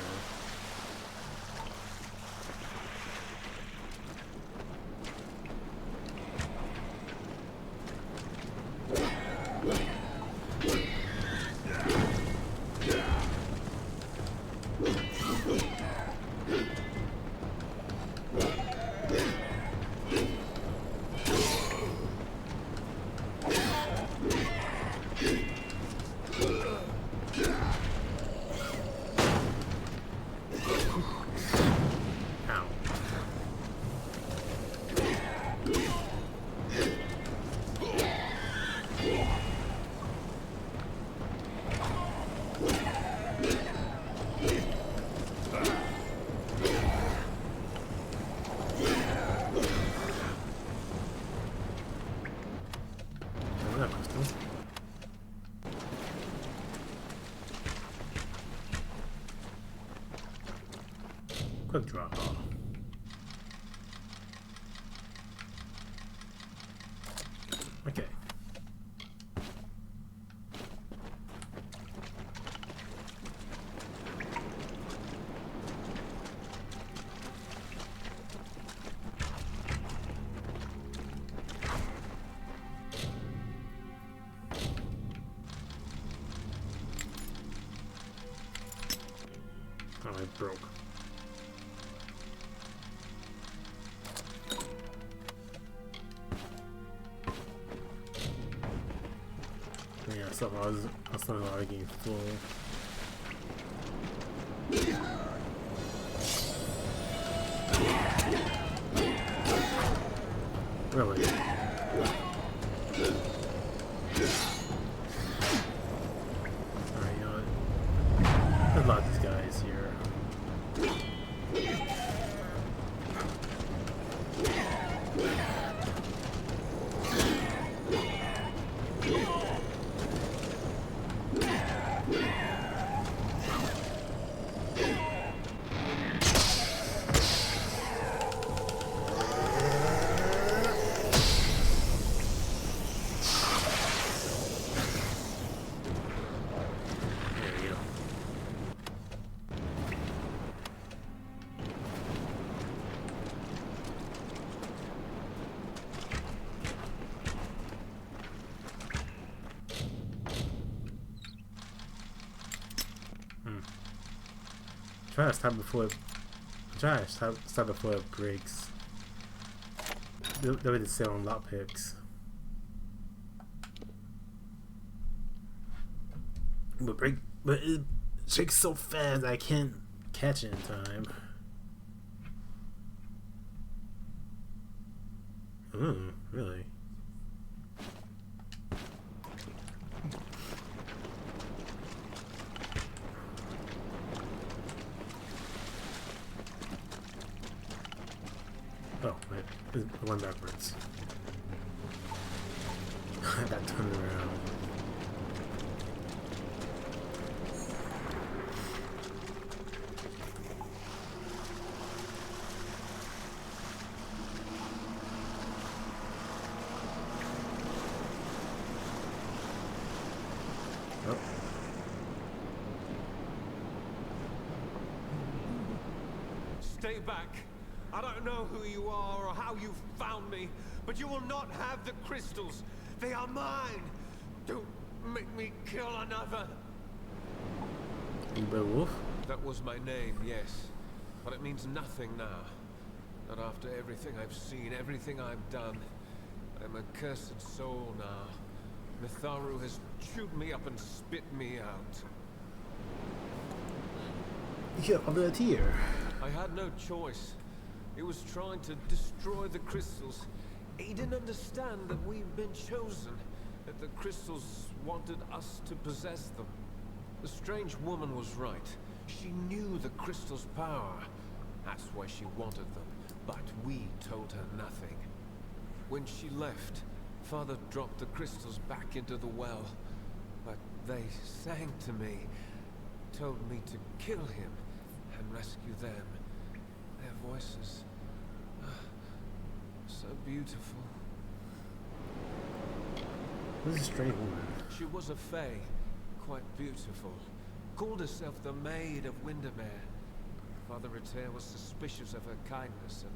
Quick draw. Okay. Oh, it broke. myself. I was already getting full. Really? Alright, you know what? There's a lot of these guys here. Try to stop before it breaks. That way to sell on lockpicks. But it shakes so fast I can't catch it in time. Really? Oh, wait. It went backwards. I got turned around. Oh. Stay back. I don't know who you are or how you found me, but you will not have the crystals. They are mine. Don't make me kill another. Wolf? That was my name, yes. But it means nothing now. Not after everything I've seen, everything I've done. I'm a cursed soul now. Mitharu has chewed me up and spit me out. Yeah, I'm not here. I had no choice. He was trying to destroy the crystals. He didn't understand that we've been chosen, that the crystals wanted us to possess them. The strange woman was right. She knew the crystals' power. That's why she wanted them. But we told her nothing. When she left, Father dropped the crystals back into the well. But they sang to me, told me to kill him and rescue them. Their voices, so beautiful. This is a strange woman. She was a fae, quite beautiful. Called herself the Maid of Windermere. Father Ritter was suspicious of her kindness and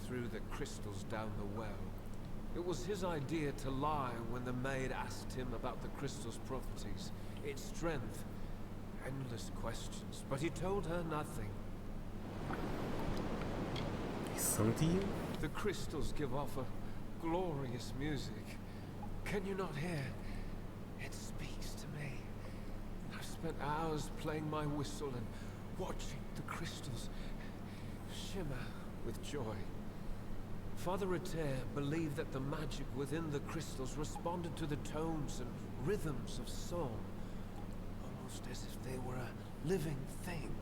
threw the crystals down the well. It was his idea to lie when the maid asked him about the crystal's properties, its strength, endless questions, but he told her nothing. He sung to you? The crystals give off a glorious music. Can you not hear? It speaks to me. I've spent hours playing my whistle and watching the crystals shimmer with joy. Father Ritter believed that the magic within the crystals responded to the tones and rhythms of song, almost as if they were a living thing.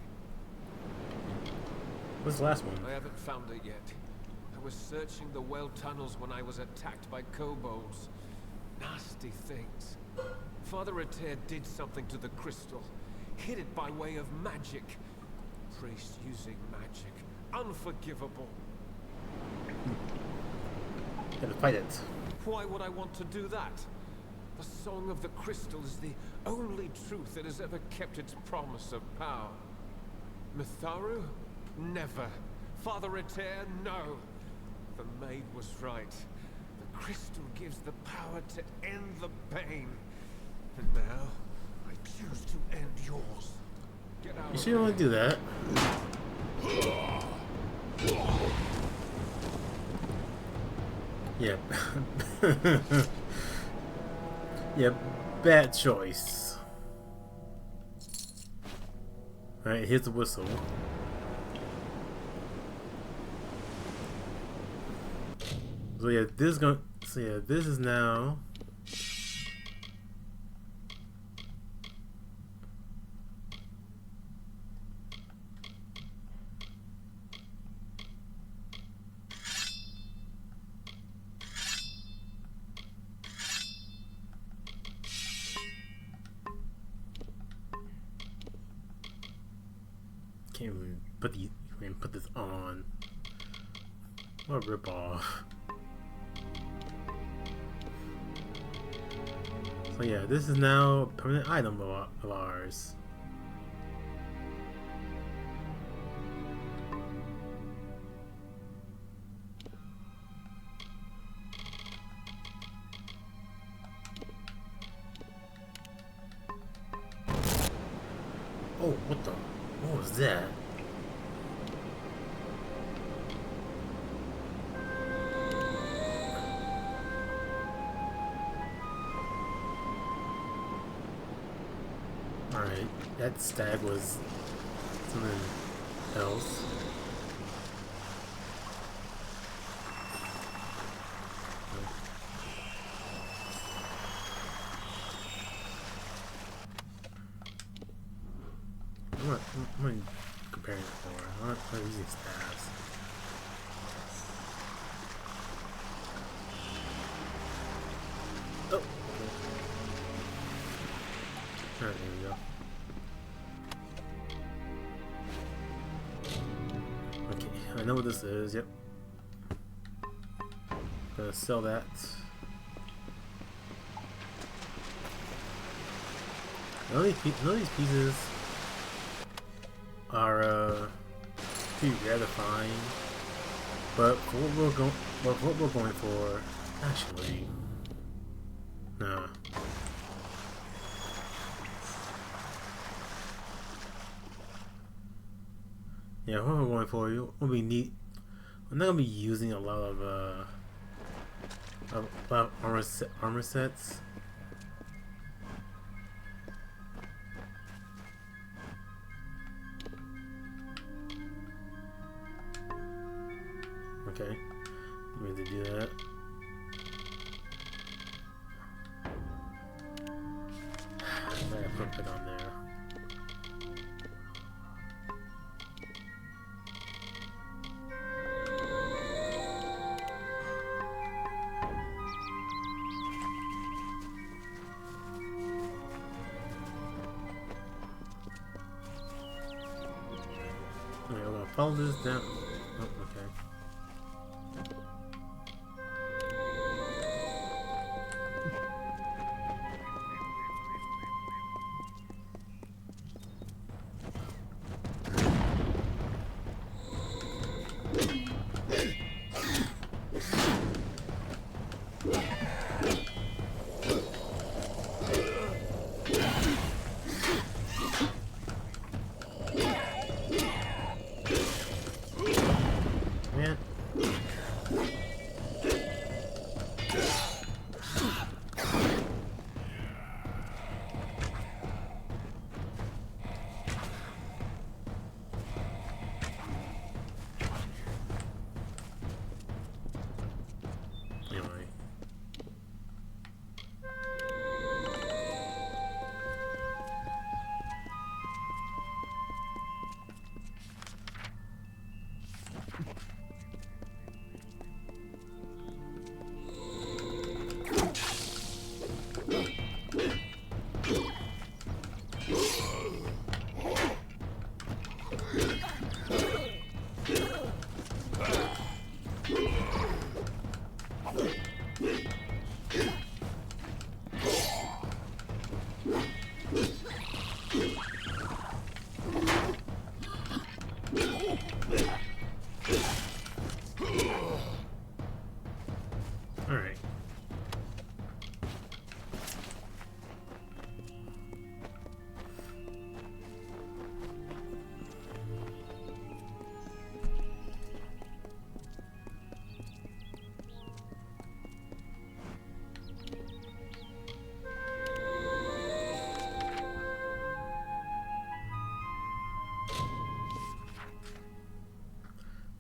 What's the last one? I haven't found it yet. I was searching the well tunnels when I was attacked by kobolds. Nasty things. Father Ritter did something to the crystal. Hid it by way of magic. Priest using magic. Unforgivable. Gotta fight it. Why would I want to do that? The song of the crystal is the only truth that has ever kept its promise of power. Mitharu? Never. Father Ritter? No. The maid was right. The crystal gives the power to end the pain. And now, I choose to end yours. Get out You of sure you want to do that? Yep. Yep. bad choice. Alright, here's the whistle. So yeah, this is now can't even put this on. What a ripoff. So yeah, this is now a permanent item of ours. Oh, what was that? Alright, that stag was something else. I'm gonna compare it more. I'm not using stabs. Oh! Alright, there we go. Okay, I know what this is, yep. Gonna sell that. None of these pieces are pretty gratifying, but for what we're going for, actually, nah. Yeah, what we're going for, will be neat. We're not gonna be using a lot of armor sets. Okay, I'm going to do that. I gotta put that on there. Okay, we're gonna follow this down. Oh, okay.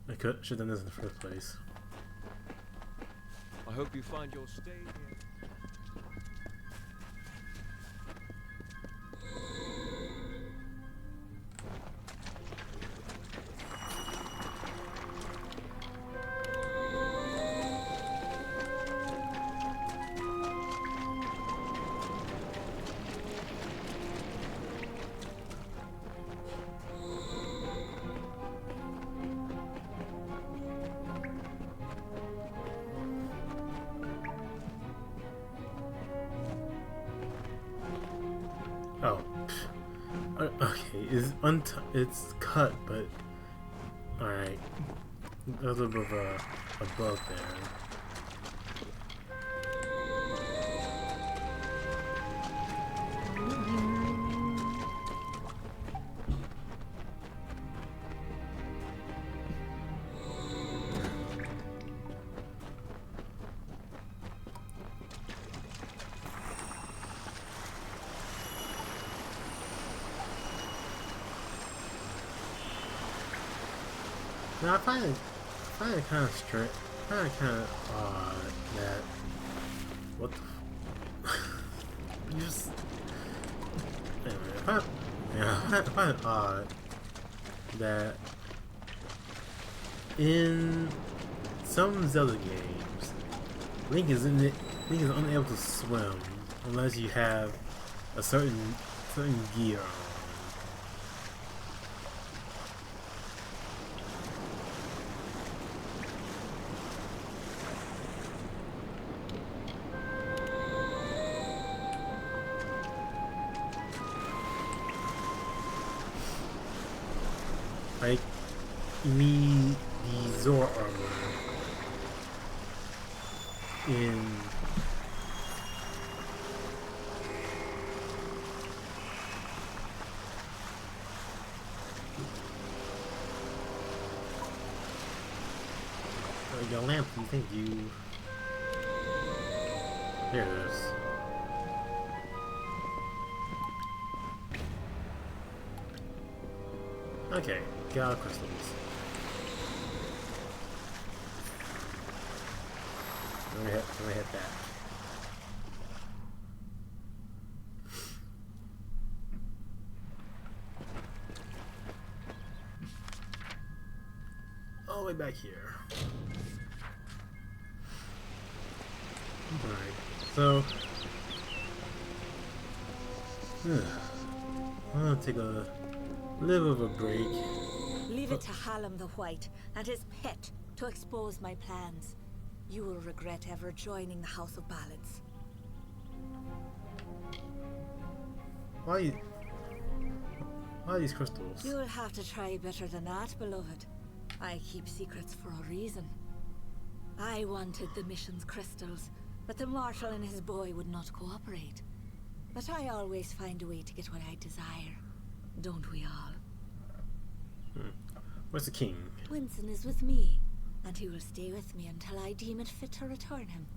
I should have done this in the first place. I hope you find your stay here. Oh, okay. It's cut, but all right. A little bit of a bug there. Now I find it kind of strange, kind of odd that what the you just anyway. I find it odd that in some Zelda games, Link is unable to swim unless you have a certain gear on. Like, you need the Zora armor in your lamp. You think you? Here it is. Okay, get out of crystals. Let me hit that. All the way back here. Alright, so I'm gonna take a little of a break. Leave it to Hallam the White and his pet to expose my plans. You will regret ever joining the House of Ballads. Why are these crystals? You'll have to try better than that, beloved. I keep secrets for a reason. I wanted the mission's crystals, but the mortal and his boy would not cooperate. But I always find a way to get what I desire. Don't we all? Where's the king? Winston is with me, and he will stay with me until I deem it fit to return him.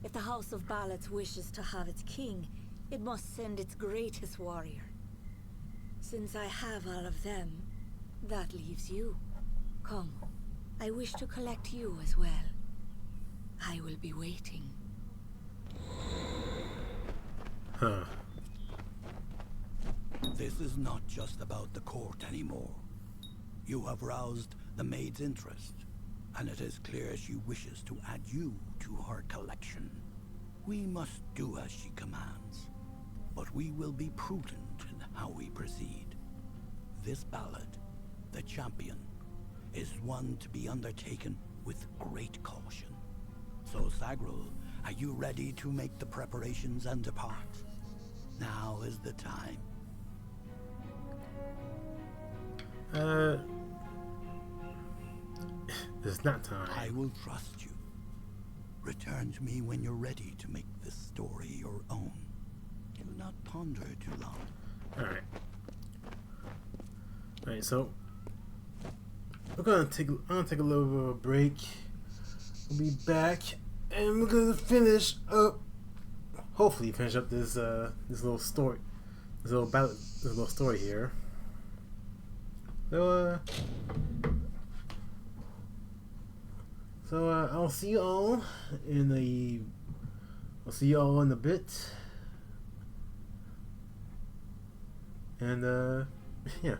If the House of Ballads wishes to have its king, it must send its greatest warrior. Since I have all of them, that leaves you. Come, I wish to collect you as well. I will be waiting. Huh. This is not just about the court anymore. You have roused the maid's interest, and it is clear she wishes to add you to her collection. We must do as she commands, but we will be prudent in how we proceed. This ballad, the champion, is one to be undertaken with great caution. So, Sagrul, are you ready to make the preparations and depart? Now is the time. It's not time. I will trust you. Return to me when you're ready to make this story your own. Do not ponder too long. Alright. Alright, so I'm gonna take a little bit of a break. We'll be back and we're gonna finish up, hopefully finish up this little story. This little story here. So So I'll see you all in a. I'll see you all in a bit. And yeah.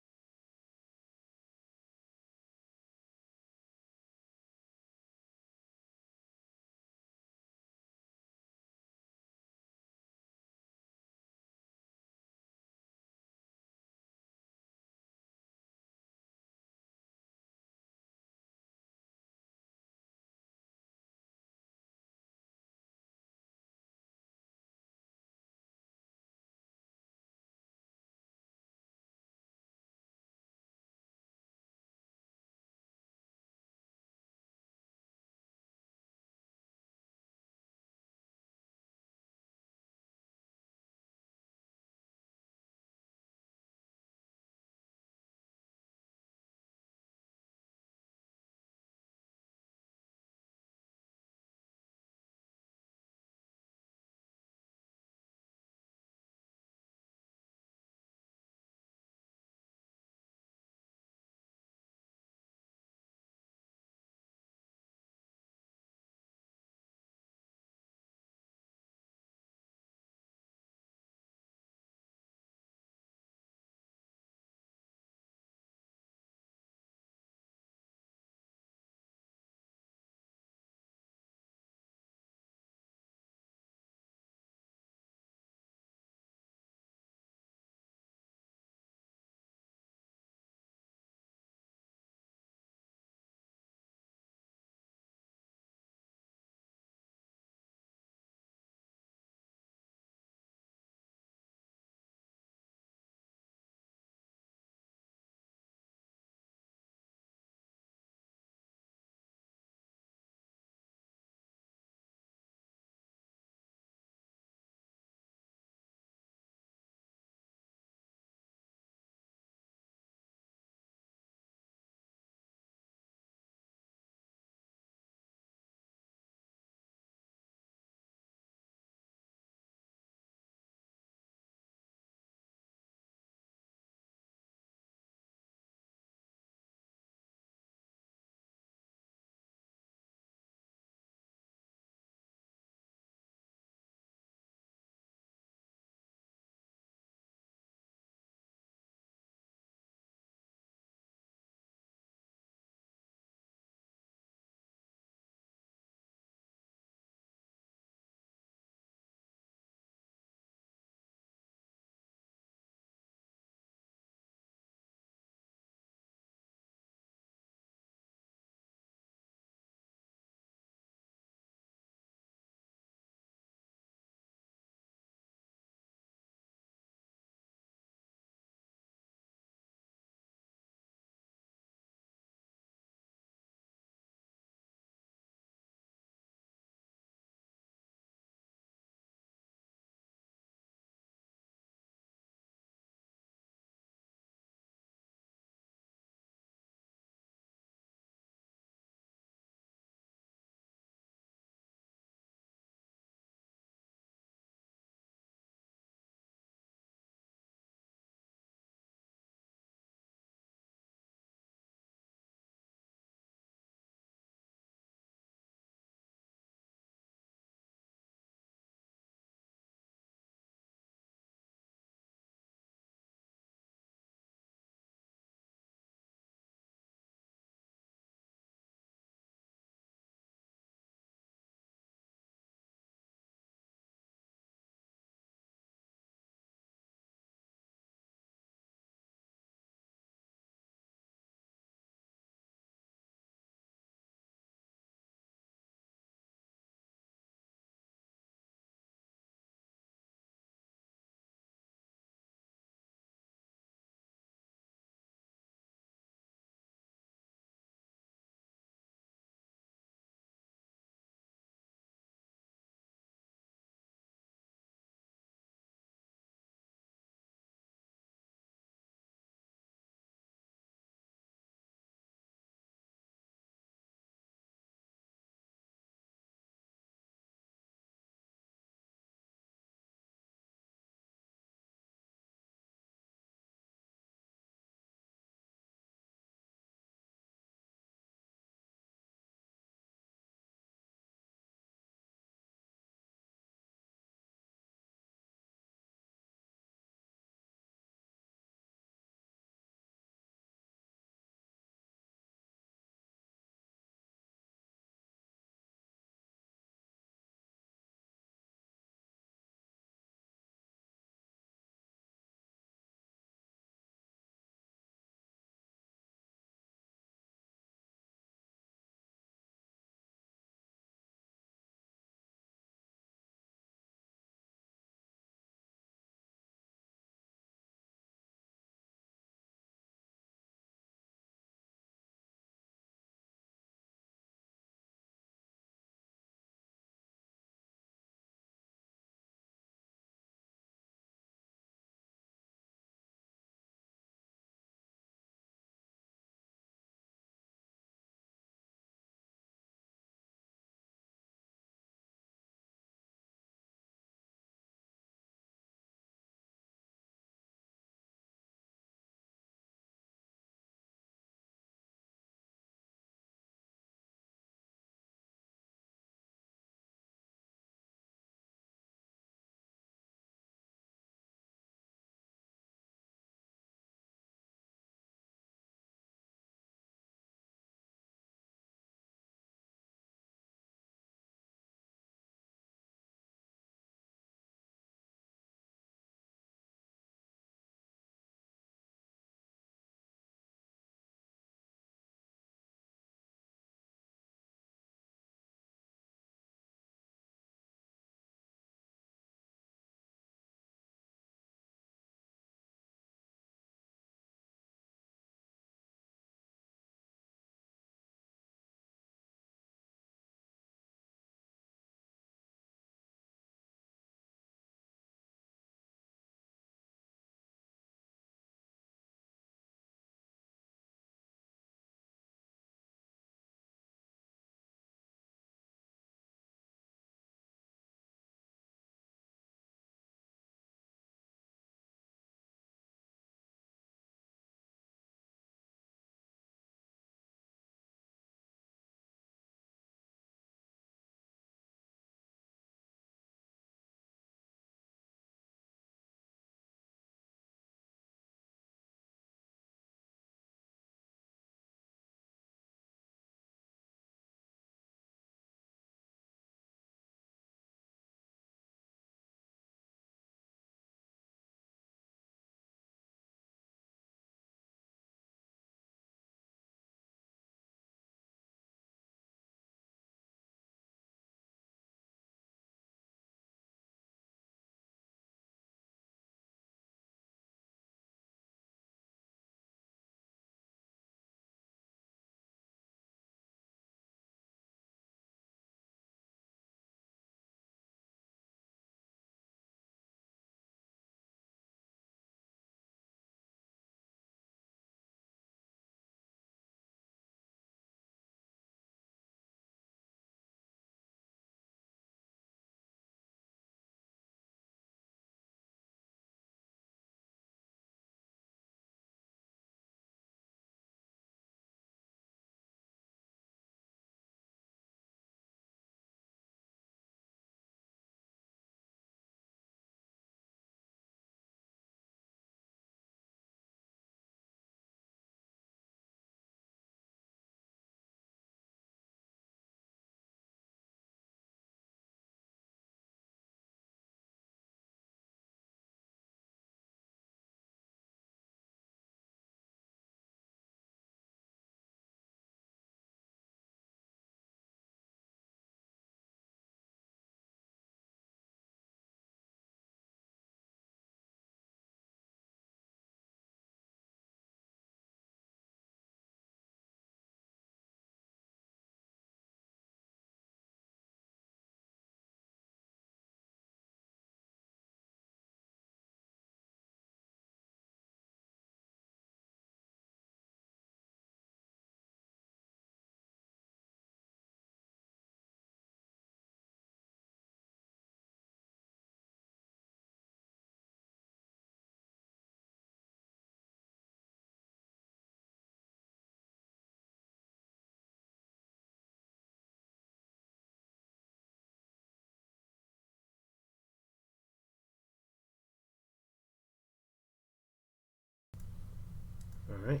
Alright.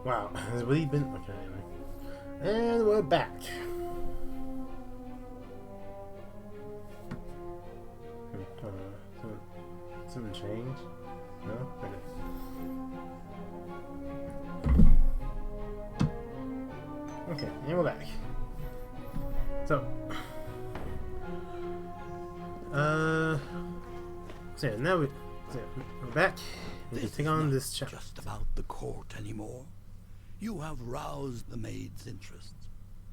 Wow, has it really been... Okay, anyway. And we're back. Something changed? No? Okay, and we're back. So yeah, now we're back. We can take on this chapter. Just about the court anymore. You have roused the maid's interest,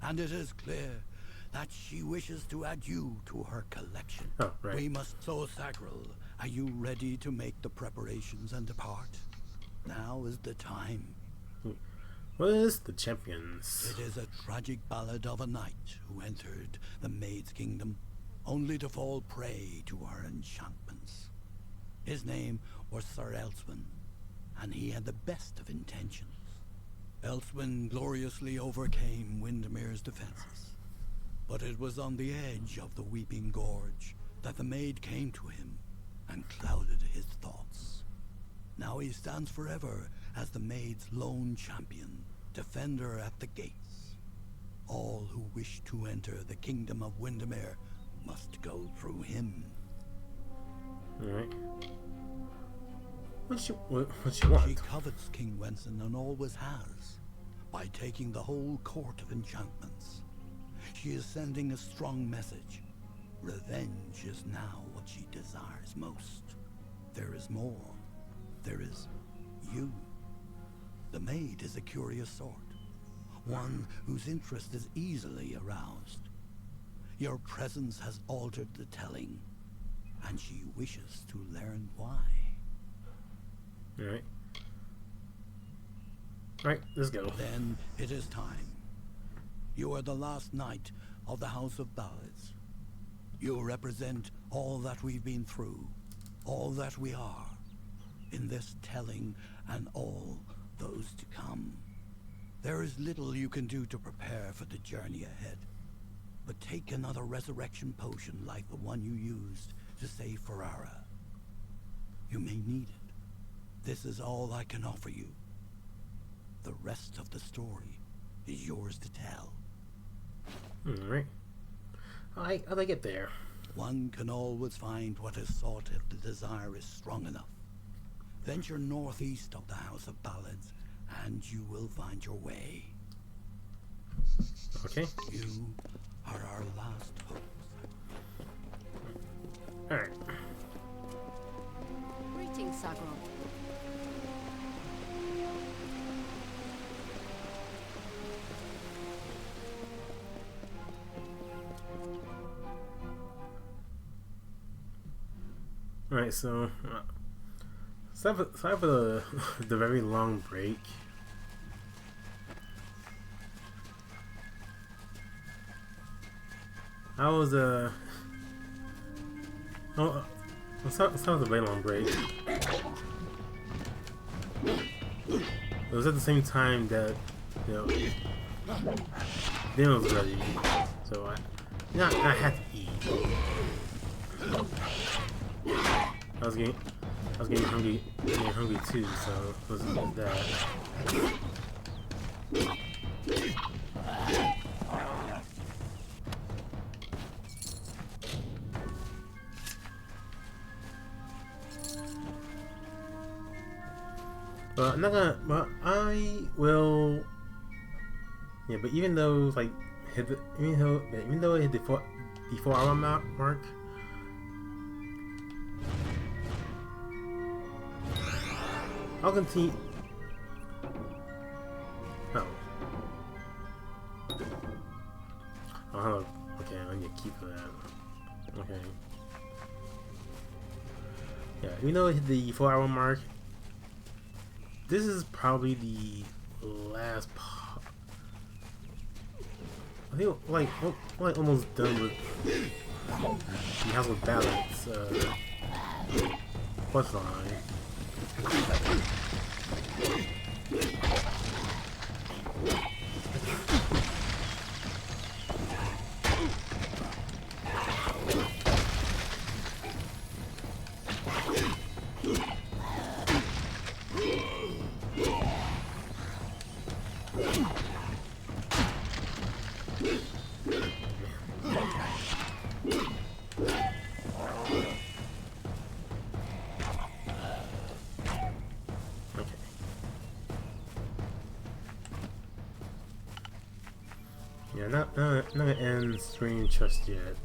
and it is clear that she wishes to add you to her collection. Oh, right. We must. So, Sagril, are you ready to make the preparations and depart? Now is the time. What is the champions? It is a tragic ballad of a knight who entered the maid's kingdom, only to fall prey to her enchantments. His name was Sir Elswin, and he had the best of intentions. Elswin gloriously overcame Windermere's defenses, but it was on the edge of the Weeping Gorge that the maid came to him and clouded his thoughts. Now he stands forever as the maid's lone champion, defender at the gates. All who wish to enter the kingdom of Windermere must go through him. Alright. What she want? She covets King Wenson and always has, by taking the whole court of enchantments. She is sending a strong message. Revenge is now what she desires most. There is more. There is you. The maid is a curious sort, one whose interest is easily aroused. Your presence has altered the telling, and she wishes to learn why. Alright. Alright, let's go. Then it is time. You are the last knight of the House of Ballads. You represent all that we've been through, all that we are, in this telling and all those to come. There is little you can do to prepare for the journey ahead, but take another resurrection potion like the one you used to save Ferrara. You may need it. This is all I can offer you. The rest of the story is yours to tell. Alright. How'd I get there? One can always find what is sought if the desire is strong enough. Venture northeast of the House of Ballads, and you will find your way. Okay. You are our last hope. Alright. Greetings, Sagril. Alright, so sorry for the very long break. I was sorry for the very long break. It was at the same time that, you know, dinner was ready, so I had to eat. I was getting hungry too, so it wasn't that. But I'm not gonna. But I will. Yeah, but even though like even though it hit the 4-hour mark. I'll continue. Oh. Oh, hello. Okay, I need to keep that. Okay. Yeah, even though it hit the 4-hour mark, this is probably the last part. I think like almost done with the House of Ballads questline. Yeah, not gonna end stream just yet.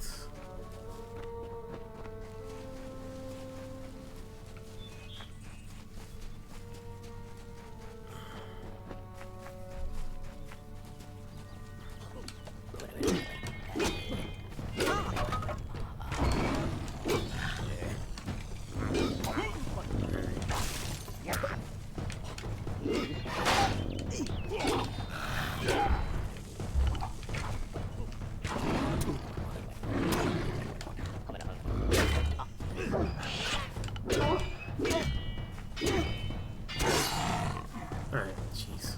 Alright, jeez.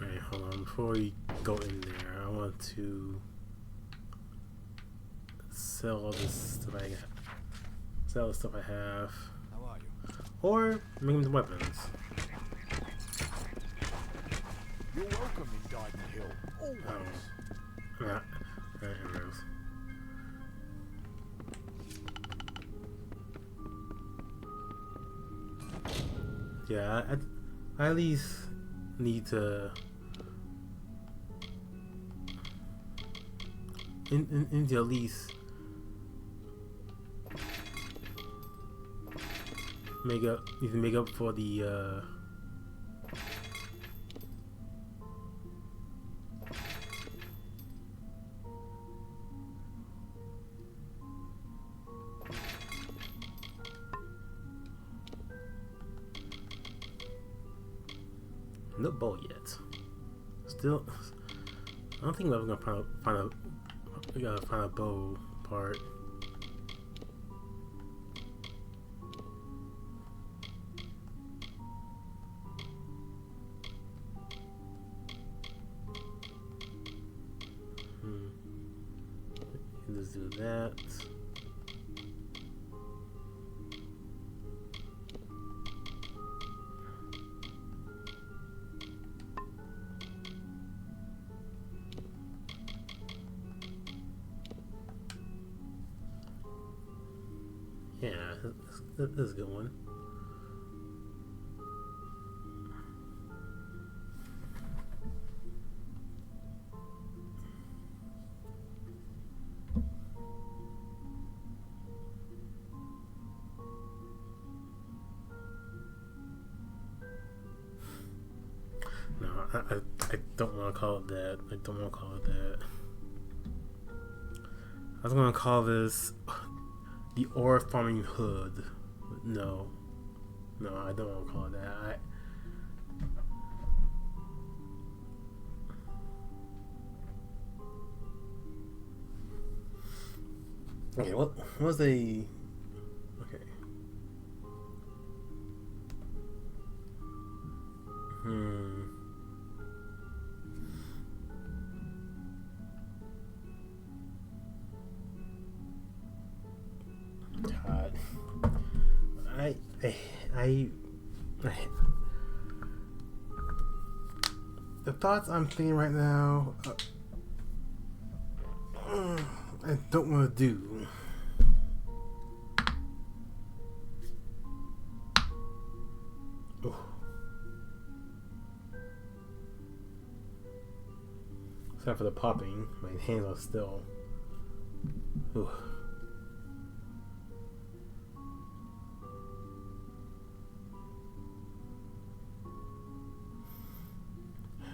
Alright, hold on. Before we go in there, I want to sell all this stuff I got. Sell the stuff I have. How are you? Or make them weapons. You're welcome in Diamond Hill. Always. Not arrows. Yeah, I at least need to into at least make up for the no bow yet. Still, I don't think I'm gonna find a bow part. Let's do that. Yeah, this is a good one. No, I don't want to call it that. I don't want to call it that. I was going to call this the ore farming hood. No, I don't want to call it that. Okay, what was the... Okay. God. The thoughts I'm thinking right now, I don't want to do. Oh. Sorry for the popping. My hands are still. Ooh.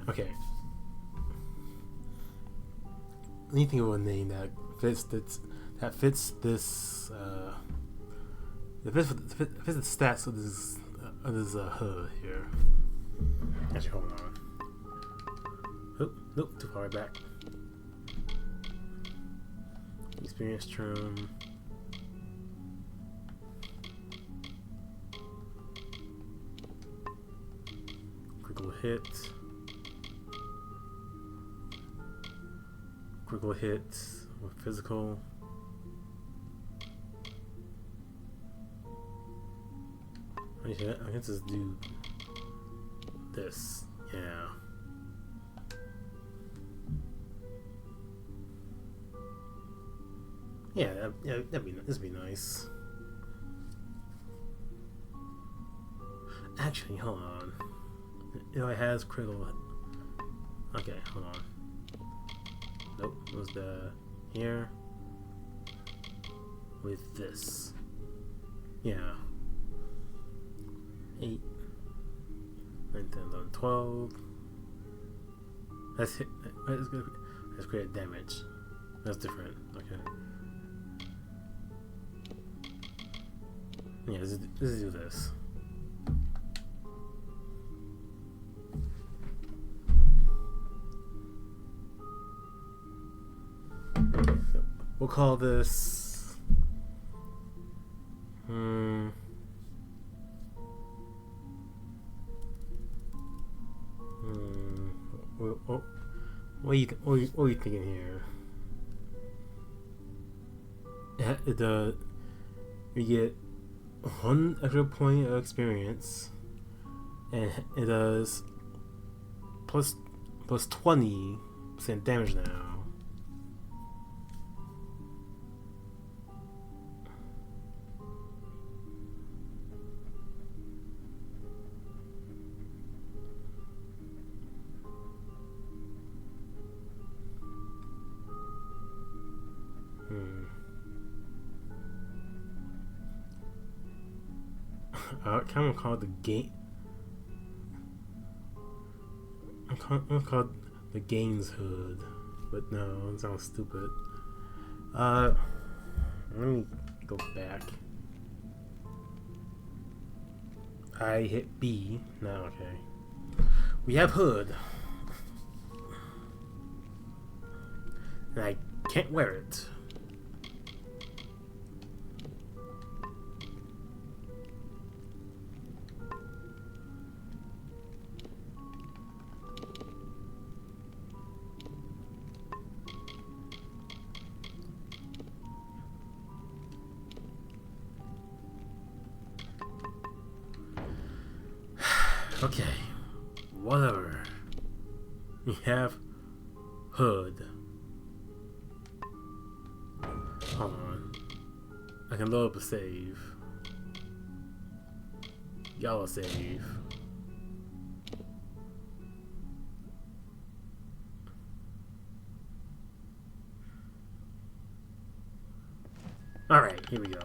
Okay. Anything of a name that fits this that fits the stats of this hood here. Actually, hold on. Oh, nope, too far back. Experience term. Critical hit. Critical hit with physical. I can just do this. Yeah. Yeah, that'd be nice. Actually, hold on. It has critical. Okay, hold on. Nope, it was the here with this. Yeah. 8, 9, 10, 11, 12. That's hit. That's good. That's great damage. That's different. Okay. Yeah, let's do this. We'll call this. What are you thinking here? We get 1 extra point of experience, and it does plus 20% damage now. I kind of call it the game. I'm call it the games hood, but no, it sounds stupid. Let me go back. I hit B. Now, okay. We have hood, and I can't wear it. Okay, whatever. We have hood. Hold on. I can load up a save. Y'all save. Alright, here we go.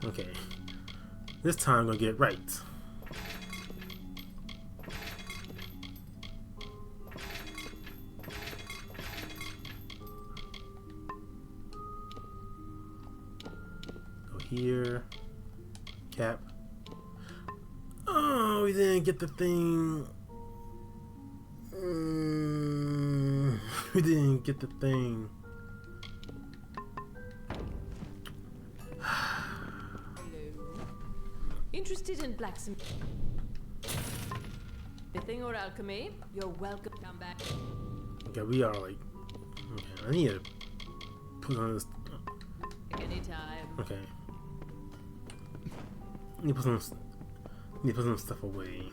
Okay, this time I'm gonna get it right. Go here, cap. Oh, we didn't get the thing. We didn't get the thing. Interested in blacksmithing or alchemy? You're welcome to come back. Okay, we are like. Okay, I need to put on this. Anytime. Okay. Need to put some stuff away.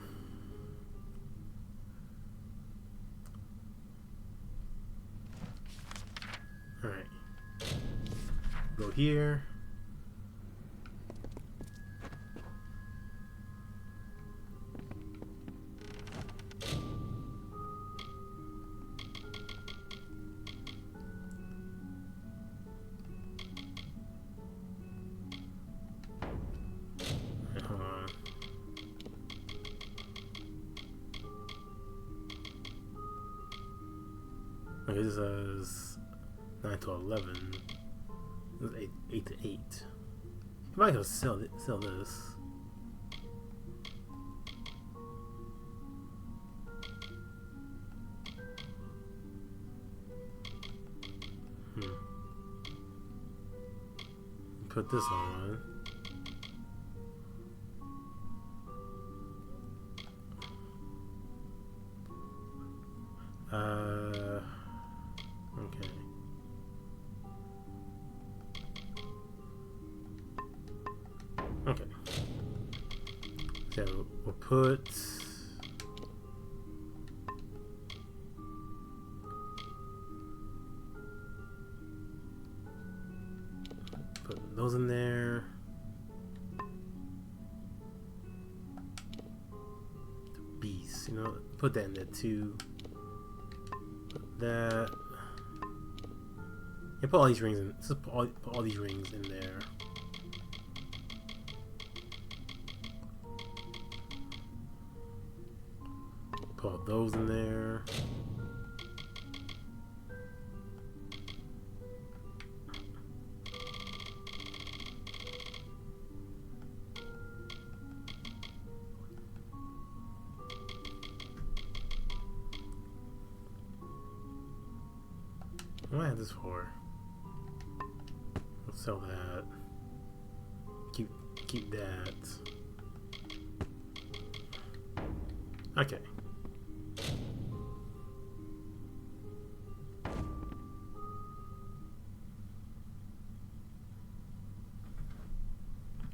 All right. Go here. Okay, this is 9 to 11. This is 8 to 8. You might as well sell this. put this on. Okay. Okay. So we'll put those in there. The beast, you know, put that in there too. Put that. Yeah, put all these rings in. Just put all these rings in there. Put all those in there. What do I have this for? Let's sell that. Keep that. Okay.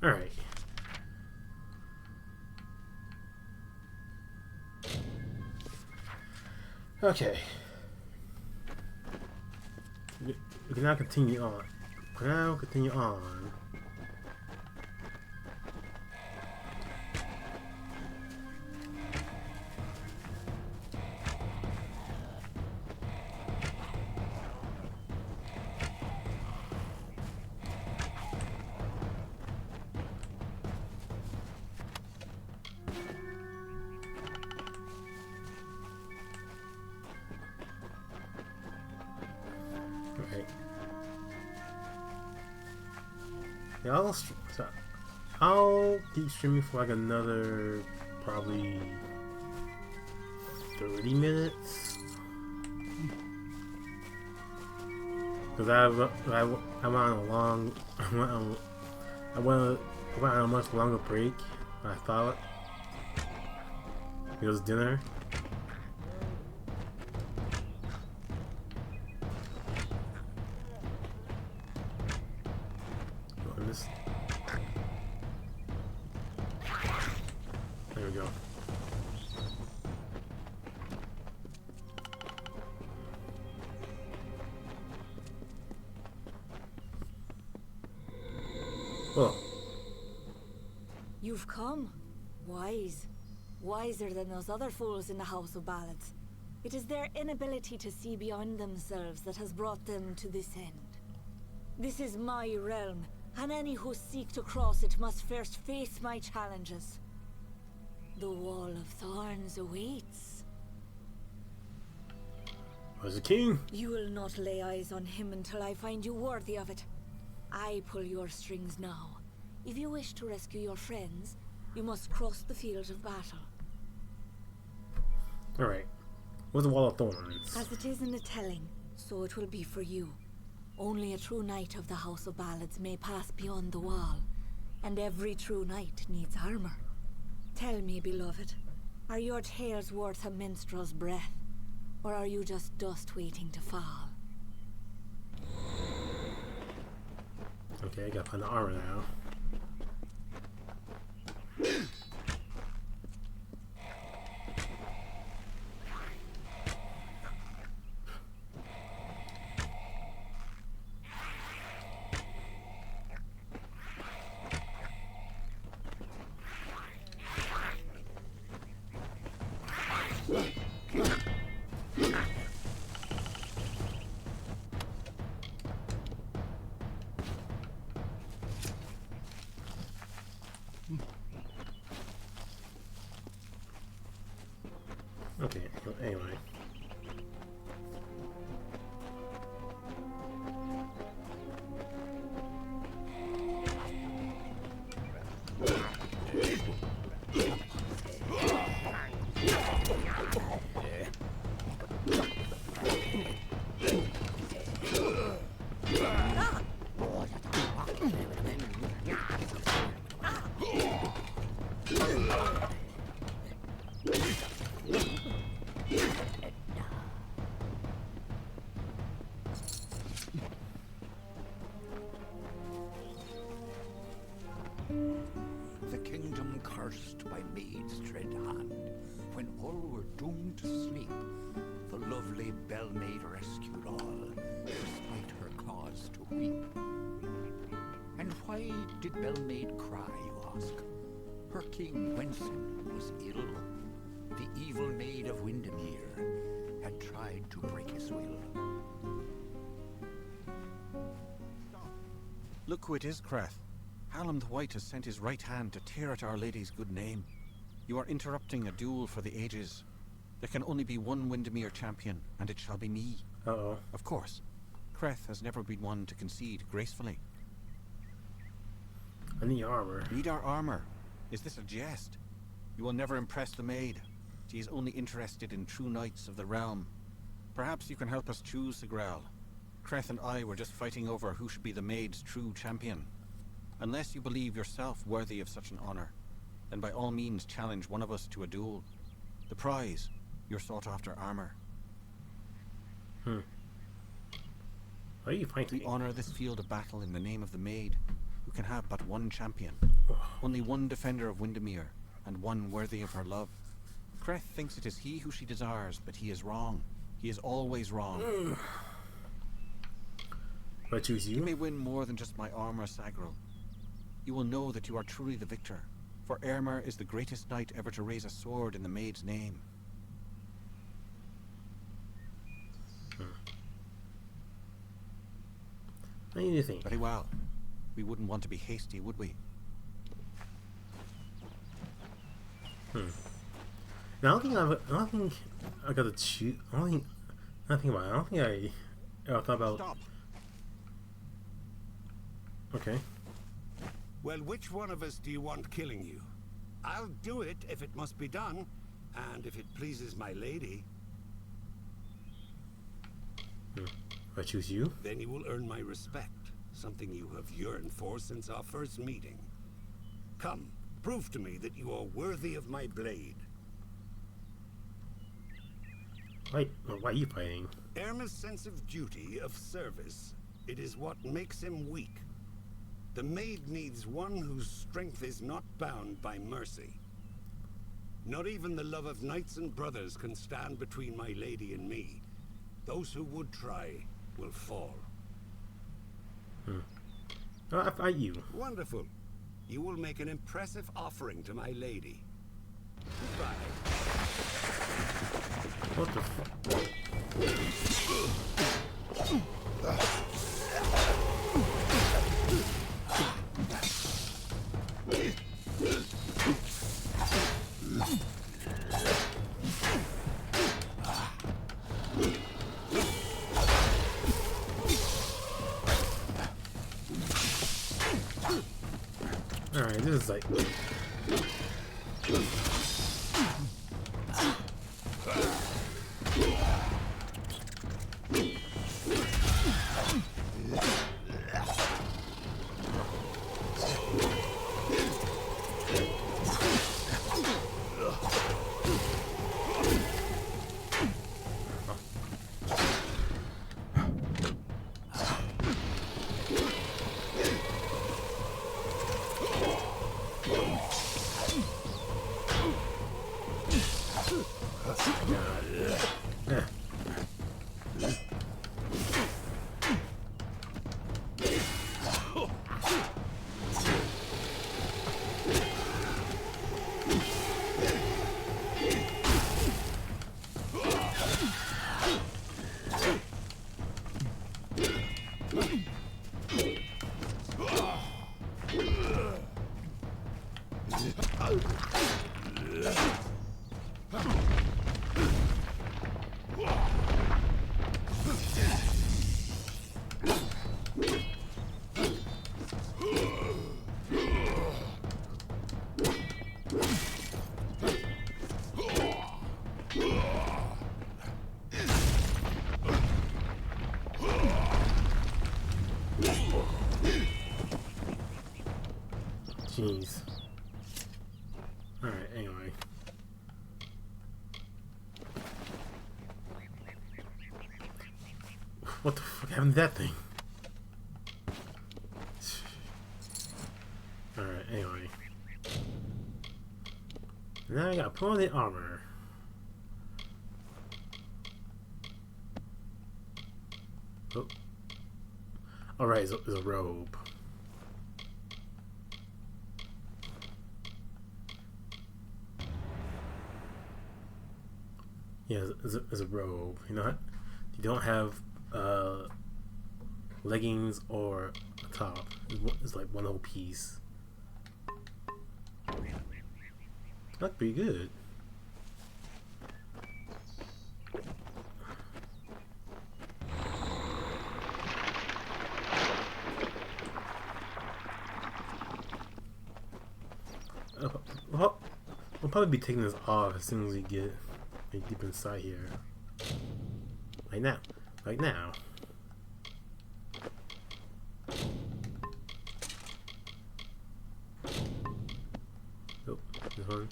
All right. Okay. We can now continue on. Yeah, I'll keep streaming for like another probably 30 minutes. Because I went on a much longer break than I thought. It was dinner. There we go. Oh. You've come. Wise. Wiser than those other fools in the House of Ballads. It is their inability to see beyond themselves that has brought them to this end. This is my realm, and any who seek to cross it must first face my challenges. The Wall of Thorns awaits. Where's the king? You will not lay eyes on him until I find you worthy of it. I pull your strings now. If you wish to rescue your friends, you must cross the field of battle. Alright. Where's the Wall of Thorns? As it is in the telling, so it will be for you. Only a true knight of the House of Ballads may pass beyond the wall, and every true knight needs armor. Tell me, beloved, are your tales worth a minstrel's breath, or are you just dust waiting to fall? Okay, I gotta find the armor now. Okay, anyway. The kingdom cursed by maid's dread hand, when all were doomed to sleep, the lovely Bellmaid rescued all, despite her cause to weep. And why did Bellmaid cry, you ask? Her king, Wenson, was ill. The evil maid of Windermere had tried to break his will. Look who it is, Creth. Hallam the White has sent his right hand to tear at Our Lady's good name. You are interrupting a duel for the ages. There can only be one Windermere champion, and it shall be me. Uh-oh. Of course. Creth has never been one to concede gracefully. I need armor. Need our armor? Is this a jest? You will never impress the maid. She is only interested in true knights of the realm. Perhaps you can help us choose, Sigrel. Creth and I were just fighting over who should be the maid's true champion. Unless you believe yourself worthy of such an honor, then by all means challenge one of us to a duel. The prize, your sought-after armor. Why are you fighting? We honor this field of battle in the name of the maid, who can have but one champion. Only one defender of Windermere, and one worthy of her love. Creth thinks it is he who she desires, but he is wrong. He is always wrong. I choose you? You may win more than just my armor, Sagril. You will know that you are truly the victor, for Eärmur is the greatest knight ever to raise a sword in the maid's name. I need to think. Very well. We wouldn't want to be hasty, would we? Now, I don't think I got to choose. I don't think I ever thought about. Stop. Okay. Well, which one of us do you want killing you? I'll do it if it must be done, and if it pleases my lady. I choose you? Then you will earn my respect, something you have yearned for since our first meeting. Come, prove to me that you are worthy of my blade. Why are you fighting? Eärmur's sense of duty, of service, it is what makes him weak. The maid needs one whose strength is not bound by mercy. Not even the love of knights and brothers can stand between my lady and me. Those who would try will fall. I fight you. Wonderful. You will make an impressive offering to my lady. Goodbye. What the fuck? Alright, this is like... Jeez. Alright, anyway. What the fuck happened to that thing? Alright, anyway. Now I gotta put on the armor. Oh. Alright, it's a robe. Yeah, it's a robe. You know what? You don't have leggings or a top. It's like one whole piece. That's pretty good. Well, we'll probably be taking this off as soon as we get deep inside here. Like now. Like now. Oh, this one.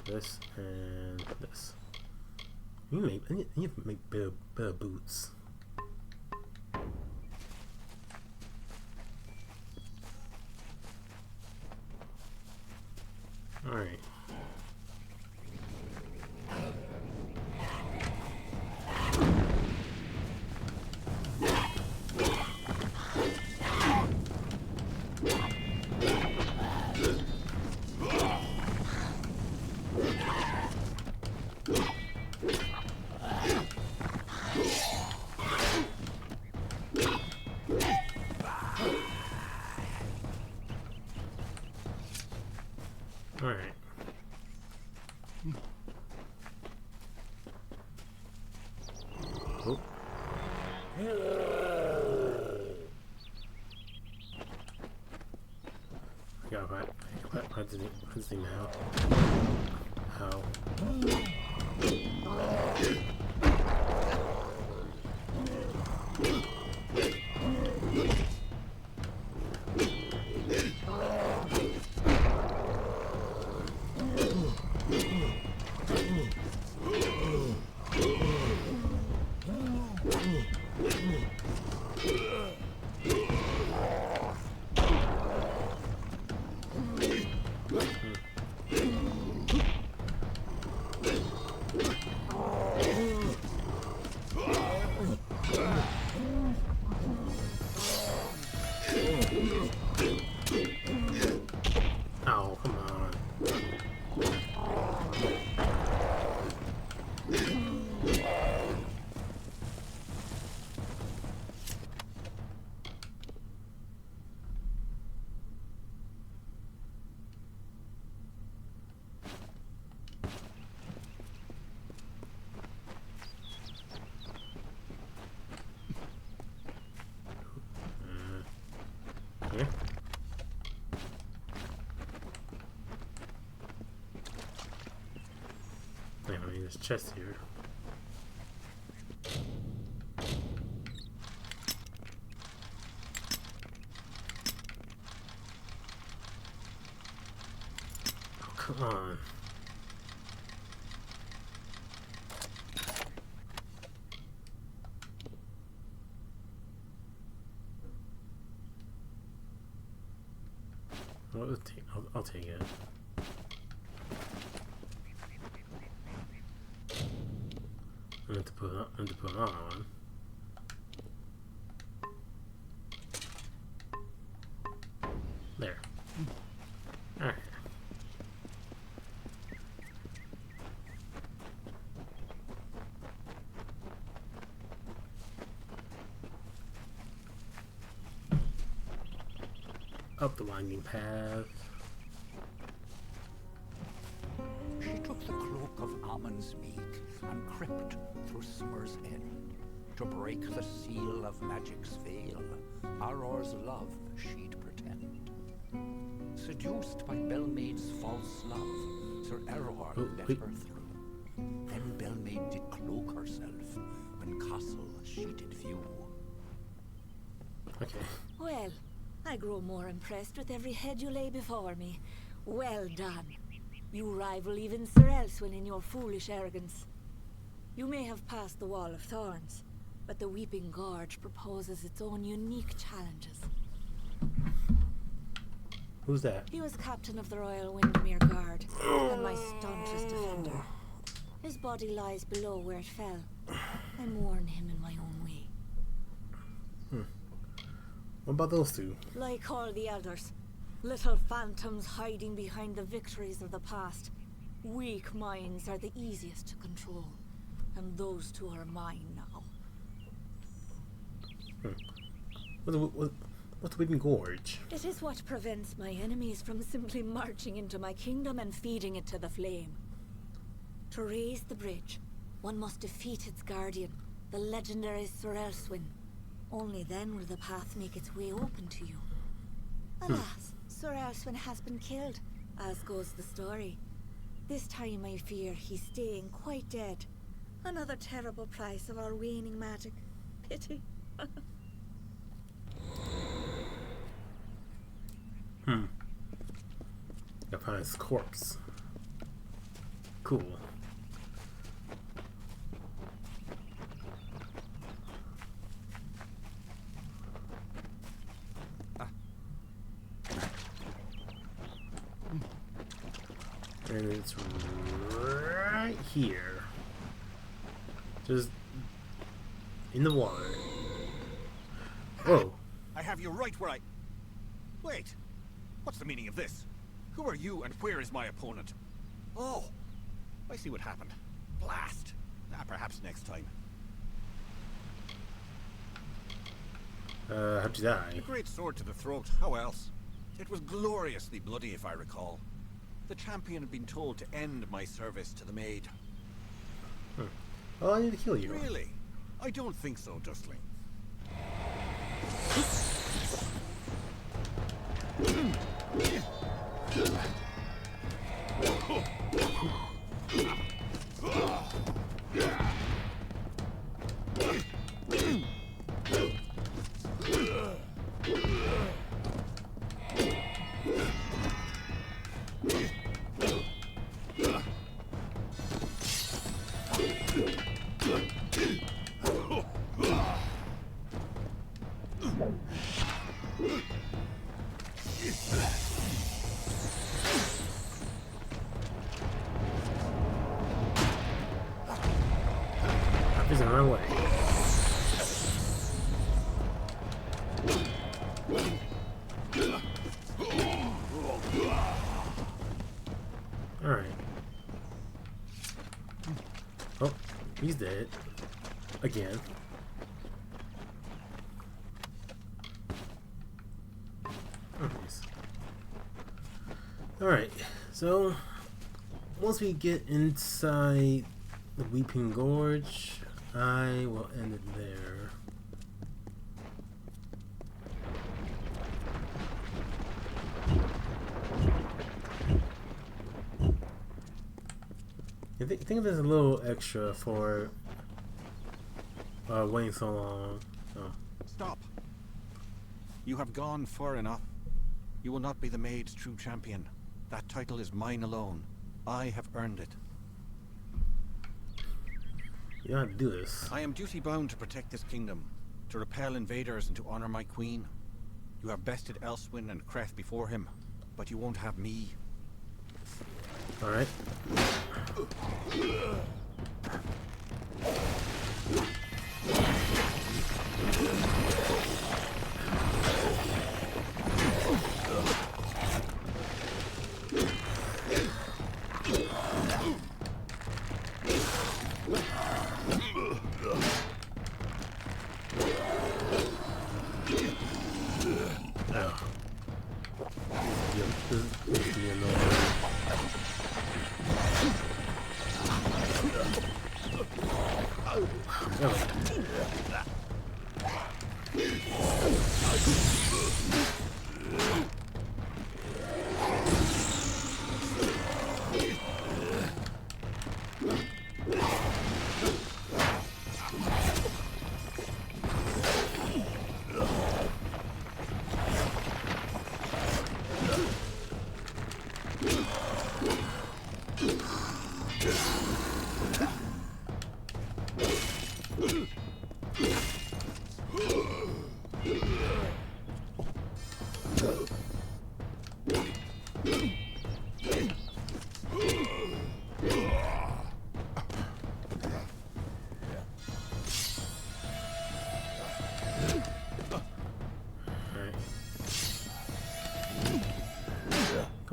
This and this. I need to make better boots. Alright. Alright. Oh. Yeah, what did he now? How? Oh, come on. Okay. Anyway, there's a chest here. Oh, come on. I'll take it. I have to put it on. There. Alright. Up the winding path. She took the cloak of Ammon's meek and crept through summer's end to break the seal of magic's veil. Auror's love she'd pretend. Seduced by Belmaid's false love, Sir Auror let her through. Then Belmaid did cloak herself when castle she did view. Okay. Well, I grow more impressed with every head you lay before me. Well done. You rival even Sir Elswin in your foolish arrogance. You may have passed the Wall of Thorns, but the Weeping Gorge proposes its own unique challenges. Who's that? He was captain of the Royal Windermere Guard and my staunchest defender. His body lies below where it fell. I mourn him in my own way. What about those two? Like all the elders, little phantoms hiding behind the victories of the past. Weak minds are the easiest to control, and those two are mine now. What's Wooden Gorge? It is what prevents my enemies from simply marching into my kingdom and feeding it to the flame. To raise the bridge, one must defeat its guardian, the legendary Sorelswyn. Only then will the path make its way open to you. Alas, Sorelswyn has been killed, as goes the story. This time I fear he's staying quite dead. Another terrible price of our waning magic. Pity. Gotta find his corpse. Cool. And it's right here. Just in the water. Whoa. I have you right where I... Wait. What's the meaning of this? Who are you and where is my opponent? Oh. I see what happened. Blast. Perhaps next time. How'd you die? A great sword to the throat. How else? It was gloriously bloody, if I recall. The champion had been told to end my service to the maid. Well, I need to kill you. Really? I don't think so, Dustling. He's in my way. Alright. Oh, he's dead. Again. Oh, nice. Alright, so once we get inside the Weeping Gorge, I will end it there. I think there's a little extra for waiting so long. Oh. Stop. You have gone far enough. You will not be the maid's true champion. That title is mine alone. I have earned it. You don't have to do this. I am duty-bound to protect this kingdom, to repel invaders and to honor my queen. You have bested Elswyn and Creth before him, but you won't have me. Alright.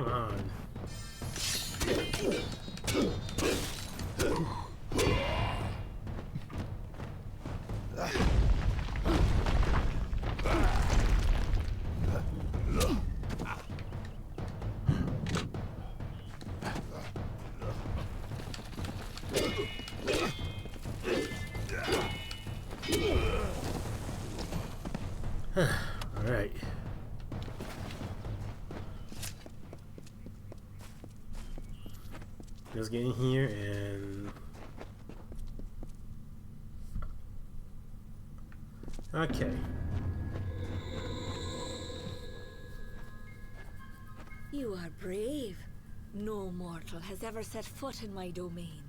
Come on. Alright. Let's get in here and... Okay. You are brave. No mortal has ever set foot in my domain.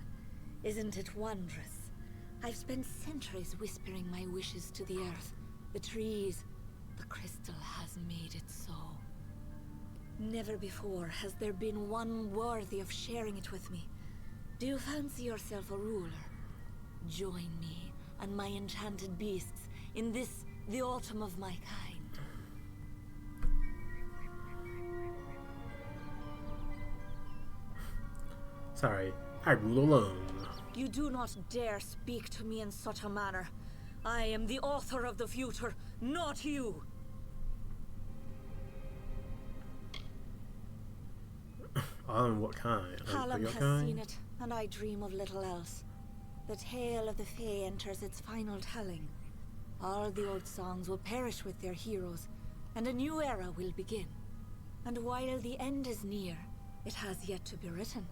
Isn't it wondrous? I've spent centuries whispering my wishes to the earth, the trees. The crystal has made it so. Never before has there been one worthy of sharing it with me. Do you fancy yourself a ruler? Join me and my enchanted beasts in this, the autumn of my kind. Sorry, I rule alone. You do not dare speak to me in such a manner. I am the author of the future, not you. On what kind? Hallam has kind? seen it, and I dream of little else. The tale of the Fae enters its final telling. All the old songs will perish with their heroes, and a new era will begin. And while the end is near, it has yet to be written.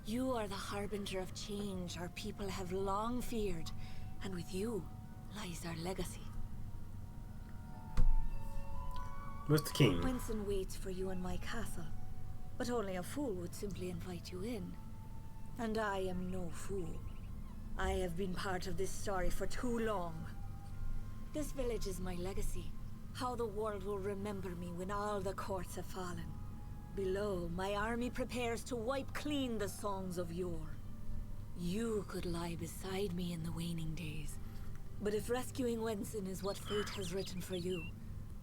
You are the harbinger of change our people have long feared, and with you lies our legacy. Mr. King. Winston waits for you in my castle, but only a fool would simply invite you in. And I am no fool. I have been part of this story for too long. This village is my legacy, how the world will remember me when all the courts have fallen. Below, my army prepares to wipe clean the songs of yore. You could lie beside me in the waning days, but if rescuing Winston is what fate has written for you,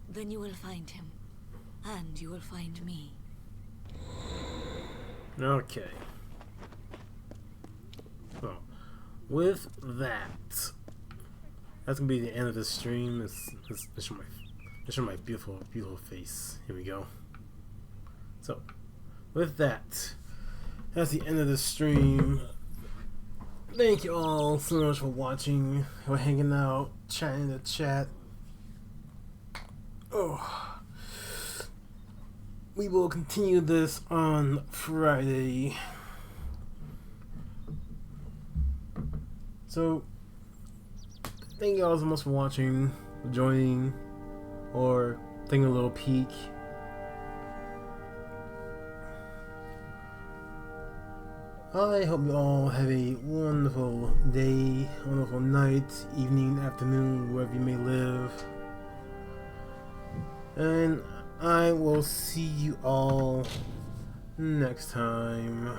then you will find him, and you will find me. Okay. Well, with that, that's gonna be the end of the stream. Let's show my beautiful, beautiful face. Here we go. So, with that, that's the end of the stream. Thank you all so much for watching, for hanging out, chatting in the chat. Oh, we will continue this on Friday. So, thank you all so much for watching, for joining, or taking a little peek. I hope you all have a wonderful day, wonderful night, evening, afternoon, wherever you may live. And I will see you all next time.